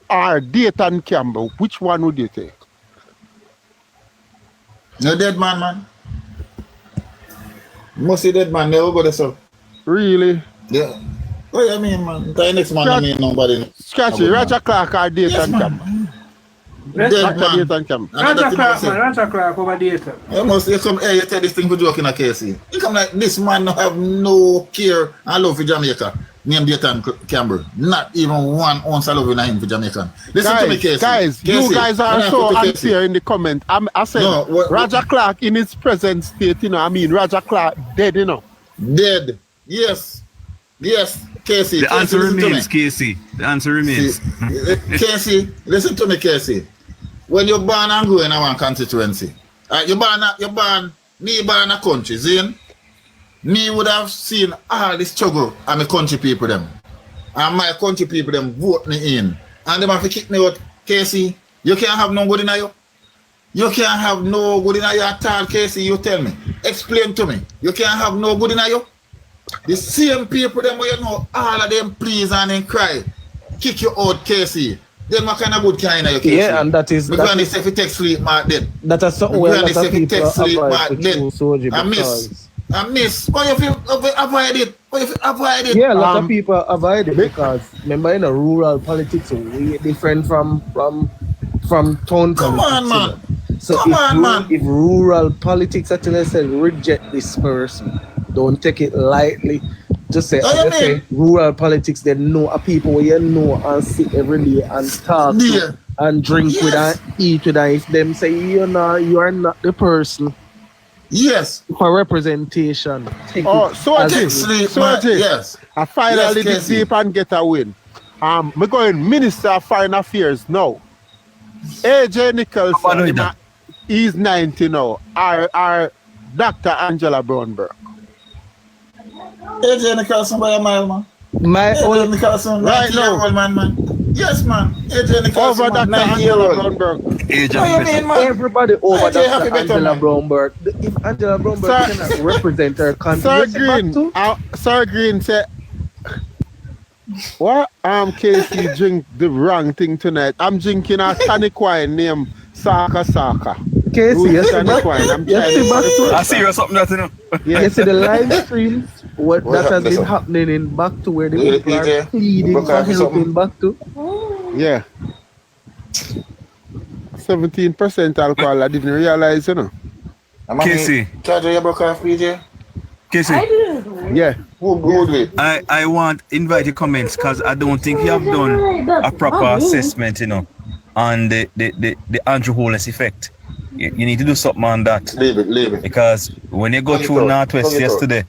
or Dayton Campbell, which one would you take? No dead man. Most of dead man never go there, so. Really? Yeah. What do you mean, man? The next man, I mean nobody. Scratchy, Roger Clark or Dayton Campbell? Dead man. Dayton Campbell. Roger Clark over Dayton. You come here, you tell this thing for joking a Casey. You come like this man have no care and love for Jamaica. Name Dayton Campbell. Not even 1 ounce of love in him for Jamaican. Listen to me, Casey. Guys, Casey, you guys are so unfair in the comment. I said No, Roger Clark in his present state, you know, I mean Roger Clark dead, you know. Dead. Yes. Yes, Casey. The answer remains, Casey. The answer remains. Casey, listen to me, Casey. When you're born and grow in one constituency, you're born a country, see? Me would have seen all the struggle and my country people them. And my country people them vote me in. And them have to kick me out. Casey, you can't have no good in you. You can't have no good in you at all, Casey, you tell me. Explain to me. You can't have no good in you. The same people them where you know all of them please and then cry. Kick you out, Casey. Then what kind of good kind of you, Casey? Yeah, and that is because they say if you take sleep, Mark dead. That is something where a lot of people avoid to soldier I miss. Why you feel avoid it? Why you feel avoid it? Yeah, a lot of people avoid it because remember in the rural politics way different from town Come politics. on, man. So if rural politics actually said reject this person, don't take it lightly. Just say, say rural politics, they know a people where you know and sit every day and talk to and drink with and eat with, and if them say you know you are not the person. Yes. For representation. So yes. I finally dig deep and get a win. Me going Minister of Foreign Affairs now. AJ Nicholson, he's 90 now. Our Dr. Angela Brownberg. AJ Nicholson by a mile, man. AJ Nicholson, right now, old man. Yes, man. AJ Nicholson, over Dr. Angela Brownberg. Everybody over Dr. Angela Brownberg. If Angela Brownberg cannot represent her country, Sir Green said, what? Casey drink the wrong thing tonight. I'm drinking a tonic wine named Saka. Casey, yes, I'm trying I see you something that you know. Yes, the live streams. What that has been happening in back to where the people are pleading for helping back to. Yeah. 17% alcohol. I didn't realize, you know. Casey. Charger your broke off, PJ. Casey. Yeah. I want invite your comments because I don't think you have done a proper assessment, you know, on the Andrew Holness effect. You need to do something on that. Leave it. Because when you go through Northwest yesterday,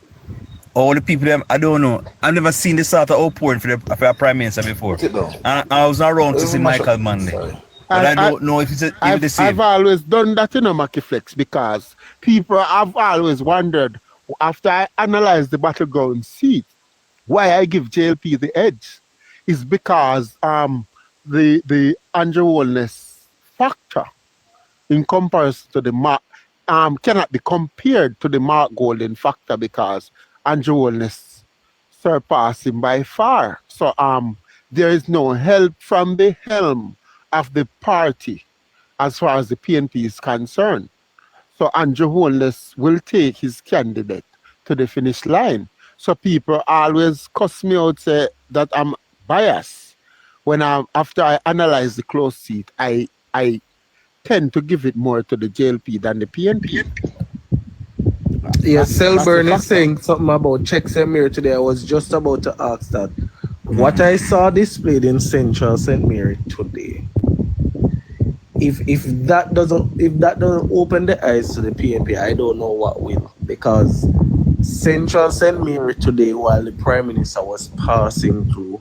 all the people them, I don't know. I've never seen this sort of outpouring for the Prime Minister before. And I was not around to see Michael Monday. But I don't know if it's the same. I've always done that, you know, Makiflex, because people have always wondered, after I analyze the battleground seat, why I give JLP the edge is because the Andrew Holness factor in comparison to the Mark cannot be compared to the Mark Golden factor because Andrew Holness surpassed him by far. So there is no help from the helm of the party as far as the PNP is concerned. So Andrew Holness will take his candidate to the finish line. So people always cuss me out, say that I'm biased. When after I analyze the close seat, I tend to give it more to the JLP than the PNP. Yeah, Selburn is saying something about checks and mirror today. I was just about to ask that. What I saw displayed in Central St. Mary today, if that doesn't open the eyes to the PNP, I don't know what will. Because Central St. Mary today, while the Prime Minister was passing through,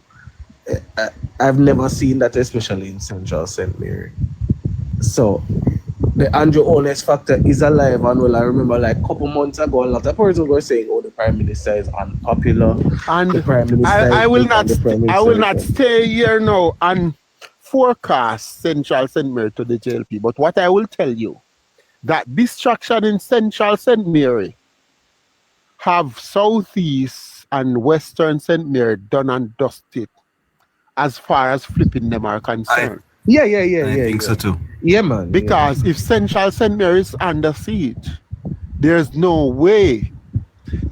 I've never seen that, especially in Central St. Mary. So the Andrew Holness factor is alive and well. I remember like a couple months ago, a lot of persons were saying, "Oh, the Prime Minister is unpopular." And the Prime Minister I will not stay here now and forecast Central St. Mary to the JLP. But what I will tell you, that distraction in Central St. Mary have Southeast and Western St. Mary done and dusted as far as flipping them are concerned. Yeah. I think so too. Yeah, man. Because if Central St. Mary is under siege, there's no way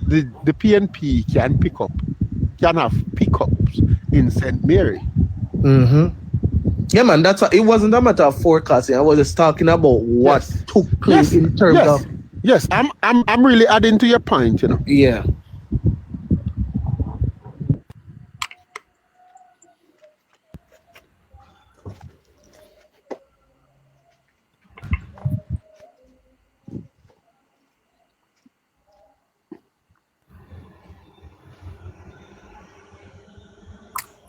the PNP can have pickups in St. Mary. Mm-hmm. Yeah, man. That's what, it wasn't a matter of forecasting. I was just talking about what took place in terms of. Yes, I'm really adding to your point, you know. Yeah.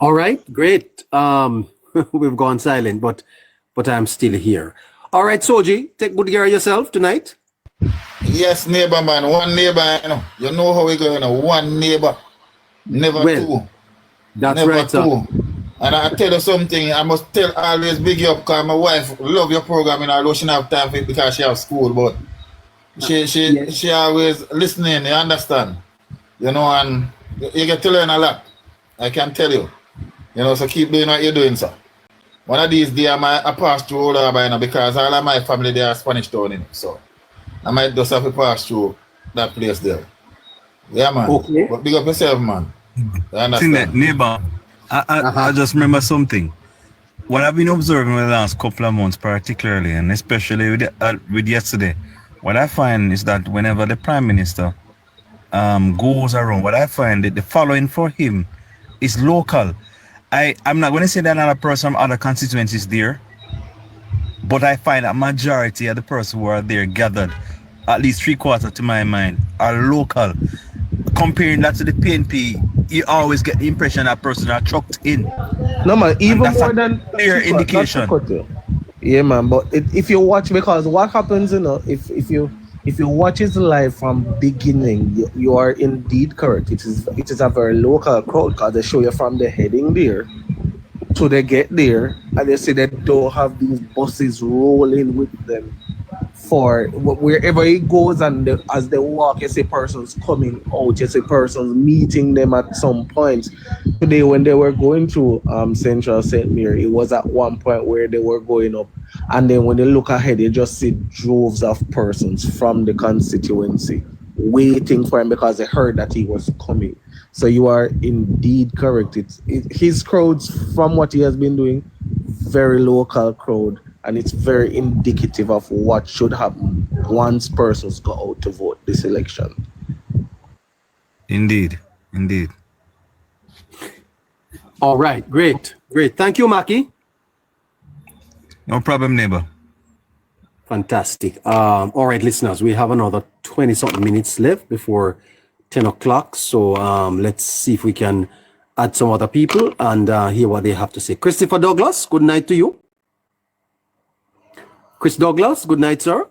All right, great. We've gone silent, but I'm still here. All right, Soji, take good care of yourself tonight. Yes, neighbor, man. One neighbor, you know how we go, one neighbor, never two. That's never right, two. And I tell you something, I must always big you up because my wife love your program and although she don't have time for it because she have school, but she always listening, you understand? You know, and you get to learn a lot. I can tell you. You know, so keep doing what you're doing, sir. One of these days, I pass through all over now because all of my family, they are Spanish town in it. So I might just have to pass through that place there. Yeah, man. Okay. But big up yourself, man. Think that, neighbor, I just remember something. What I've been observing in the last couple of months, particularly, and especially with yesterday, what I find is that whenever the Prime Minister goes around, what I find that the following for him is local. I'm not going to say that another person from other constituencies there, but I find a majority of the person who are there gathered, at least 3/4 to my mind, are local. Comparing that to the PNP, you always get the impression that person are trucked in. No man, even more than clear indication. Yeah man, but if you watch, because what happens, you know, if you watch it live from beginning, you are indeed correct. It is a very local crowd because they show you from the heading there to they get there, and they say they don't have these buses rolling with them for wherever he goes, and as they walk, you see persons coming out, you see persons meeting them at some point. Today, when they were going through Central St. Mary, it was at one point where they were going up, and then when they look ahead, you just see droves of persons from the constituency waiting for him because they heard that he was coming. So you are indeed correct. His crowds, from what he has been doing, very local crowd. And it's very indicative of what should happen once persons go out to vote this election. Indeed. All right, great. Thank you, Maki. No problem, neighbor. Fantastic. All right, listeners, we have another 20-something minutes left before 10 o'clock. So let's see if we can add some other people and hear what they have to say. Christopher Douglas, good night to you. Chris Douglas, good night, sir.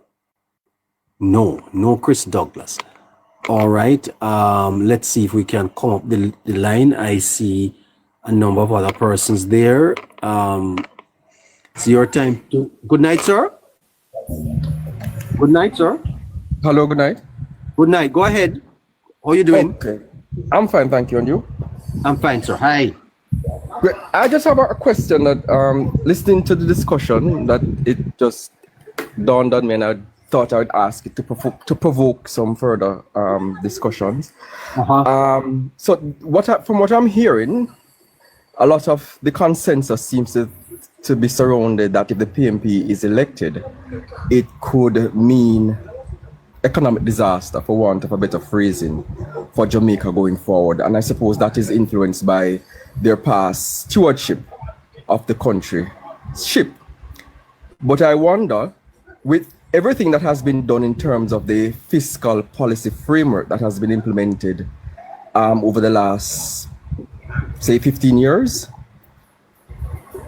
No Chris Douglas. All right, let's see if we can come up the line. I see a number of other persons there. It's your time to. Good night, sir. Good night, sir. Hello, good night. Good night. Go ahead. How are you doing? Okay. I'm fine, thank you. And you? I'm fine, sir. Hi. I just have a question that listening to the discussion that it just dawned on me, and I thought I would ask it to provoke some further discussions. So from what I'm hearing, a lot of the consensus seems to be surrounded that if the PNP is elected, it could mean economic disaster, for want of a better phrasing, for Jamaica going forward. And I suppose that is influenced by their past stewardship of the country's ship. But I wonder, with everything that has been done in terms of the fiscal policy framework that has been implemented over the last, say, 15 years,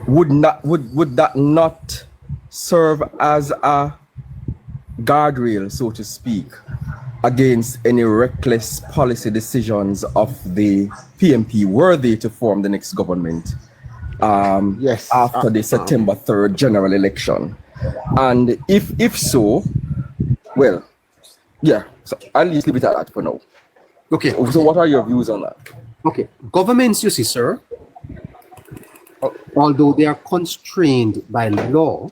would that not serve as a guardrail, so to speak, against any reckless policy decisions of the PNP were they to form the next government after the September 3rd general election? And if so, well, yeah, so I'll just leave it at that for now. Okay. So what are your views on that? Okay. Governments, you see, sir, although they are constrained by law,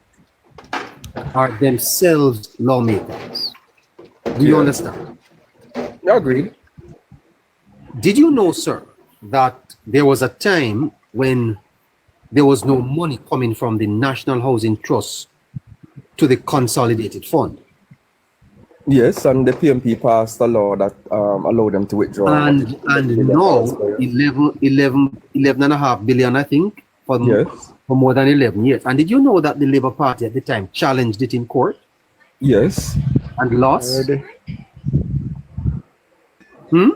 are themselves lawmakers. Do you understand? I agree. Did you know, sir, that there was a time when there was no money coming from the National Housing Trust to the Consolidated Fund? Yes, and the PNP passed a law that allowed them to withdraw. And now, 11.5 billion, I think, for more than 11 years. And did you know that the Labour Party at the time challenged it in court? Yes. And lost? Well,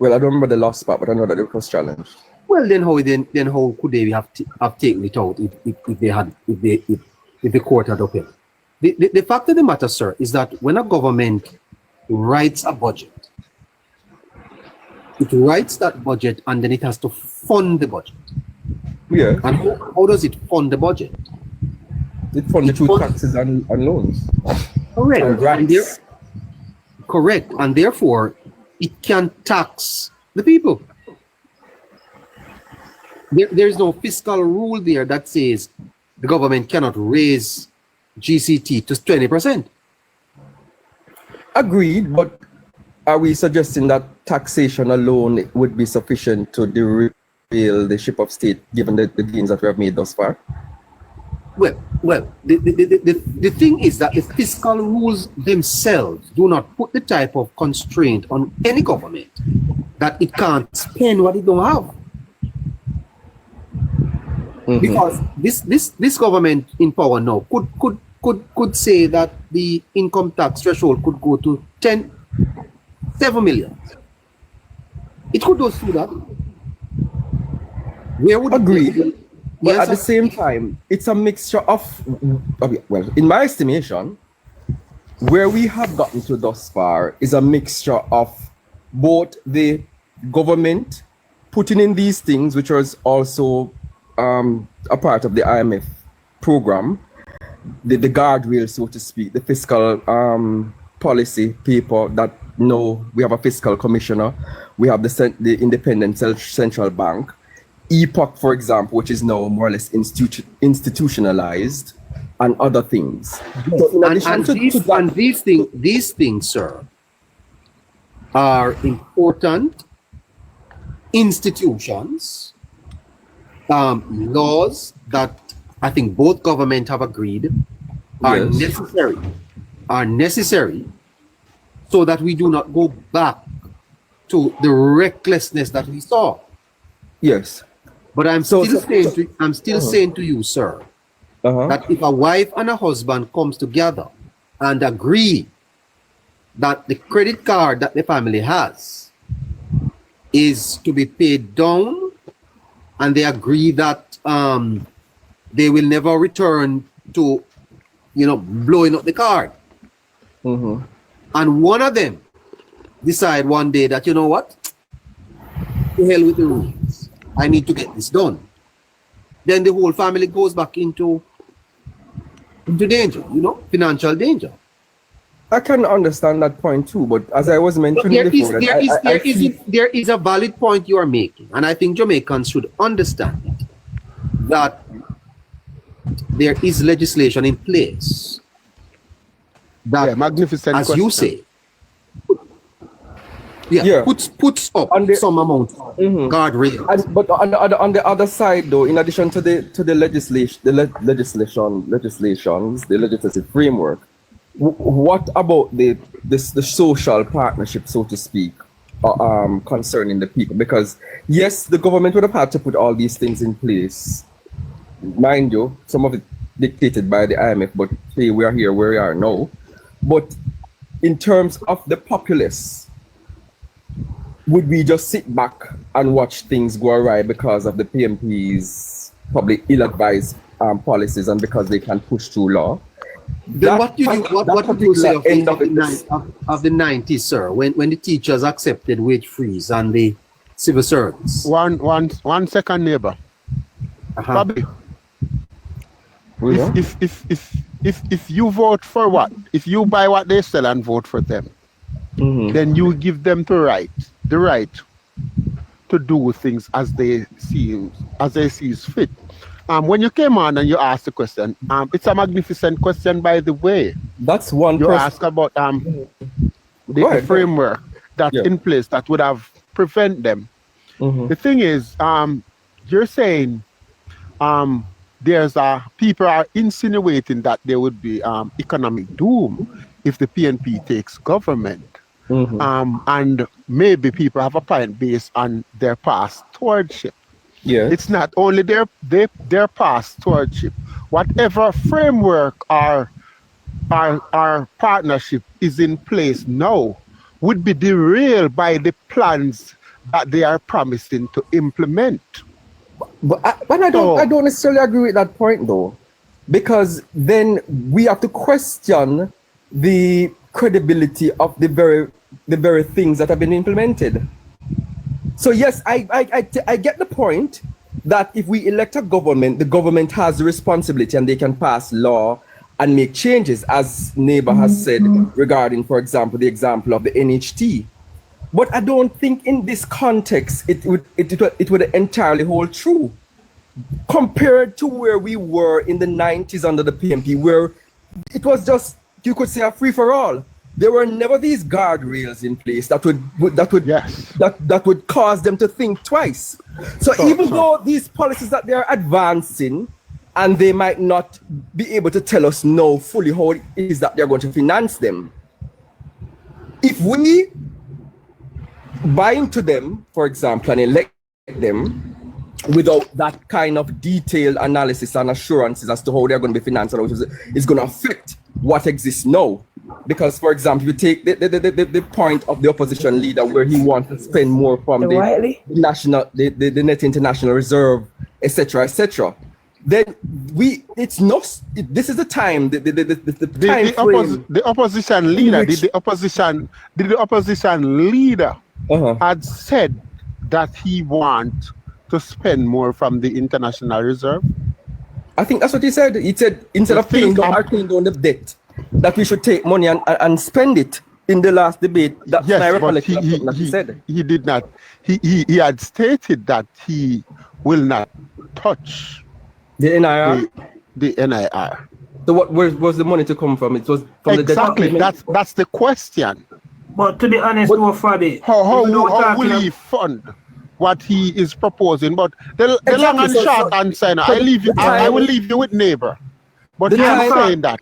I don't remember the last part, but I know that it was challenged. Well, then how could they have taken it out if the court had upheld? The fact of the matter, sir, is that when a government writes a budget, it writes that budget and then it has to fund the budget. Yeah. And how does it fund the budget? It funds through taxes and loans. Correct. Correct. And therefore, it can tax the people. There's no fiscal rule there that says the government cannot raise GCT to 20%. Agreed, but are we suggesting that taxation alone would be sufficient to derail the ship of state, given the gains that we have made thus far? Well, the thing is that the fiscal rules themselves do not put the type of constraint on any government that it can't spend what it don't have. Because this government in power now could say that the income tax threshold could go to 7 million. It could go through that. Where would agree? But yes, at the same time, it's a mixture of, well, in my estimation, where we have gotten to thus far is a mixture of both the government putting in these things, which was also a part of the IMF program, the guardrail, so to speak, the fiscal policy paper that we have a fiscal commissioner, we have the independent central bank, EPOC, for example, which is now more or less institutionalized, and other things. So in addition these things, sir, are important institutions, laws that I think both governments have agreed are necessary so that we do not go back to the recklessness that we saw. Yes. But I'm still saying to you, sir, that if a wife and a husband comes together and agree that the credit card that the family has is to be paid down, and they agree that they will never return to, blowing up the card. And one of them decide one day that, you know what, to hell with the rules, I need to get this done. Then the whole family goes back into danger, financial danger. I can understand that point too, but as I was mentioning before, there is a valid point you are making, and I think Jamaicans should understand that there is legislation in place that, magnificent as question. you say, puts up some amount of guardrails. But on the other side, though, in addition to the legislations, the legislative framework, what about the social partnership, so to speak, concerning the people? Because yes, the government would have had to put all these things in place. Mind you, some of it dictated by the IMF, but hey, we are here where we are now. But in terms of the populace, would we just sit back and watch things go awry because of the PMP's probably ill-advised policies and because they can push through law? Then what do you say of the 90s, sir, when the teachers accepted wage freeze and the civil servants? One second, neighbor. Bobby, if you vote for what? If you buy what they sell and vote for them, then you give them the right to do things as they see fit. When you came on and you asked the question, it's a magnificent question, by the way. That's one. You asked about the framework that's in place that would have prevent them. The thing is, you're saying people are insinuating that there would be economic doom if the PNP takes government. And maybe people have a point based on their past stewardship. Yeah, it's not only their past stewardship. Whatever framework our partnership is in place now would be derailed by the plans that they are promising to implement. But I don't necessarily agree with that point, though, because then we have to question the credibility of the very things that have been implemented. So yes, I get the point that if we elect a government, the government has the responsibility and they can pass law and make changes, as Neighbor has said regarding, for example, the example of the NHT. But I don't think in this context it would entirely hold true. Compared to where we were in the 90s under the PNP, where it was just, you could say, a free-for-all. There were never these guardrails in place that would cause them to think twice. So even though these policies that they're advancing, and they might not be able to tell us now fully how it is that they're going to finance them, if we buy into them, for example, and elect them without that kind of detailed analysis and assurances as to how they're going to be financed, which is going to affect what exists now. Because, for example, you take the point of the opposition leader where he wants to spend more from the net international reserve, etc., etc. Then this is the time, the opposition leader, did the opposition leader had said that he want to spend more from the international reserve? I think that's what he said. He said instead of paying down the debt, that we should take money and spend it. In the last debate, that's my recollection of what he said. He did not. He had stated that he will not touch the NIR. The NIR. So where was the money to come from? It was from exactly. The debt. That's the question. But to be honest, Fabi, how will he fund what he is proposing? But the long and short answer, I will leave you with neighbor. But he's saying that.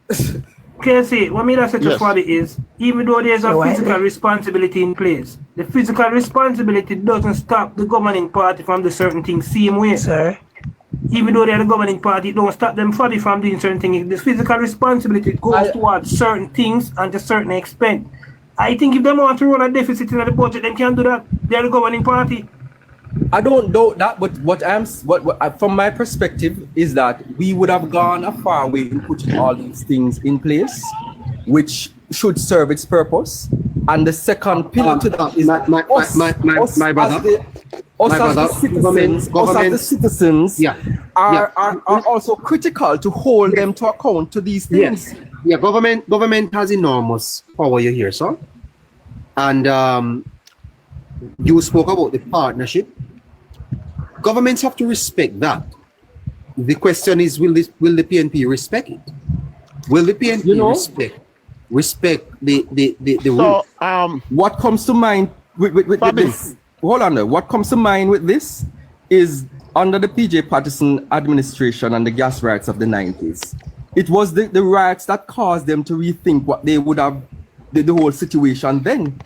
KC, what me that say to Fabi is, even though there's a physical responsibility in place, the physical responsibility doesn't stop the governing party from doing certain things same way. Sir. Even though they're the governing party, it don't stop them Fabi from doing certain things. The physical responsibility goes towards certain things and to a certain extent. I think if they want to run a deficit in the budget, they can do that. They're the governing party. I don't know that, but what from my perspective is that we would have gone a far way in putting all these things in place, which should serve its purpose. And the second pillar to that is my brother. The citizens are also critical to hold them to account to these things. Yeah, government has enormous power, you hear, sir. And you spoke about the partnership. Governments have to respect that. The question is, will the PNP respect it? Will the PNP respect the rule? What comes to mind with this? Hold on there. What comes to mind with this is under the PJ Patterson administration and the gas riots of the 90s. It was the riots that caused them to rethink what they would have, the whole situation then.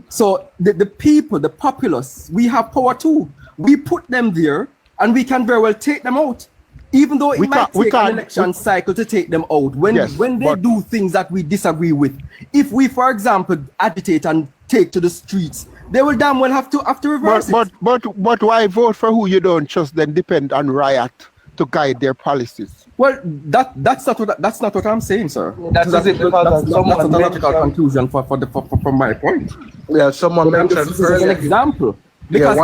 So the people, the populace, we have power too. We put them there and we can very well take them out. Even though it might take an election cycle to take them out. When they do things that we disagree with. If we, for example, agitate and take to the streets, they will damn well have to reverse it. But why vote for who you don't trust then depend on riot to guide their policies? Well, that's not what I'm saying, sir. That's a logical conclusion from my point. Yeah, someone mentioned as an example. Because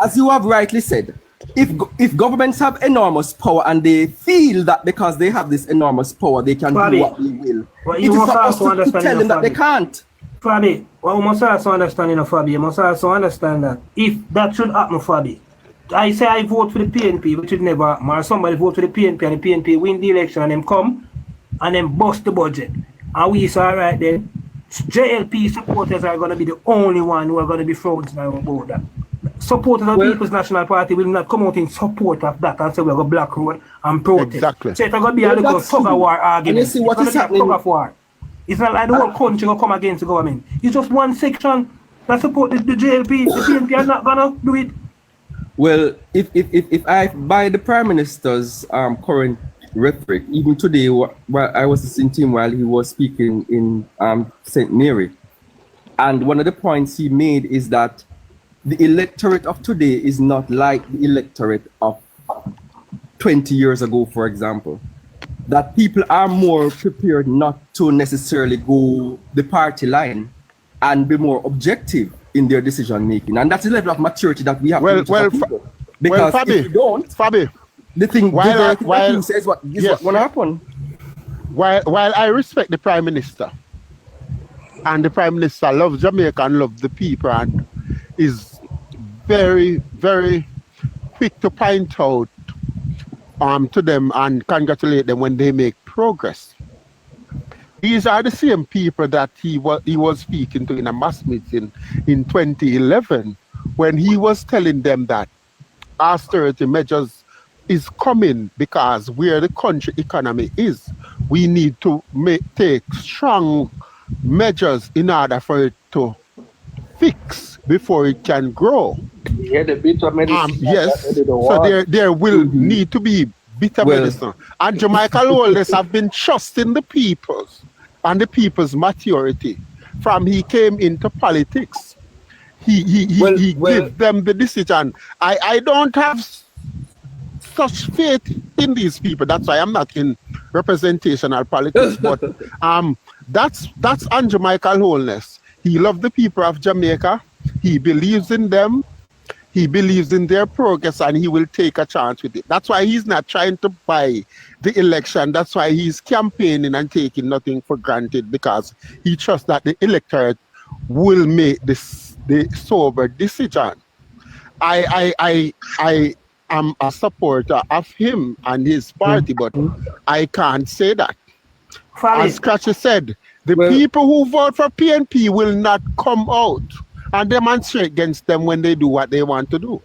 as you have rightly said, if governments have enormous power and they feel that because they have this enormous power they can do what they will, it is not us to tell them that they can't. Fabi, well, we must also understand, Fabi, you must also understand that if that should happen, Fabi, I say I vote for the PNP, which would never happen, or somebody vote for the PNP and the PNP win the election and them come and then bust the budget. And we say, all right then, JLP supporters are going to be the only one who are going to be frozen about that. Supporters of People's National Party will not come out in support of that and say we're going to block road and protest. Exactly. So it's going to be a little tug of war argument. And you see what is happening. It's not like the whole country will come against the government. It's just one section that support the JLP. The PNP are not going to do it. Well, if I buy the Prime Minister's current rhetoric, even today, while I was listening to him while he was speaking in St. Mary, and one of the points he made is that the electorate of today is not like the electorate of 20 years ago, for example. That people are more prepared not to necessarily go the party line and be more objective in their decision making, and that's the level of maturity that we have. Because if you don't, Fabi, the thing while says what going to happen. While I respect the Prime Minister, And the Prime Minister loves Jamaica and loves the people and is very, very quick to point out to them and congratulate them when they make progress. These are the same people that he was speaking to in a mass meeting in 2011 when he was telling them that austerity measures is coming because where the country economy is, we need to take strong measures in order for it to fix before it can grow. Yeah, the bitter medicine. Yes, so there will need to be bitter medicine. And Jamaica Holness have been trusting the peoples and the people's maturity from he came into politics. He gave them the decision. I don't have such faith in these people. That's why I'm not in representational politics. But that's on Jamaica Holness. He loved the people of Jamaica. He believes in them. He believes in their progress, and he will take a chance with it. That's why he's not trying to buy the election. That's why he's campaigning and taking nothing for granted, because he trusts that the electorate will make the sober decision. I am a supporter of him and his party, but I can't say that. As Scratchy said, the people who vote for PNP will not come out and demonstrate against them when they do what they want to do.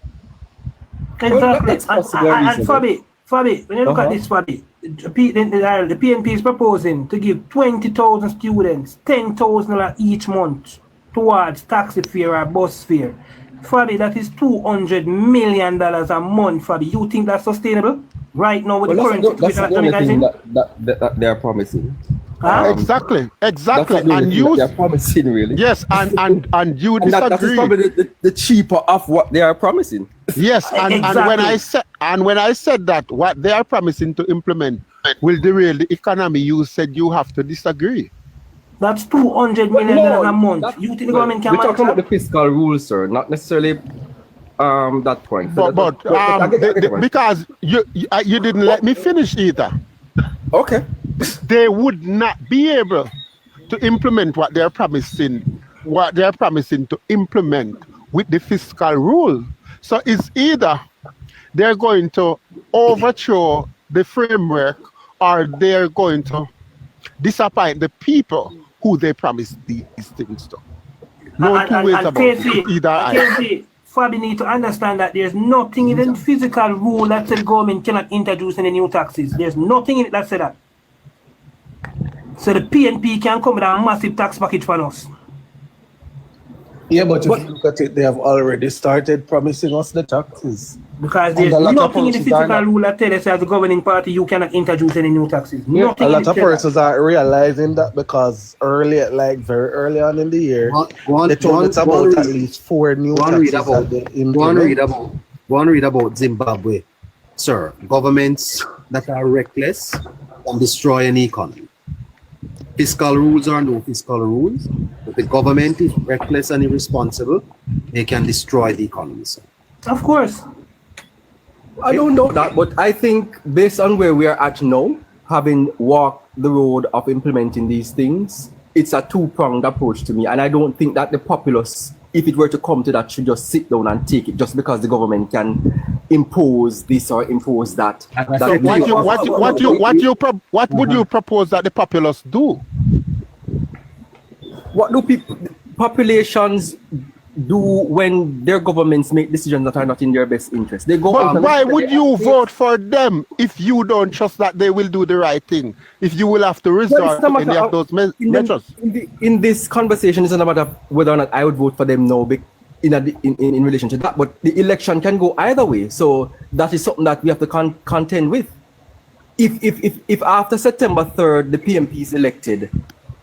Exactly. And Fabi, when you look at this, Fabi, the PNP is proposing to give 20,000 students $10,000 each month towards taxi fare or bus fare. Fabi, that is $200 million a month, Fabi. You think that's sustainable? Right now with the current situation that's the only thing that they are promising. Exactly. And you they're promising, really. Yes, and you disagree. That is probably the cheaper of what they are promising. Yes, and Exactly. when I said that what they are promising to implement will derail the economy, you said you have to disagree. That's $200 million a month. You think the government can manage? We're talking about that? the fiscal rules, sir, not necessarily that point. Because you didn't let me finish either. Okay. They would not be able to implement what they're promising to implement with the fiscal rule. So it's either they're going to overthrow the framework or they're going to disappoint the people who they promised these things to. No two ways about it. Either Fabi need to understand that there's nothing in the physical rule that says the government cannot introduce any new taxes. There's nothing in it that says that. So the PNP can come with a massive tax package for us. Yeah, but if you look at it, they have already started promising us the taxes. Because there's nothing in the physical rule that tells us as a governing party you cannot introduce any new taxes. Yeah, a lot of persons are realizing that because very early on in the year, they told us about at least 4 new taxes. One read about Zimbabwe. Sir, governments that are reckless can destroy an economy. Fiscal rules or no fiscal rules, if the government is reckless and irresponsible, they can destroy the economy, sir. Of course. I don't know that, but I think based on where we are at now, having walked the road of implementing these things, it's a two-pronged approach to me. And I don't think that the populace, if it were to come to that, should just sit down and take it just because the government can impose this or impose that. So what would you propose that the populace do? What do populations do when their governments make decisions that are not in their best interest? They go. But why would you vote for them if you don't trust that they will do the right thing? If you will have to resort to any of those measures? In this conversation, it's not a matter of whether or not I would vote for them now. In relation to that, but the election can go either way. So that is something that we have to contend with. If after September 3rd the PNP is elected,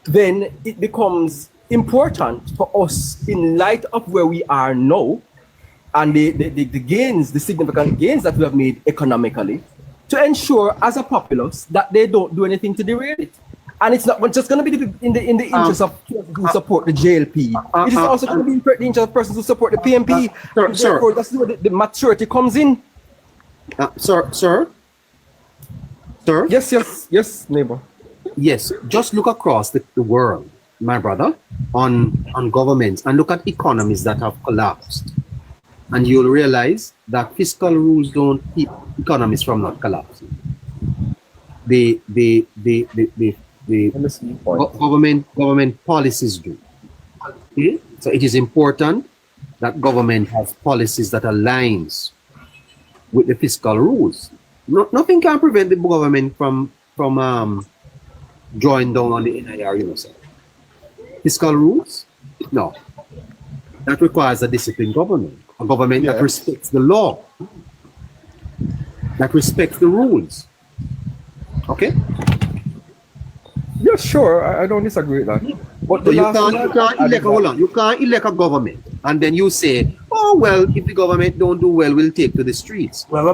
then it becomes important for us, in light of where we are now and the significant gains that we have made economically, to ensure as a populace that they don't do anything to derail it. And it's not just going to be in the interest of persons who support the JLP. It is also going to be in the interest of persons who support the PNP. Therefore, that's where the maturity comes in. Sir? Yes, neighbor. Yes, just look across the world. my brother, on governments and look at economies that have collapsed, and you'll realize that fiscal rules don't keep economies from not collapsing. The government policies do. Okay? So it is important that government has policies that aligns with the fiscal rules. Nothing can prevent the government from drawing down on the NIR, you know, sir. Fiscal rules? No. That requires a disciplined government. A government that respects the law. That respects the rules. Okay? Yeah, sure. I don't disagree with that. But you can't elect a government and then you say, oh, well, if the government don't do well, we'll take to the streets. Well,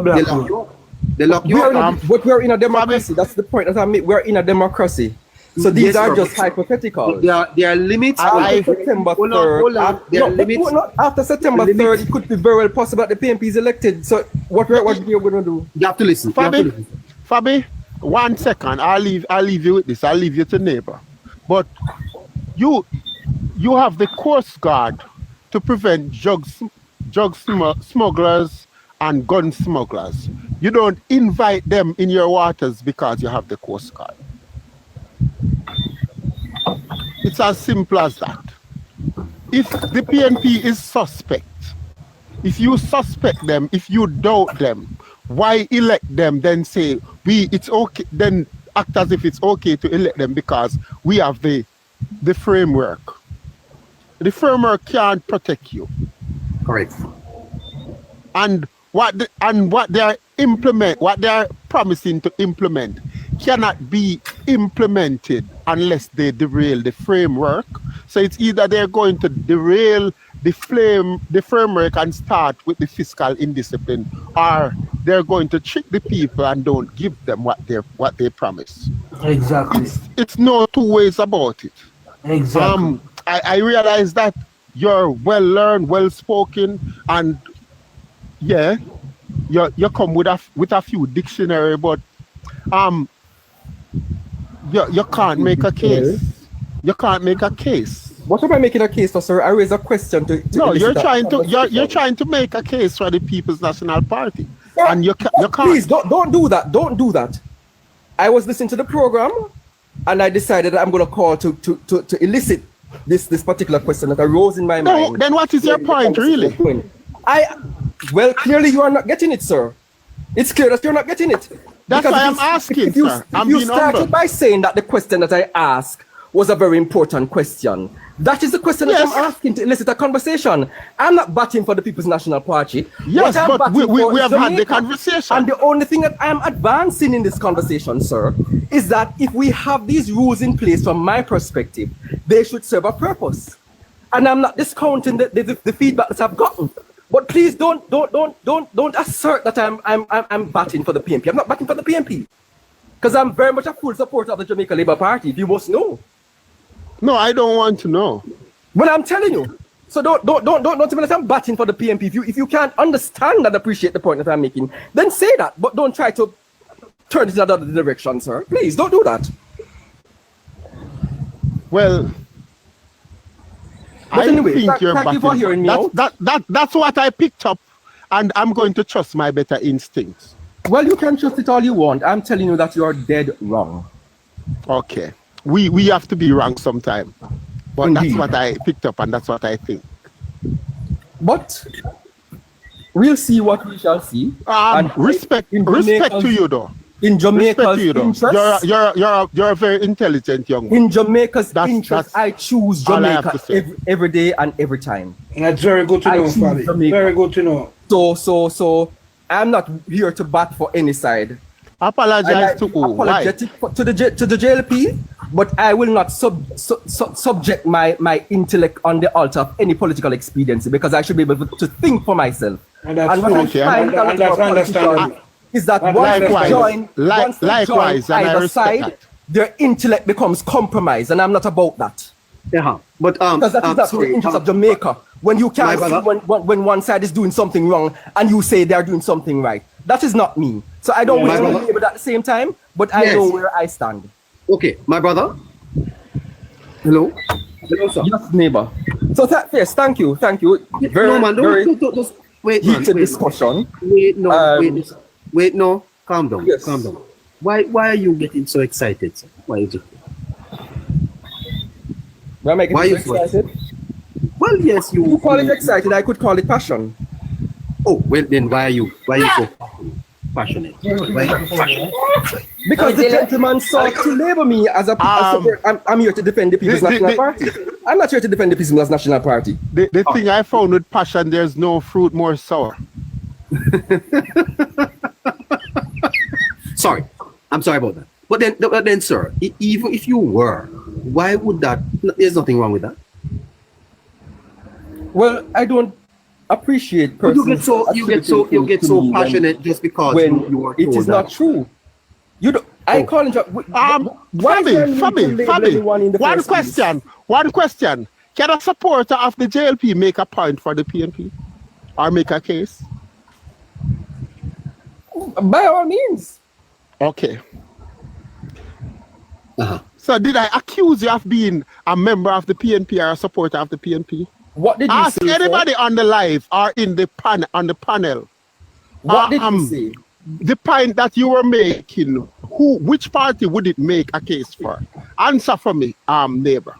they lock you up. But we're in a democracy. That's the point that I make. We're in a democracy. So these are just hypothetical. There are limits. After September 3rd, after September 3rd, it could be very well possible that the PNP is elected. So what we're going to do? You have to listen. Fabi, 1 second. I'll leave you with this. I'll leave you to neighbor. But you have the Coast Guard to prevent drug smugglers and gun smugglers. You don't invite them in your waters because you have the Coast Guard. It's as simple as that. If the PNP is suspect, if you suspect them, if you doubt them, why elect them? Then say it's okay. Then act as if it's okay to elect them because we have the framework. The framework can't protect you. Correct. And what they are promising to implement cannot be implemented unless they derail the framework. So it's either they're going to derail the framework and start with the fiscal indiscipline, or they're going to trick the people and don't give them what they promise. Exactly. It's no two ways about it. Exactly. I realize that you're well learned, well spoken, and yeah, you come with a few dictionary, but you can't make a case. You can't make a case. What am I making a case for, sir? I raise a question to no, you're trying to make a case for the People's National Party, and you can't. Please don't do that. Don't do that. I was listening to the program, and I decided that I'm going to call to elicit this particular question that arose in my mind. Then what is your point, really? Well, clearly you are not getting it, sir. It's clear that you're not getting it. That's why I'm asking, sir. If you started by saying that the question that I asked was a very important question, that is the question that I'm asking to elicit a conversation. I'm not batting for the People's National Party. Yes, but we have had the conversation. And the only thing that I'm advancing in this conversation, sir, is that if we have these rules in place from my perspective, they should serve a purpose. And I'm not discounting the feedback that I've gotten. But please don't assert that I'm batting for the PNP. I'm not batting for the PNP. Because I'm very much a full supporter of the Jamaica Labour Party. You must know. No, I don't want to know. Well, I'm telling you. So don't tell me that I'm batting for the PNP. If you can't understand and appreciate the point that I'm making, then say that. But don't try to turn it in another direction, sir. Please don't do that. Well, but anyway, think you're thank you for hearing me out. That's what I picked up, and I'm going to trust my better instincts. Well, you can trust it all you want. I'm telling you that you are dead wrong. Okay. We have to be wrong sometime. But Indeed. That's what I picked up, and that's what I think. But we'll see what we shall see. Respect to you, though. In Jamaica's interest, you're a very intelligent young man. In Jamaica's interest, I choose Jamaica every day and every time. That's very good to know, Fabi. Very good to know. So I'm not here to bat for any side. Apologize to who? Apologetic to the JLP, but I will not subject my intellect on the altar of any political expediency, because I should be able to think for myself. And that's understandable. Is that once they join either side, their intellect becomes compromised, and I'm not about that. Yeah, but because that is not the interest of Jamaica. When you can't see when one side is doing something wrong and you say they're doing something right, that is not me. So I don't wish to be able at the same time, but I know where I stand. Okay, my brother, Hello? Hello, sir. Yes, neighbor. So yes, thank you. Very, no, man, very don't wait, man. heated discussion. Wait, no. Calm down. Yes. Calm down. Why are you getting so excited, sir? Why is it? Why am I getting so excited? Well, yes, you call it excited. I could call it passion. Oh, well, then why are you so passionate? Because the gentleman sought to label me as a I'm here to defend the People's National Party. I'm not here to defend the People's National Party. The thing I found with passion, there's no fruit more sour. Sorry. I'm sorry about that. But then, sir, even if you were, why would that? There's nothing wrong with that. Well, I don't appreciate persons. You get so passionate just because when you are. It is not true. You don't. I call it. Fabi, one question. Can a supporter of the JLP make a point for the PNP or make a case? By all means. Okay. So did I accuse you of being a member of the PNP or a supporter of the PNP? What did you Ask say? Ask anybody on the live or in the on the panel. What did you say? The point that you were making, which party would it make a case for? Answer for me, neighbor.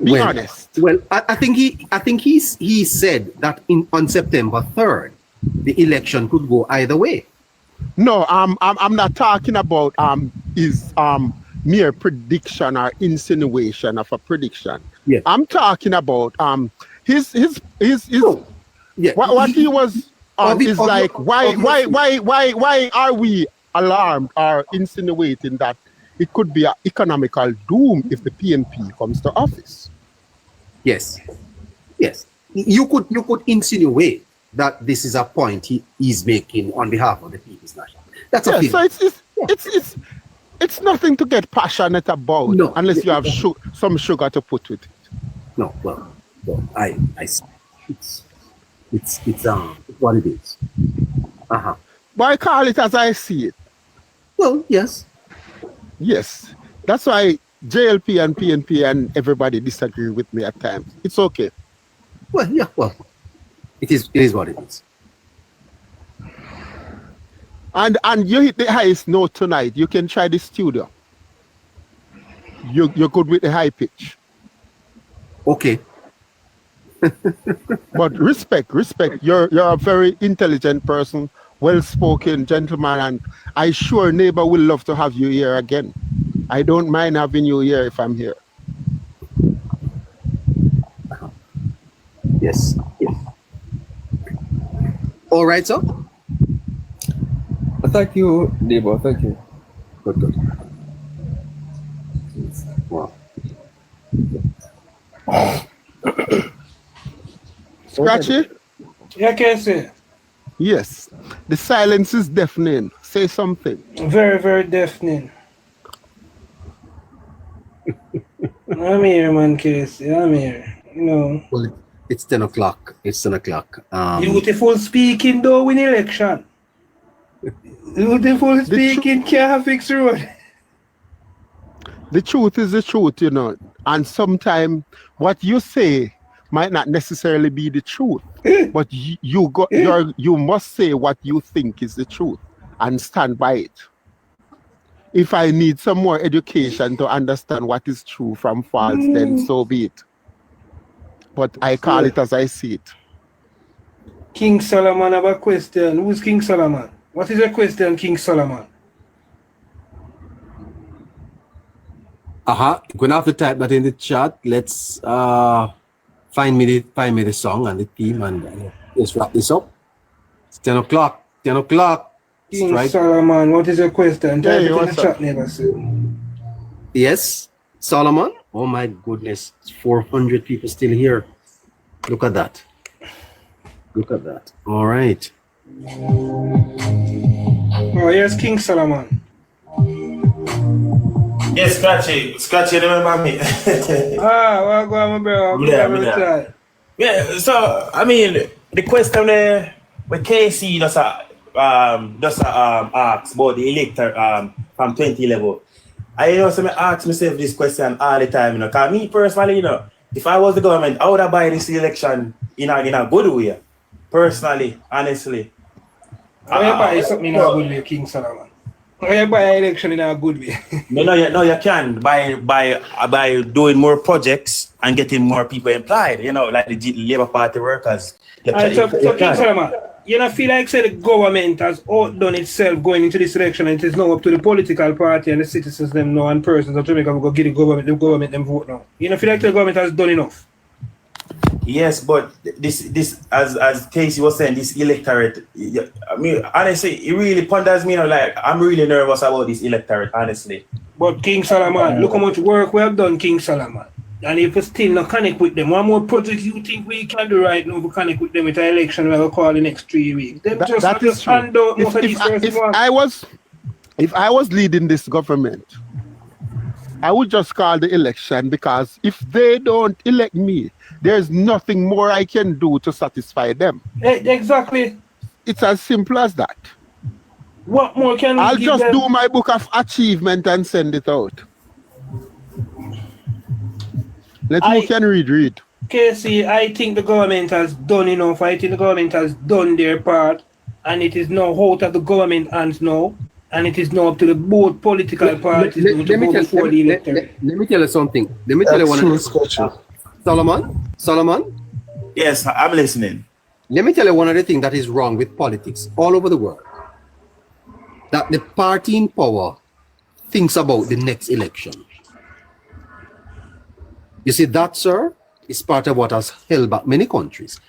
Be honest. Well, I think he said that on September 3rd, the election could go either way. No, I'm not talking about his mere prediction or insinuation of a prediction. Yeah. I'm talking about his what he was is like why are we alarmed or insinuating that it could be an economical doom if the PNP comes to office? Yes. You could insinuate that this is a point he's making on behalf of the People's National. That's a so it's nothing to get passionate about unless you have some sugar to put with it. No, well, I see. It's what it is. Why call it as I see it? Well, yes. Yes. That's why JLP and PNP and everybody disagree with me at times. It's okay. Well, yeah, well. It is what it is. And you hit the highest note tonight. You can try the studio. You're good with the high pitch. Okay. But respect. You're a very intelligent person, well-spoken gentleman, and I sure neighbor will love to have you here again. I don't mind having you here if I'm here. Yes. All right, sir. Thank you, neighbor. Thank you. Good. Wow. Scratchy? Yeah, can say. Yes. The silence is deafening. Say something. Very, very deafening. I'm here, man, Casey. I'm here. You know. Well, it's 10 o'clock. Beautiful speaking, though, in election. Beautiful speaking can't fix road. The truth is the truth, you know. And sometimes what you say might not necessarily be the truth. But you must say what you think is the truth and stand by it. If I need some more education to understand what is true from false, then so be it. But I call it as I see it. King Solomon have a question. Who's King Solomon? What is your question, King Solomon? You're gonna have to type that in the chat. Let's find me the song and the theme, and let's wrap this up. It's 10 o'clock. 10 o'clock. King Solomon, what is your question? Type it in the chat, neighbor. Yes, Solomon. Oh my goodness, it's 400 people still here. Look at that. All right. Oh, here's King Solomon. Yes, Scratchy, remember me? Well, go on, bro. Yeah, so, I mean, the question with KC just asked about the elector from 2011. I also ask myself this question all the time, you know, because me personally, you know, if I was the government, I would have buy this election in a good way. Personally, honestly. I buy something in a good way, King Solomon. I buy an election in a good way. No, you can by doing more projects and getting more people employed, you know, like the Labour Party workers. So King Solomon, you don't feel like say the government has outdone itself going into this election and it is now up to the political party and the citizens them now and persons of Jamaica will go give the government them vote now. You don't feel like the government has done enough? Yes, but this as Casey was saying, this electorate, I mean, honestly, it really ponders me, you know, like, I'm really nervous about this electorate, honestly. But King Solomon, look how much work we have done, King Solomon. And if we still not connect with them, one more project you think we can do right now to connect with them with an election we will call the next 3 weeks? Them That is true. hand out most of these If I was leading this government, I would just call the election, because if they don't elect me, there's nothing more I can do to satisfy them. Exactly. It's as simple as that. What more can I'll give just them? do my book of achievement and send it out. Who can read. Casey, I think the government has done enough. I think the government has done their part, and it is now out of the government hands now, and it is now up to the both political parties to go before the electorate. Let me tell you something. Let me tell you one of Solomon? Yes, I'm listening. Let me tell you one of the things that is wrong with politics all over the world. That the party in power thinks about the next election. You see, that, sir, is part of what has held back many countries.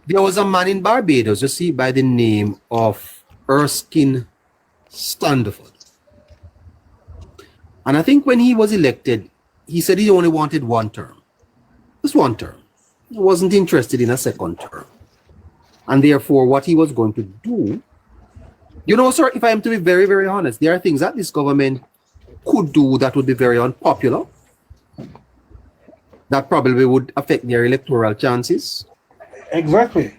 There was a man in Barbados, you see, by the name of Erskine Standiford. And I think when he was elected, he said he only wanted one term. Just one term. He wasn't interested in a second term. And therefore, what he was going to do, you know, sir, if I am to be very, very honest, there are things that this government could do that would be very unpopular, that probably would affect their electoral chances. Exactly.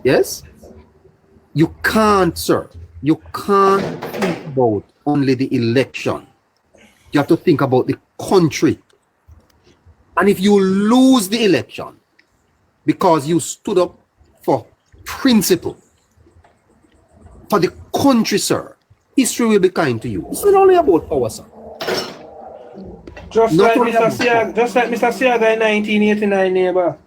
Yes? You can't, sir. You can't think about only the election. You have to think about the country. And if you lose the election because you stood up for principle, for the country, sir, history will be kind to you. It's not only about power, sir. Just like Mr. Siaga in 1989, neighbor.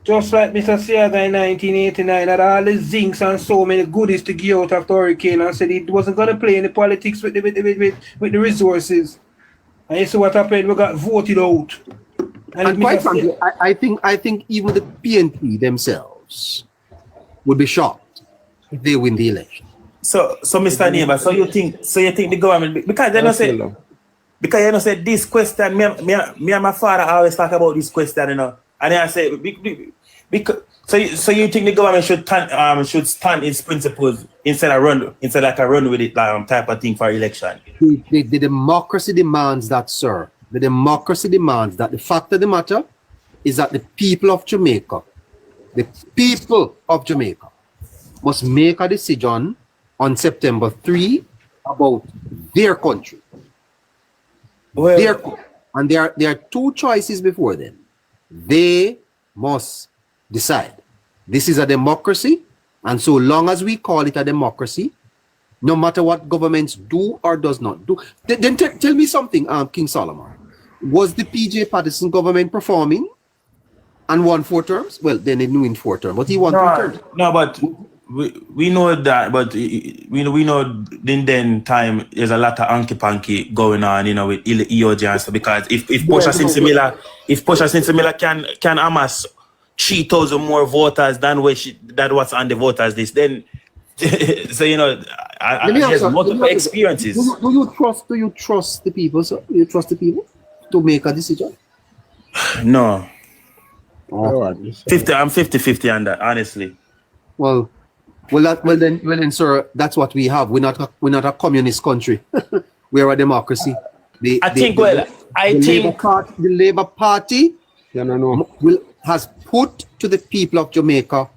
Just like Mr. Siaga in 1989, had all the zincs and so many goodies to give out after Hurricane and said he wasn't going to play in the politics with the resources. And you see what happened? We got voted out. And quite frankly, I think even the PNP themselves would be shocked if they win the election. So Mr. Neighbor, so you think the government, because they don't say, because you know say this question, me and my father always talk about this question, you know, and I say because so you think the government should stand its principles instead of run with it type of thing for election. The democracy demands that, sir. The democracy demands that. The fact of the matter is that the people of Jamaica must make a decision on September 3 about their country. Well, and there are two choices before them. They must decide. This is a democracy, and so long as we call it a democracy, no matter what governments do or does not do. Then tell me something, King Solomon. Was the PJ Patterson government performing and won 4 terms? Well, then they knew in 4 terms, but he won 3 terms. No, but we know that, but we know in then time there's a lot of hanky-panky going on, you know, with EOJ and stuff, because if Portia Sinsemilla can amass 3,000 more voters than what's on the voters list, then so you know there's multiple experiences. Do you trust the people, sir? Do you trust the people to make a decision? No. Oh. I'm 50-50 on that, honestly. Well, then, sir, that's what we have. We're not a communist country. We're a democracy. The Labour Party has put to the people of Jamaica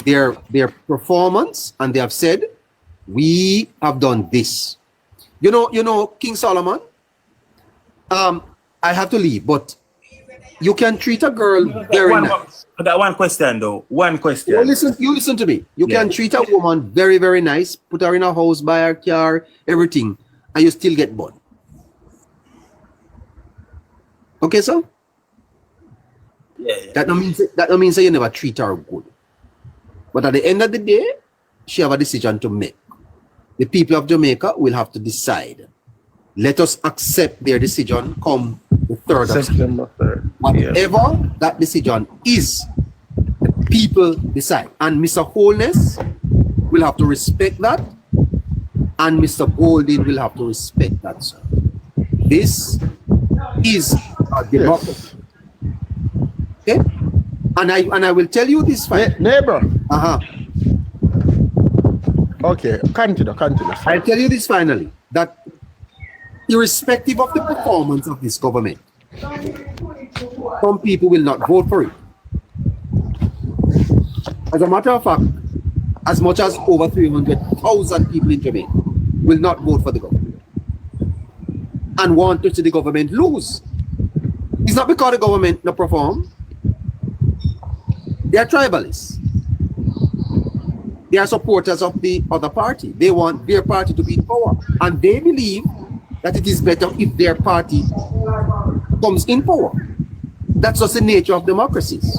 their performance, and they have said, we have done this. You know, King Solomon. I have to leave, but you can treat a girl very nice. I got one question though. One question. You listen to me. You can treat a woman very, very nice, put her in a house, buy her car, everything, and you still get burned. Okay, sir? Yeah. That don't mean that you never treat her good. But at the end of the day, she have a decision to make. The people of Jamaica will have to decide. Let us accept their decision come the 3rd of September. Whatever that decision is, the people decide. And Mr. Holness will have to respect that, and Mr. Golding will have to respect that, sir. This is a democracy. Okay? And I will tell you this neighbor. Okay, continue. I'll tell you this finally, that irrespective of the performance of this government, some people will not vote for it. As a matter of fact, as much as over 300,000 people in Jamaica will not vote for the government and want to see the government lose. It's not because the government not perform. They are tribalists. They are supporters of the other party. They want their party to be in power. And they believe that it is better if their party comes in power. That's just the nature of democracies.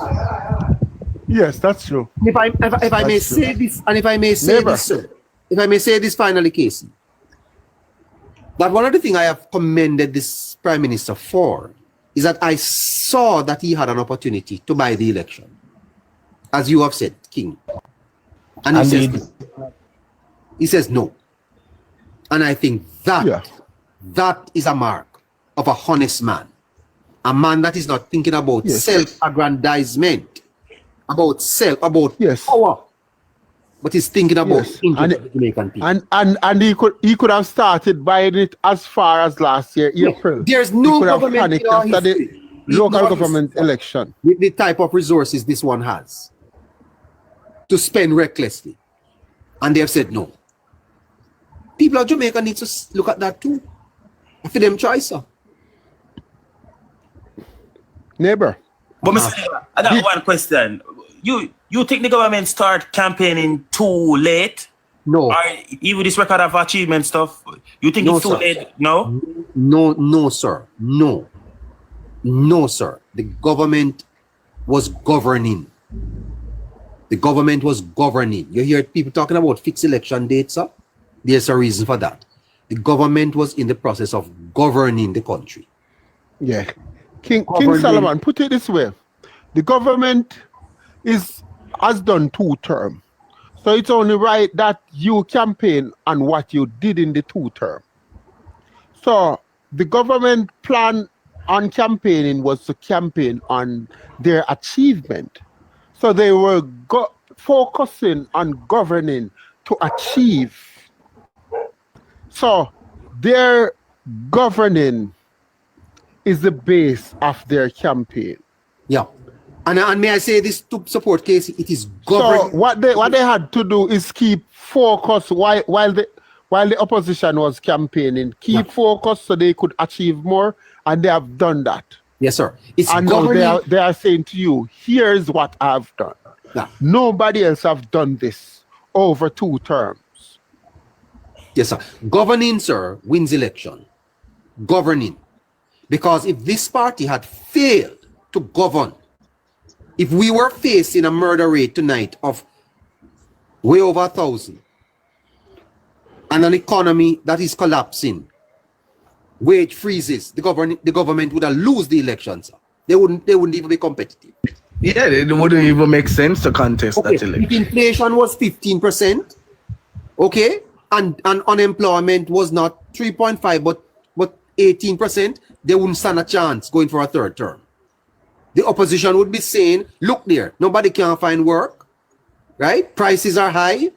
Yes, that's true. If I may say this, and if I may say this, sir, if I may say this finally, Casey, that one of the things I have commended this Prime Minister for is that I saw that he had an opportunity to buy the election. As you have said, King. And he says no. And I think that that is a mark of a honest man. A man that is not thinking about self-aggrandizement, about power, but he's thinking about the Jamaican people. And he could have started buying it as far as last year, April. There's no government in our history, local government election with the type of resources this one has to spend recklessly, and they have said no. People of Jamaica need to look at that too. For them choice, sir. Neighbor. But Mr. I got one question. You think the government start campaigning too late? No. Or even this record of achievement stuff, you think it's too late? No? No, sir. No. No, sir. The government was governing. The government was governing. You hear people talking about fixed election dates, sir? There's a reason for that. The government was in the process of governing the country. Yeah. King Solomon, put it this way. The government has done 2 terms. So it's only right that you campaign on what you did in the 2 terms. So the government plan on campaigning was to campaign on their achievement. So they were focusing on governing to achieve. So their governing is the base of their campaign. Yeah. And may I say this to support Casey, it is governing. So what they had to do is keep focus while the opposition was campaigning, focus so they could achieve more, and they have done that. Yes, sir. And now they are saying to you, here's what I've done. Yeah. Nobody else have done this over 2 terms. Yes, sir. Governing, sir, wins election. Governing. Because if this party had failed to govern, if we were facing a murder rate tonight of way over 1,000, and an economy that is collapsing, wage freezes, the government would have lose the elections. They wouldn't even be competitive. Yeah, it wouldn't even make sense to contest that election. If inflation was 15%, okay, and unemployment was not 3.5 but 18%, they wouldn't stand a chance going for a 3rd term. The opposition would be saying, look there, nobody can find work, right? Prices are high,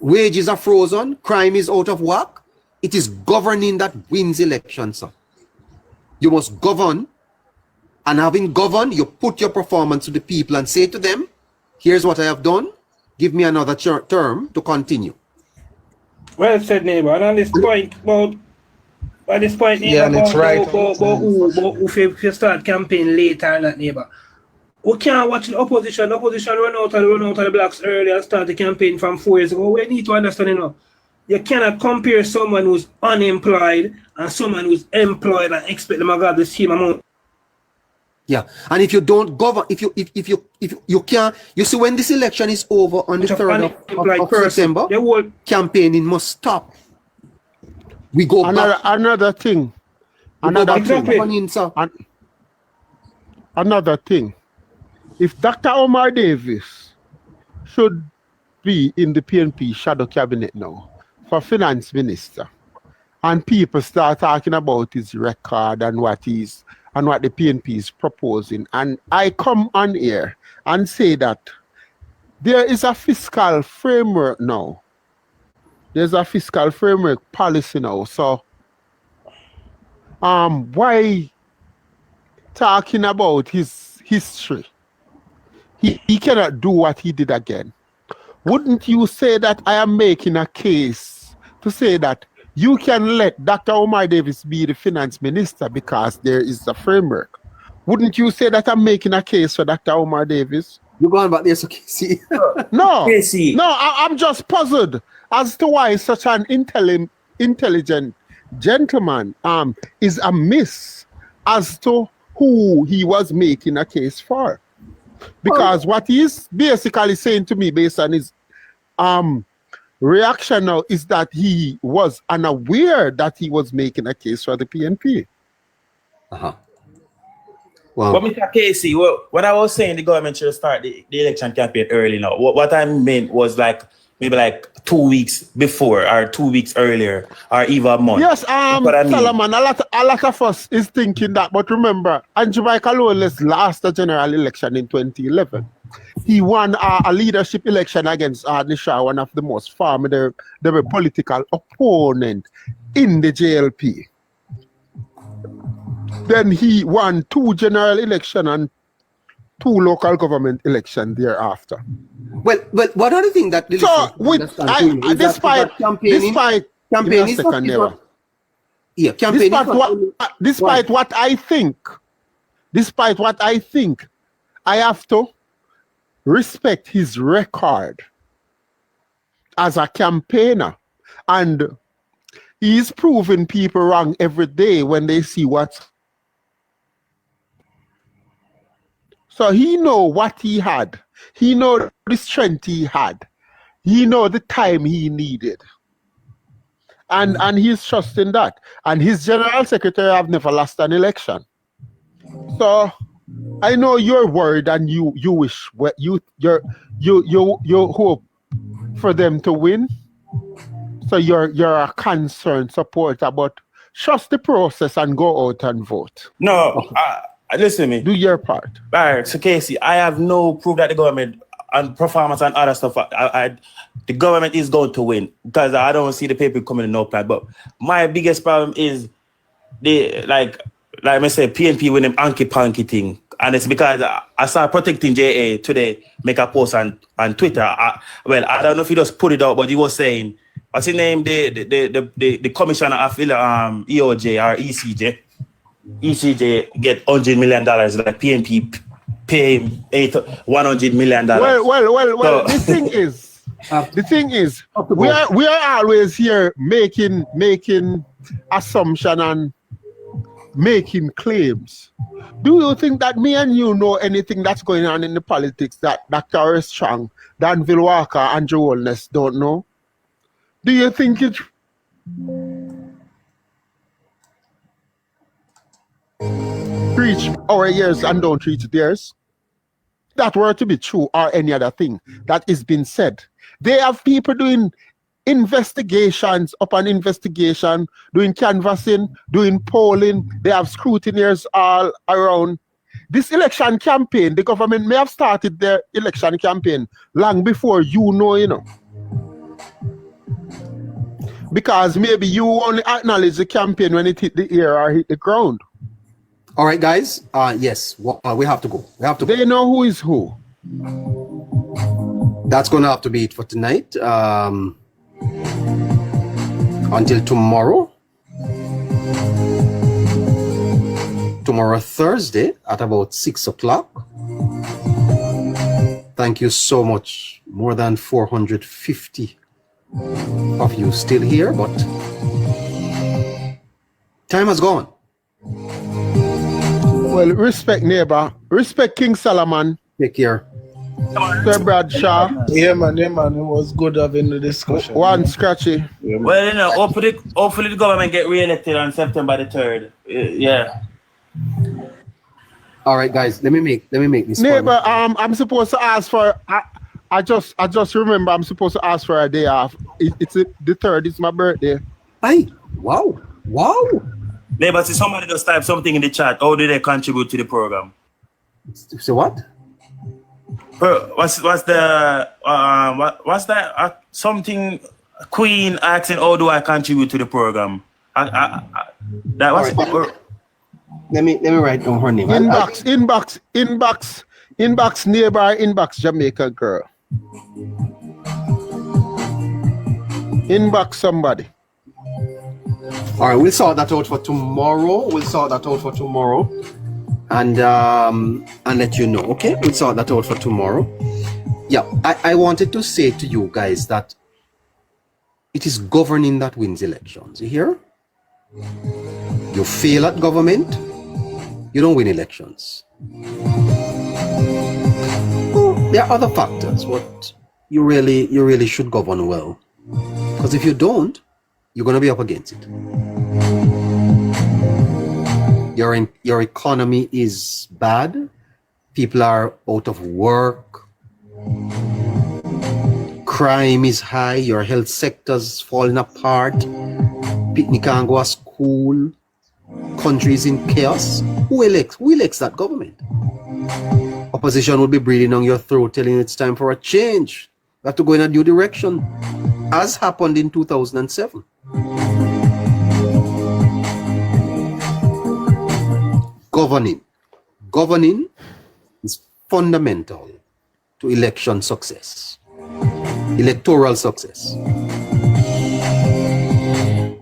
wages are frozen, crime is out of whack. It is governing that wins elections, sir. You must govern, and having governed, you put your performance to the people and say to them, here's what I have done, give me another term to continue. Well said, neighbor. And on this point about neighbor, Yeah, and it's right. about who if you start campaign later and that, neighbor. We can't watch the opposition. The opposition run out of the blocks early and start the campaign from 4 years ago. We need to understand, you cannot compare someone who's unemployed and someone who's employed and expect them to have the same amount. Yeah, and if you don't govern, if you can't, you see when this election is over on the 3rd of September, the whole campaigning must stop. We go back. Another thing. Another thing. If Dr. Omar Davis should be in the PNP shadow cabinet now for finance minister, and people start talking about his record and what the PNP is proposing, and I come on here and say that there is a fiscal framework now. There's a fiscal framework policy now. So why talking about his history? He cannot do what he did again. Wouldn't you say that I am making a case to say that you can let Dr. Omar Davis be the finance minister because there is a framework? Wouldn't you say that I'm making a case for Dr. Omar Davis? You're going back there, so Casey. No, Casey. no, I'm just puzzled as to why such an intelligent gentleman is amiss as to who he was making a case for. Because what he's basically saying to me based on his reaction now is that he was unaware that he was making a case for the PNP. Uh-huh. Wow. But Mr. Casey, when I was saying the government should start the election campaign early now, what I meant was maybe 2 weeks before or 2 weeks earlier or even a month. Yes, Solomon, a lot of us is thinking that, but remember, Jamaica Labour lost the general election in 2011. He won a leadership election against Nisha, one of the most formidable political opponent in the JLP. Then he won 2 general elections and 2 local government elections thereafter. Well, what are the things that despite what I think, I have to respect his record as a campaigner, and he's proving people wrong every day when they see what's. So he know what he had. He know the strength he had. He know the time he needed. And he's trusting that. And his general secretary have never lost an election. So I know you're worried and you wish you hope for them to win. So you're a concerned supporter, but trust the process and go out and vote. No, listen to me. Do your part. All right, so Casey, I have no proof that the government and performance and other stuff, the government is going to win because I don't see the people coming in no plan. But my biggest problem is like I said, PNP with them hanky-panky thing. And it's because I saw Protecting JA today make a post on Twitter. I don't know if he just put it out, but he was saying, what's his name? The commissioner of EOJ or ECJ. ECJ get $100 million, like PNP pay him $100 million. Well. The thing is, we are always here making assumption and making claims. Do you think that me and you know anything that's going on in the politics that Dr. Armstrong, Danville Walker, and Holness don't know? Do you think it? Reach our ears and don't reach theirs? That were to be true or any other thing that is being said. They have people doing investigations upon investigation, doing canvassing, doing polling. They have scrutineers all around. This election campaign, the government may have started their election campaign long before you know. Because maybe you only acknowledge the campaign when it hit the air or hit the ground. All right, guys. Yes, we have to go. They know who is who. That's going to have to be it for tonight. until tomorrow. Tomorrow, Thursday, at about 6 o'clock. Thank you so much. More than 450 of you still here, but time has gone. Well, respect neighbor. Respect King Solomon. Take care. Sir Bradshaw. Yeah, man. It was good having the discussion. One scratchy. Yeah, well, you know, hopefully the government get re-elected on September the 3rd. Yeah. All right, guys. Let me make this. Neighbor, I'm supposed to ask for. I just remember I'm supposed to ask for a day off. It's the 3rd. It's my birthday. Hey, wow. Neighbor, see somebody just type something in the chat. How do they contribute to the program? So what? What's that? Something Queen asking, how do I contribute to the program? That was. Right. Let me write down her name. Inbox neighbor, inbox Jamaica girl. Inbox somebody. All right, we'll sort that out for tomorrow. And let you know. Okay, we'll sort that out for tomorrow. Yeah, I wanted to say to you guys that it is governing that wins elections. You hear? You fail at government, you don't win elections. Well, there are other factors, but you really should govern well. Because if you don't, you're gonna be up against it. Your economy is bad. People are out of work. Crime is high. Your health sector's falling apart. People can't go to school. Country is in chaos. Who elects that government? Opposition will be breathing down your throat, telling you it's time for a change. You have to go in a new direction, as happened in 2007. Governing is fundamental to election success, electoral success.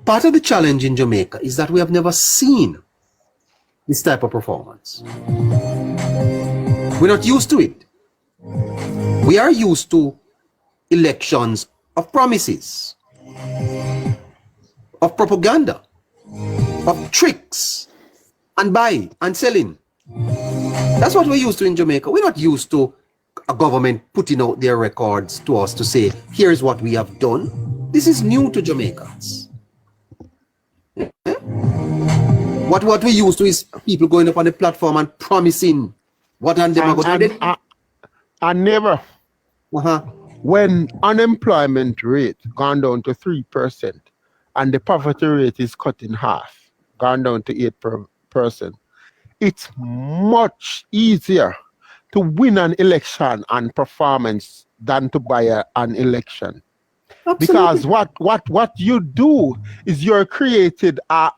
Part of the challenge in Jamaica is that we have never seen this type of performance. We're not used to it. We are used to elections of promises, of propaganda, of tricks, and buying and selling. That's what we're used to in Jamaica. We're not used to a government putting out their records to us to say, here's what we have done. This is new to Jamaicans. What we used to is people going up on the platform and promising what and them are going to do. And never. When unemployment rate gone down to 3% and the poverty rate is cut in half, gone down to 8%, it's much easier to win an election and performance than to buy an election. Absolutely. Because what you do is you're created a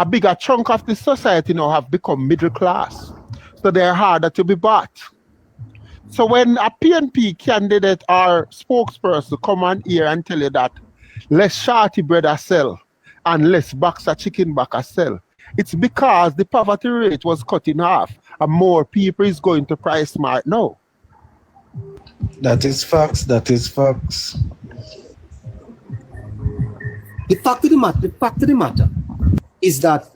bigger chunk of the society now have become middle class. So they're harder to be bought. So when a PNP candidate or spokesperson come on here and tell you that less shorty bread a sell and less box of chicken back a sell, it's because the poverty rate was cut in half and more people is going to price smart now. That is facts. The fact of the matter is that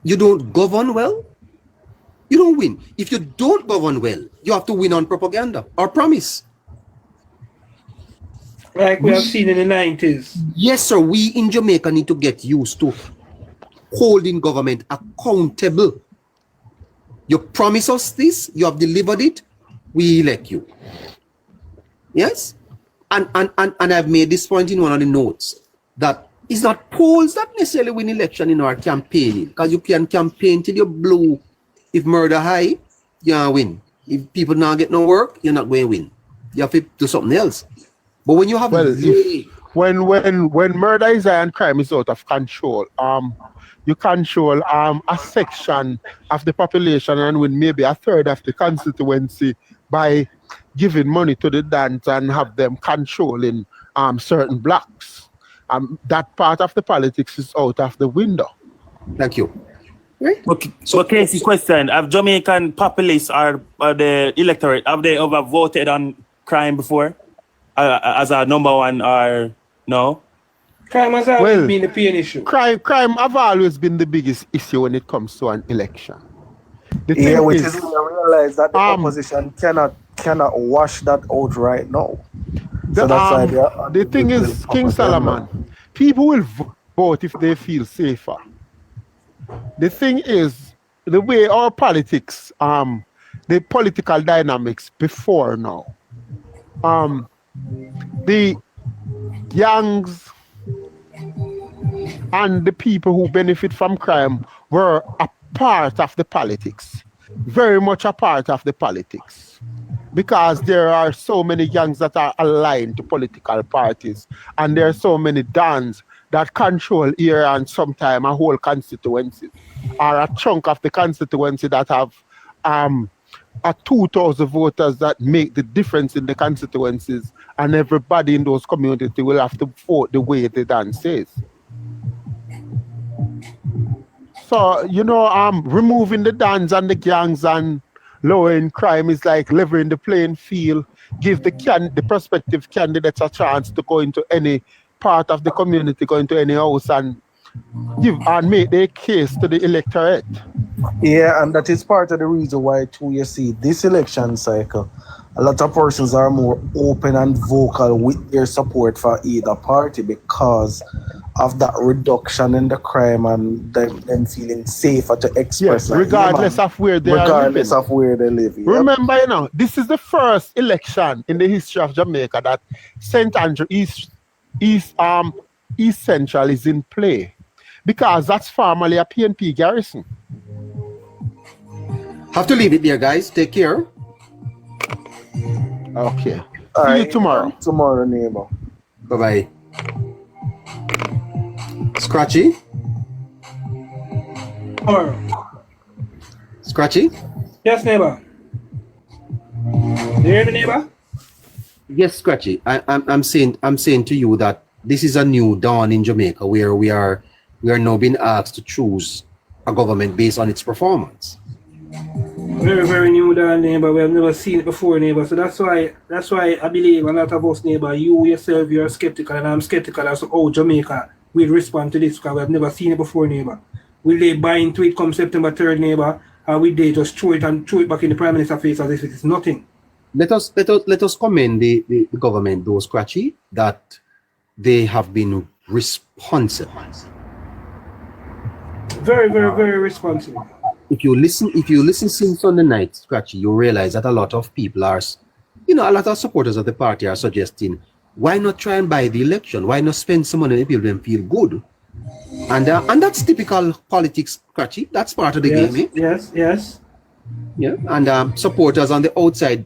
you don't govern well, you don't win. If you don't govern well, you have to win on propaganda or promise. Like we have seen in the 90s. Yes, sir. We in Jamaica need to get used to holding government accountable. You promise us this, you have delivered it, we elect you. Yes? And I've made this point in one of the notes that it's not polls that necessarily win election in our campaigning, because you can campaign till you're blue. If murder high, you don't win. If people not get no work, you're not going to win. You have to do something else. But when you have when murder is high and crime is out of control, you control a section of the population and win maybe a third of the constituency by giving money to the dance and have them controlling certain blocks. that part of the politics is out of the window. Thank you. Okay, so Casey, question: have Jamaican populace or the electorate, have they ever voted on crime before as a number one or no? Crime has always been the main issue. Crime have always been the biggest issue when it comes to an election. Which is when I realize that the opposition cannot wash that out right now. The thing is, King Solomon, people will vote if they feel safer. The thing is, the way our politics, the political dynamics before now, the gangs and the people who benefit from crime were a part of the politics, very much a part of the politics, because there are so many gangs that are aligned to political parties, and there are so many dons that control here and sometimes a whole constituency or a chunk of the constituency that have 2,000 voters that make the difference in the constituencies, and everybody in those communities will have to vote the way the Dan says. So, removing the Dans and the gangs and lowering crime is like leveling the playing field, give the prospective candidates a chance to go into any part of the community, go into any house and make their case to the electorate. Yeah, and that is part of the reason why too, you see, this election cycle, a lot of persons are more open and vocal with their support for either party because of that reduction in the crime and them feeling safer to express. Yes, regardless of where they live. Remember, this is the first election in the history of Jamaica that St. Andrew East Central is in play, because that's formerly a PNP garrison. Have to leave it there, guys. Take care. Okay. See you tomorrow. Tomorrow, neighbor. Bye-bye. Scratchy? Tomorrow. Scratchy? Yes, neighbor. You hear me, neighbor? Yes, Scratchy. I'm saying to you that this is a new dawn in Jamaica where we are now being asked to choose a government based on its performance. Very, very new dawn, neighbor. We have never seen it before, neighbor. So that's why I believe a lot of us, neighbor, you yourself, you're skeptical, and I'm skeptical as to how Jamaica will respond to this, because we have never seen it before, neighbor. Will they buy into it come September 3rd, neighbor? Or will they just throw it back in the Prime Minister's face as if it is nothing? Let us commend the government, though, Scratchy, that they have been responsive. Very, very, very responsive. If you listen since Sunday night, Scratchy, you realize that a lot of people are, a lot of supporters of the party are suggesting, why not try and buy the election? Why not spend some money and people feel good? And that's typical politics, Scratchy. That's part of the game, eh? Yes. Yeah, and supporters on the outside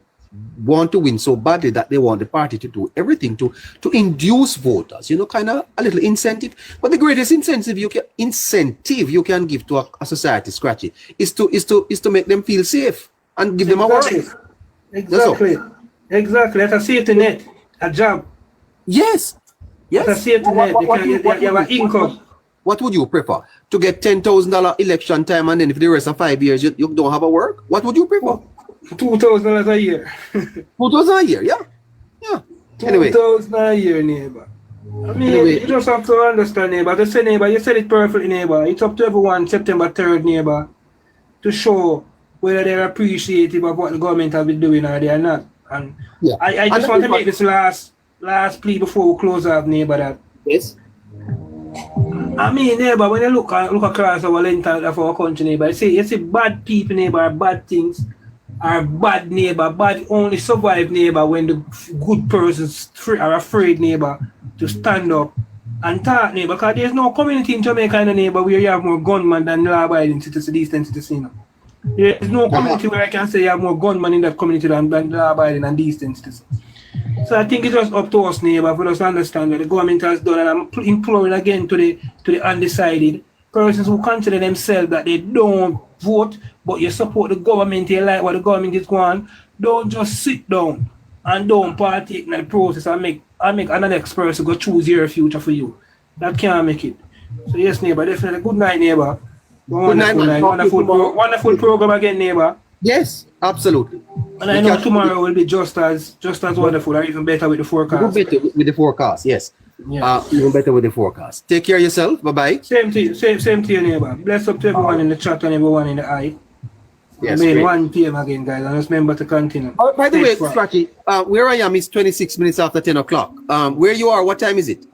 want to win so badly that they want the party to do everything to induce voters, kind of a little incentive. But the greatest incentive you can give to a society, Scratchy, is to make them feel safe and give them a work. Exactly. That's a safety net, a job. Yes. That's a safety net. They have an income. What would you prefer? To get $10,000 election time, and then if the rest of 5 years you don't have a work? What would you prefer? $2,000 a year. $2,000 a year, yeah. Anyway. $2,000 a year, neighbor. I mean, you just have to understand, neighbor. To say, neighbor, you said it perfectly, neighbor. It's up to everyone, September 3rd, neighbor, to show whether they're appreciative of what the government has been doing or they are not. And yeah. I just want to make this last plea before we close out, neighbor. That yes. I mean, neighbor, when you look across our length of our country, neighbor, you see bad people, neighbor, bad things. Are bad, neighbor, bad only survive, neighbor, when the good persons are afraid, neighbor, to stand up and talk, neighbor, because there's no community in Jamaica, neighbor, where you have more gunmen than law-abiding citizens, decent citizens. There's no community where I can say you have more gunmen in that community than law-abiding and decent citizens. So I think it's just up to us, neighbor, for us to understand what the government has done, and I'm imploring again to the undecided persons who consider themselves that they don't vote, but you support the government, you like what the government is going, don't just sit down and don't partake in the process and make another next person go choose your future for you. That can't make it. So yes, neighbor, definitely. Good night, neighbor. Good night, man. Wonderful program again, neighbor. Yes, absolutely. And I know tomorrow will be just as wonderful or even better with the forecast. Better with the forecast, yes. Yeah. Even better with the forecast. Take care of yourself. Bye-bye. Same to you, same to you, neighbor. Bless up to everyone in the chat and everyone in the eye. Yes, I mean, great. 1 p.m. again, guys. And just remember to continue. Oh, by the way, Stay far. Scratchy, where I am is 26 minutes after 10 o'clock. Where you are, what time is it?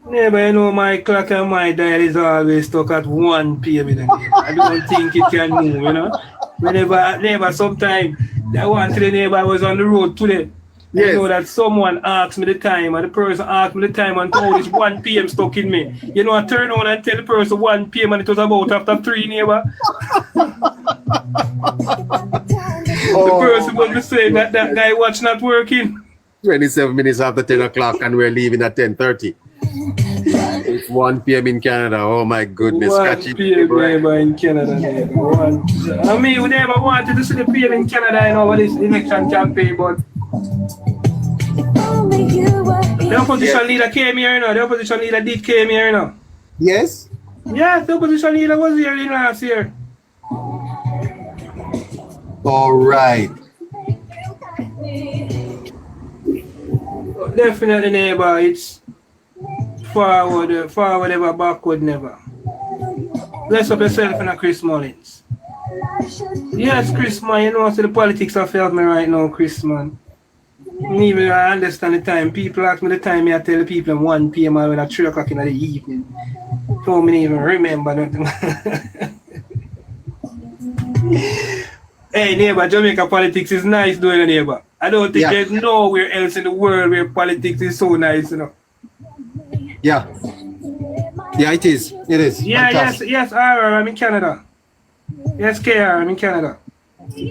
Neighbor, you know my clock and my dial is always stuck at 1 p.m. in the day. I don't think it can move, you know. Whenever, neighbor, sometime, I want to the neighbor I was on the road today. Yes. I know that someone asked me the time, and the person asked me the time and told it's 1 p.m. stuck in me. You know, I turn on and tell the person 1 p.m. and it was about after 3, neighbor. The person was saying that guy watch not working. 27 minutes after 10 o'clock and we're leaving at 10:30. It's 1 p.m. in Canada. Oh my goodness. 1 p.m. neighbor in Canada, neighbor. I mean, we never wanted to see the PM in Canada, you know, for this election campaign, but the opposition leader came here, you know. The opposition leader did came here, you know. Yes? Yeah, the opposition leader was here in last year. All right. Definitely, neighbor. It's forward ever, backward never. Bless up yourself in a Chris Mullins. Yes, Chris, man, you know, so the politics have failed me right now, Chris, man. Even I understand the time. People ask me the time, I tell the people 1 p.m. or when at 3 o'clock in the evening. Don't even remember nothing. Hey, neighbor, Jamaica politics is nice, though, neighbor. I don't think there's nowhere else in the world where politics is so nice, you know. Yeah. Yeah, it is. It is. Yeah, Fantastic. yes, RR, I'm in Canada. Yes, KR, I'm in Canada.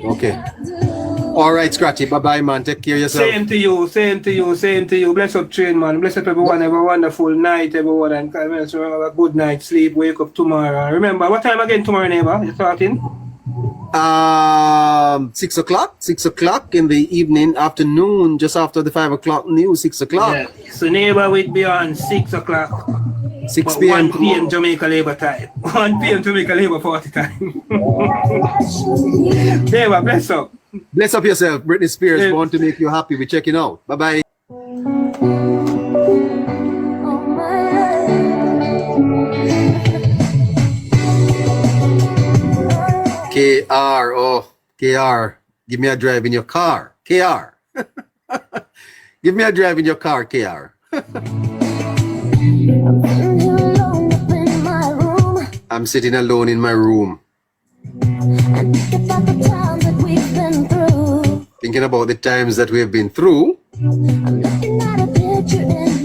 Okay. All right, Scratchy. Bye-bye, man. Take care of yourself. Same to you, same to you, same to you. Bless up, train, man. Bless up, everyone. Have a wonderful night, everyone. And remember, a good night sleep. Wake up tomorrow. Remember, what time again tomorrow, neighbor? You're starting? 6 o'clock. 6 o'clock in the evening, afternoon, just after the 5 o'clock news. 6 o'clock. Yeah. So, neighbor will be on 6 o'clock. 6 p.m. 1 p.m. Jamaica Labour time. 1 p.m. Jamaica Labour Party time. Neighbor, bless up. Bless up yourself. Britney Spears, want to make you happy. We're checking out. Bye-bye. KR, oh, KR, give me a drive in your car. KR. Give me a drive in your car, KR. I'm sitting alone in my room. Thinking about the times that we've been through. I'm looking at a picture in